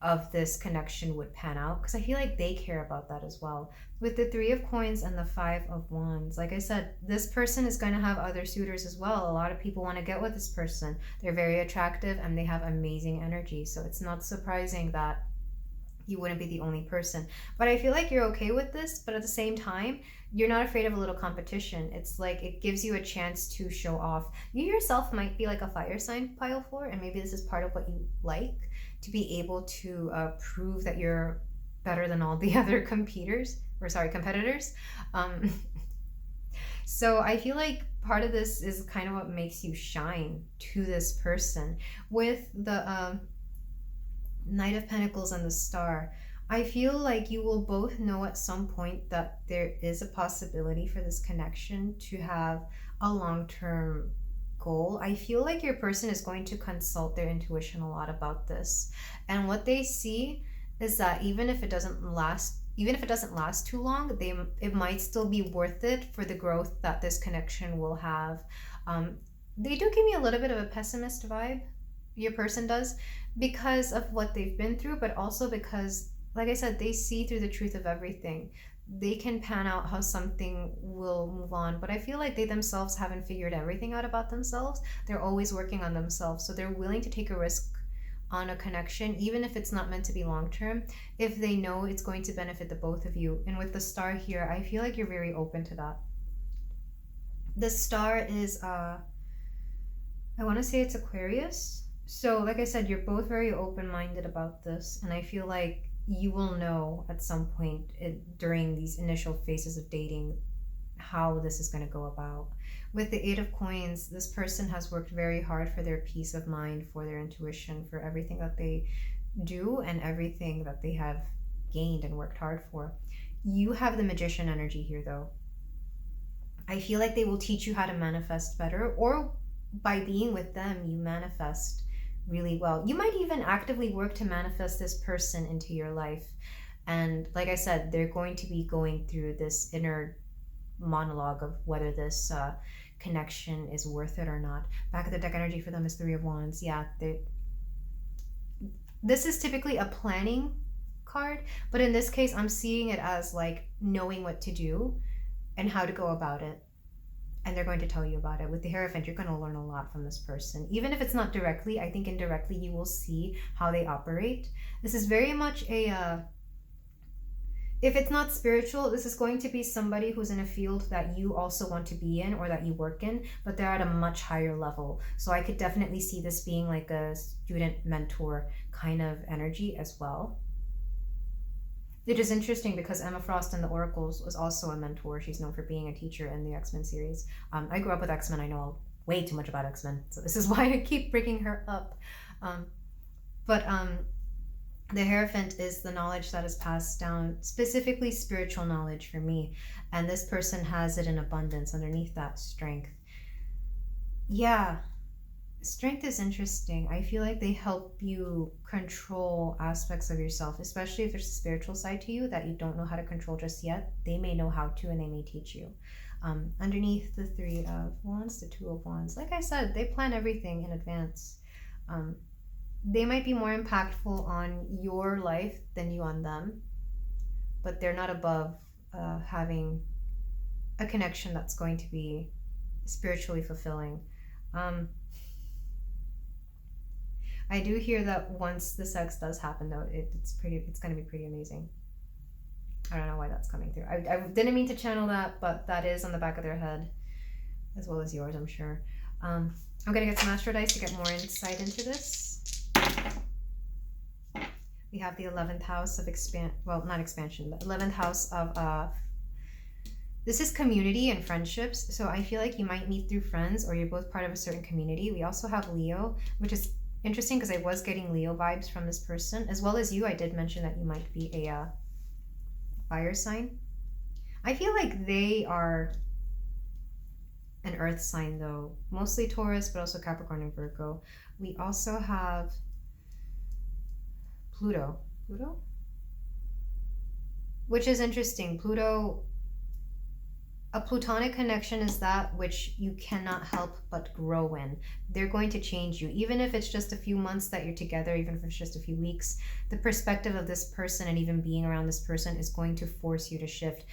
[SPEAKER 1] of this connection would pan out, because I feel like they care about that as well. With the Three of Coins and the Five of Wands, like I said, this person is going to have other suitors as well. A lot of people want to get with this person. They're very attractive and they have amazing energy. So it's not surprising that you wouldn't be the only person. But I feel like you're okay with this, but at the same time, you're not afraid of a little competition. It's like it gives you a chance to show off. You yourself might be like a fire sign, pile 4, and maybe this is part of what you like, to be able to prove that you're better than all the other competitors. So I feel like part of this is kind of what makes you shine to this person. With the Knight of Pentacles and the Star, I feel like you will both know at some point that there is a possibility for this connection to have a long-term goal. I feel like your person is going to consult their intuition a lot about this. And what they see is that even if it doesn't last too long, it might still be worth it for the growth that this connection will have. They do give me a little bit of a pessimist vibe, your person does, because of what they've been through, but also because, like I said, they see through the truth of everything. They can pan out how something will move on, but I feel like they themselves haven't figured everything out about themselves. They're always working on themselves, so they're willing to take a risk on a connection, even if it's not meant to be long-term, if they know it's going to benefit the both of you. And with the Star here, I feel like you're very open to that. The Star is, I want to say it's Aquarius. So like I said, you're both very open-minded about this, and I feel like you will know at some point during these initial phases of dating how this is going to go about. With the Eight of Coins, this person has worked very hard for their peace of mind, for their intuition, for everything that they do and everything that they have gained and worked hard for. You have the Magician energy here, though. I feel like they will teach you how to manifest better, or by being with them, you manifest really well. You might even actively work to manifest this person into your life. And like I said, they're going to be going through this inner monologue of whether this connection is worth it or not. Back of the deck energy for them is Three of Wands. Yeah, this is typically a planning card, but in this case, I'm seeing it as like knowing what to do and how to go about it. And they're going to tell you about it. With the Hierophant, you're going to learn a lot from this person. Even if it's not directly, I think indirectly you will see how they operate. This is very much a, if it's not spiritual, this is going to be somebody who's in a field that you also want to be in or that you work in, but they're at a much higher level. So I could definitely see this being like a student mentor kind of energy as well. It is interesting because Emma Frost in the Oracles was also a mentor. She's known for being a teacher in the X-Men series. I grew up with X-Men. I know way too much about X-Men, so this is why I keep bringing her up. The Hierophant is the knowledge that is passed down, specifically spiritual knowledge for me, and this person has it in abundance underneath that strength. Yeah. Strength is interesting. I feel like they help you control aspects of yourself, especially if there's a spiritual side to you that you don't know how to control just yet. They may know how to, and they may teach you. Underneath the Three of Wands, the Two of Wands, like I said, they plan everything in advance. They might be more impactful on your life than you on them, but they're not above having a connection that's going to be spiritually fulfilling. I do hear that once the sex does happen, though, it's going to be pretty amazing. I don't know why that's coming through. I didn't mean to channel that, but that is on the back of their head, as well as yours, I'm sure. I'm going to get some astro dice to get more insight into this. We have the 11th house of the 11th house of this is community and friendships. So I feel like you might meet through friends, or you're both part of a certain community. We also have Leo, which is interesting because I was getting Leo vibes from this person, as well as you. I did mention that you might be a fire sign. I feel like they are an earth sign, though, mostly Taurus, but also Capricorn and Virgo. We also have Pluto, which is interesting. Pluto A platonic connection is that which you cannot help but grow in. They're going to change you. Even if it's just a few months that you're together, even if it's just a few weeks, the perspective of this person and even being around this person is going to force you to shift.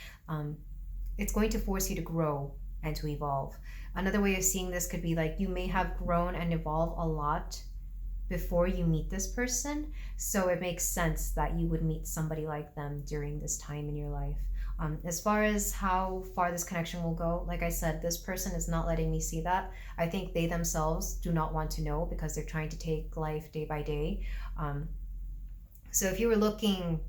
[SPEAKER 1] It's going to force you to grow and to evolve. Another way of seeing this could be like you may have grown and evolved a lot before you meet this person. So it makes sense that you would meet somebody like them during this time in your life. As far as how far this connection will go, like I said, this person is not letting me see that. I think they themselves do not want to know because they're trying to take life day by day. So if you were looking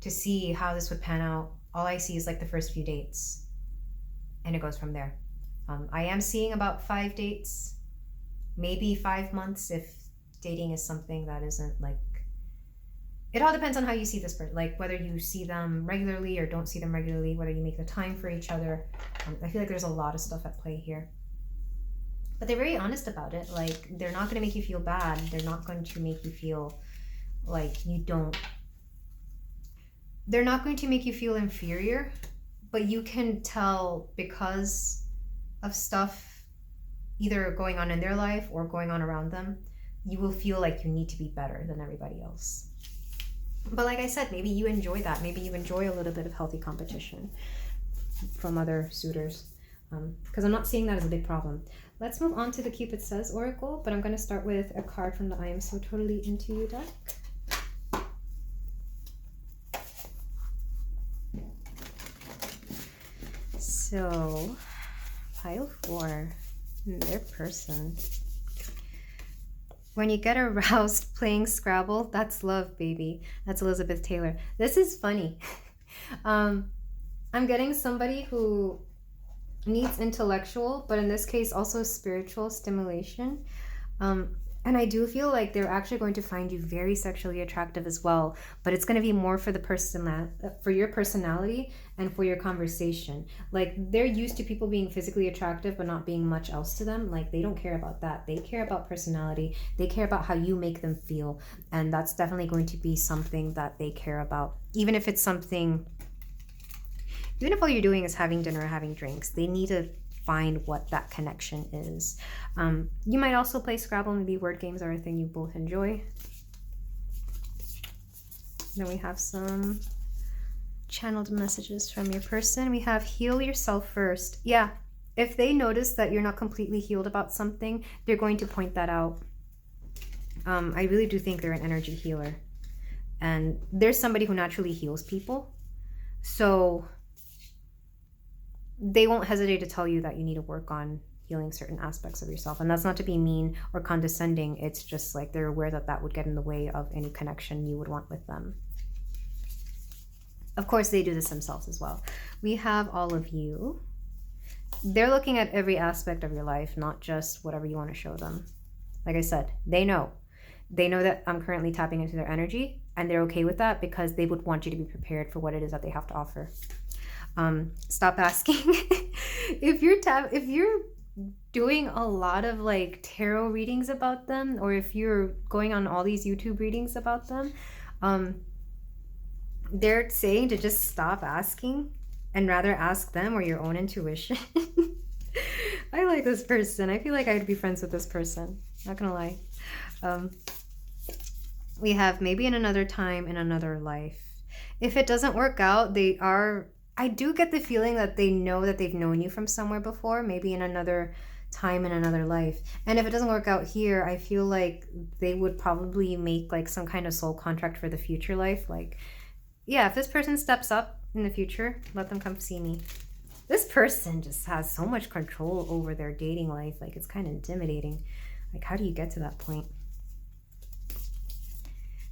[SPEAKER 1] to see how this would pan out, all I see is like the first few dates, and it goes from there. I am seeing about 5 dates, maybe 5 months if dating is something that isn't like, it all depends on how you see this person, like whether you see them regularly or don't see them regularly, whether you make the time for each other. I feel like there's a lot of stuff at play here. But they're very honest about it. Like, they're not going to make you feel bad. They're not going to make you feel like you don't. They're not going to make you feel inferior, but you can tell because of stuff either going on in their life or going on around them, you will feel like you need to be better than everybody else. But like I said, maybe you enjoy that. Maybe you enjoy a little bit of healthy competition from other suitors. Because I'm not seeing that as a big problem. Let's move on to the Cupid Says Oracle, but I'm going to start with a card from the I Am So Totally Into You deck. So, pile 4, their person. When you get aroused playing Scrabble, that's love, baby. That's Elizabeth Taylor. This is funny. I'm getting somebody who needs intellectual, but in this case also spiritual stimulation. And I do feel like they're actually going to find you very sexually attractive as well, but it's going to be more for the for your personality and for your conversation. Like, they're used to people being physically attractive but not being much else to them. Like, they don't care about that. They care about personality. They care about how you make them feel, and that's definitely going to be something that they care about. Even if it's something, even if all you're doing is having dinner or having drinks, they need to find what that connection is. You might also play Scrabble. Maybe word games are a thing you both enjoy. Then we have some channeled messages from your person. We have heal yourself first. Yeah, if they notice that you're not completely healed about something, they're going to point that out. I really do think they're an energy healer. And there's somebody who naturally heals people. So they won't hesitate to tell you that you need to work on healing certain aspects of yourself. And that's not to be mean or condescending. It's just like they're aware that that would get in the way of any connection you would want with them. Of course, they do this themselves as well. We have all of you. They're looking at every aspect of your life, not just whatever you want to show them. Like I said, they know. They know that I'm currently tapping into their energy, and they're okay with that because they would want you to be prepared for what it is that they have to offer. Stop asking. If you're doing a lot of like tarot readings about them, or if you're going on all these YouTube readings about them, they're saying to just stop asking and rather ask them or your own intuition. I like this person. I feel like I'd be friends with this person. Not gonna lie. We have maybe in another time, in another life. If it doesn't work out, I do get the feeling that they know that they've known you from somewhere before, maybe in another time, in another life. And if it doesn't work out here, I feel like they would probably make like some kind of soul contract for the future life. Like, yeah, if this person steps up in the future, let them come see me. This person just has so much control over their dating life. Like, it's kind of intimidating. Like, how do you get to that point?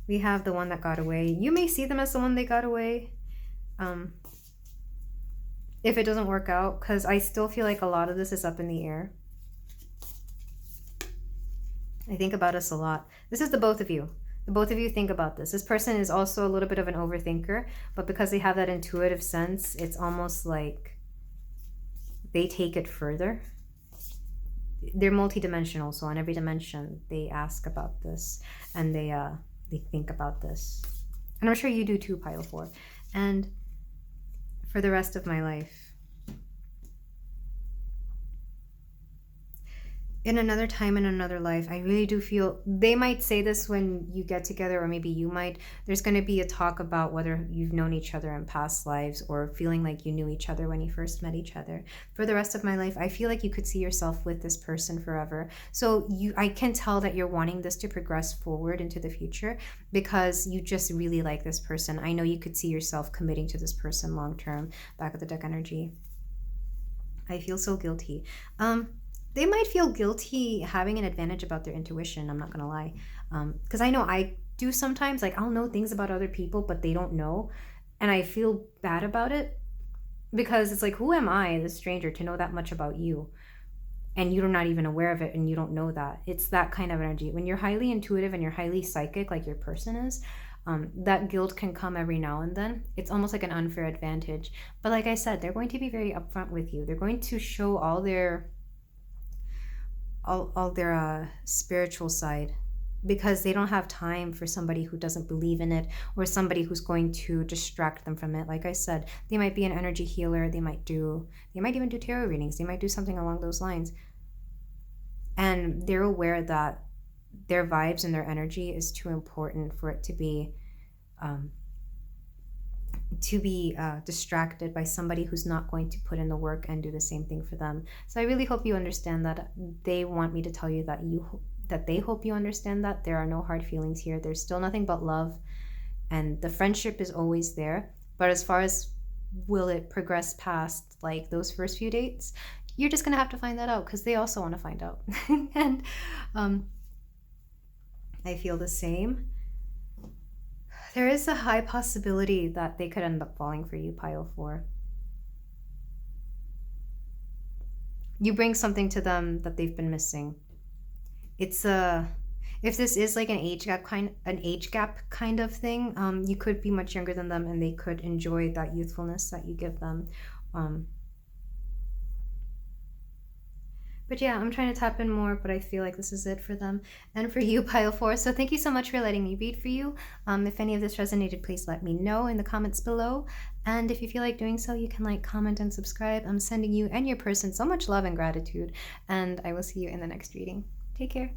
[SPEAKER 1] We have the one that got away. You may see them as the one they got away. If it doesn't work out, because I still feel like a lot of this is up in the air. I think about us a lot. This is the both of you. The both of you think about this. This person is also a little bit of an overthinker, but because they have that intuitive sense, it's almost like they take it further. They're multidimensional, so on every dimension, they ask about this, and they think about this. And I'm sure you do too, pile 4. And for the rest of my life, in another time, in another life, I really do feel they might say this when you get together, or maybe you might. There's going to be a talk about whether you've known each other in past lives or feeling like you knew each other when you first met each other. For the rest of my life, I feel like you could see yourself with this person forever. So I can tell that you're wanting this to progress forward into the future because you just really like this person. I know you could see yourself committing to this person long term. Back of the deck energy. I feel so guilty. They might feel guilty having an advantage about their intuition. I'm not gonna lie, because I know I do sometimes. Like I'll know things about other people, but they don't know, and I feel bad about it because it's like, who am I, this stranger, to know that much about you, and you're not even aware of it, and you don't know that. It's that kind of energy. When you're highly intuitive and you're highly psychic, like your person is. That guilt can come every now and then. It's almost like an unfair advantage. But like I said, they're going to be very upfront with you. They're going to show all their spiritual side because they don't have time for somebody who doesn't believe in it or somebody who's going to distract them from it. Like I said, they might be an energy healer. They might even do tarot readings. They might do something along those lines. And they're aware that their vibes and their energy is too important for it to be distracted by somebody who's not going to put in the work and do the same thing for them. So I really hope you understand that. They want me to tell you that they hope you understand that there are no hard feelings here. There's still nothing but love, and the friendship is always there. But as far as will it progress past like those first few dates, you're just gonna have to find that out because they also want to find out. And I feel the same. There is a high possibility that they could end up falling for you, pile 4. You bring something to them that they've been missing. It's if this is like an age gap kind of thing, you could be much younger than them and they could enjoy that youthfulness that you give them. But yeah, I'm trying to tap in more, but I feel like this is it for them and for you, pile 4. So thank you so much for letting me read for you. If any of this resonated, please let me know in the comments below. And if you feel like doing so, you can like, comment, and subscribe. I'm sending you and your person so much love and gratitude. And I will see you in the next reading. Take care.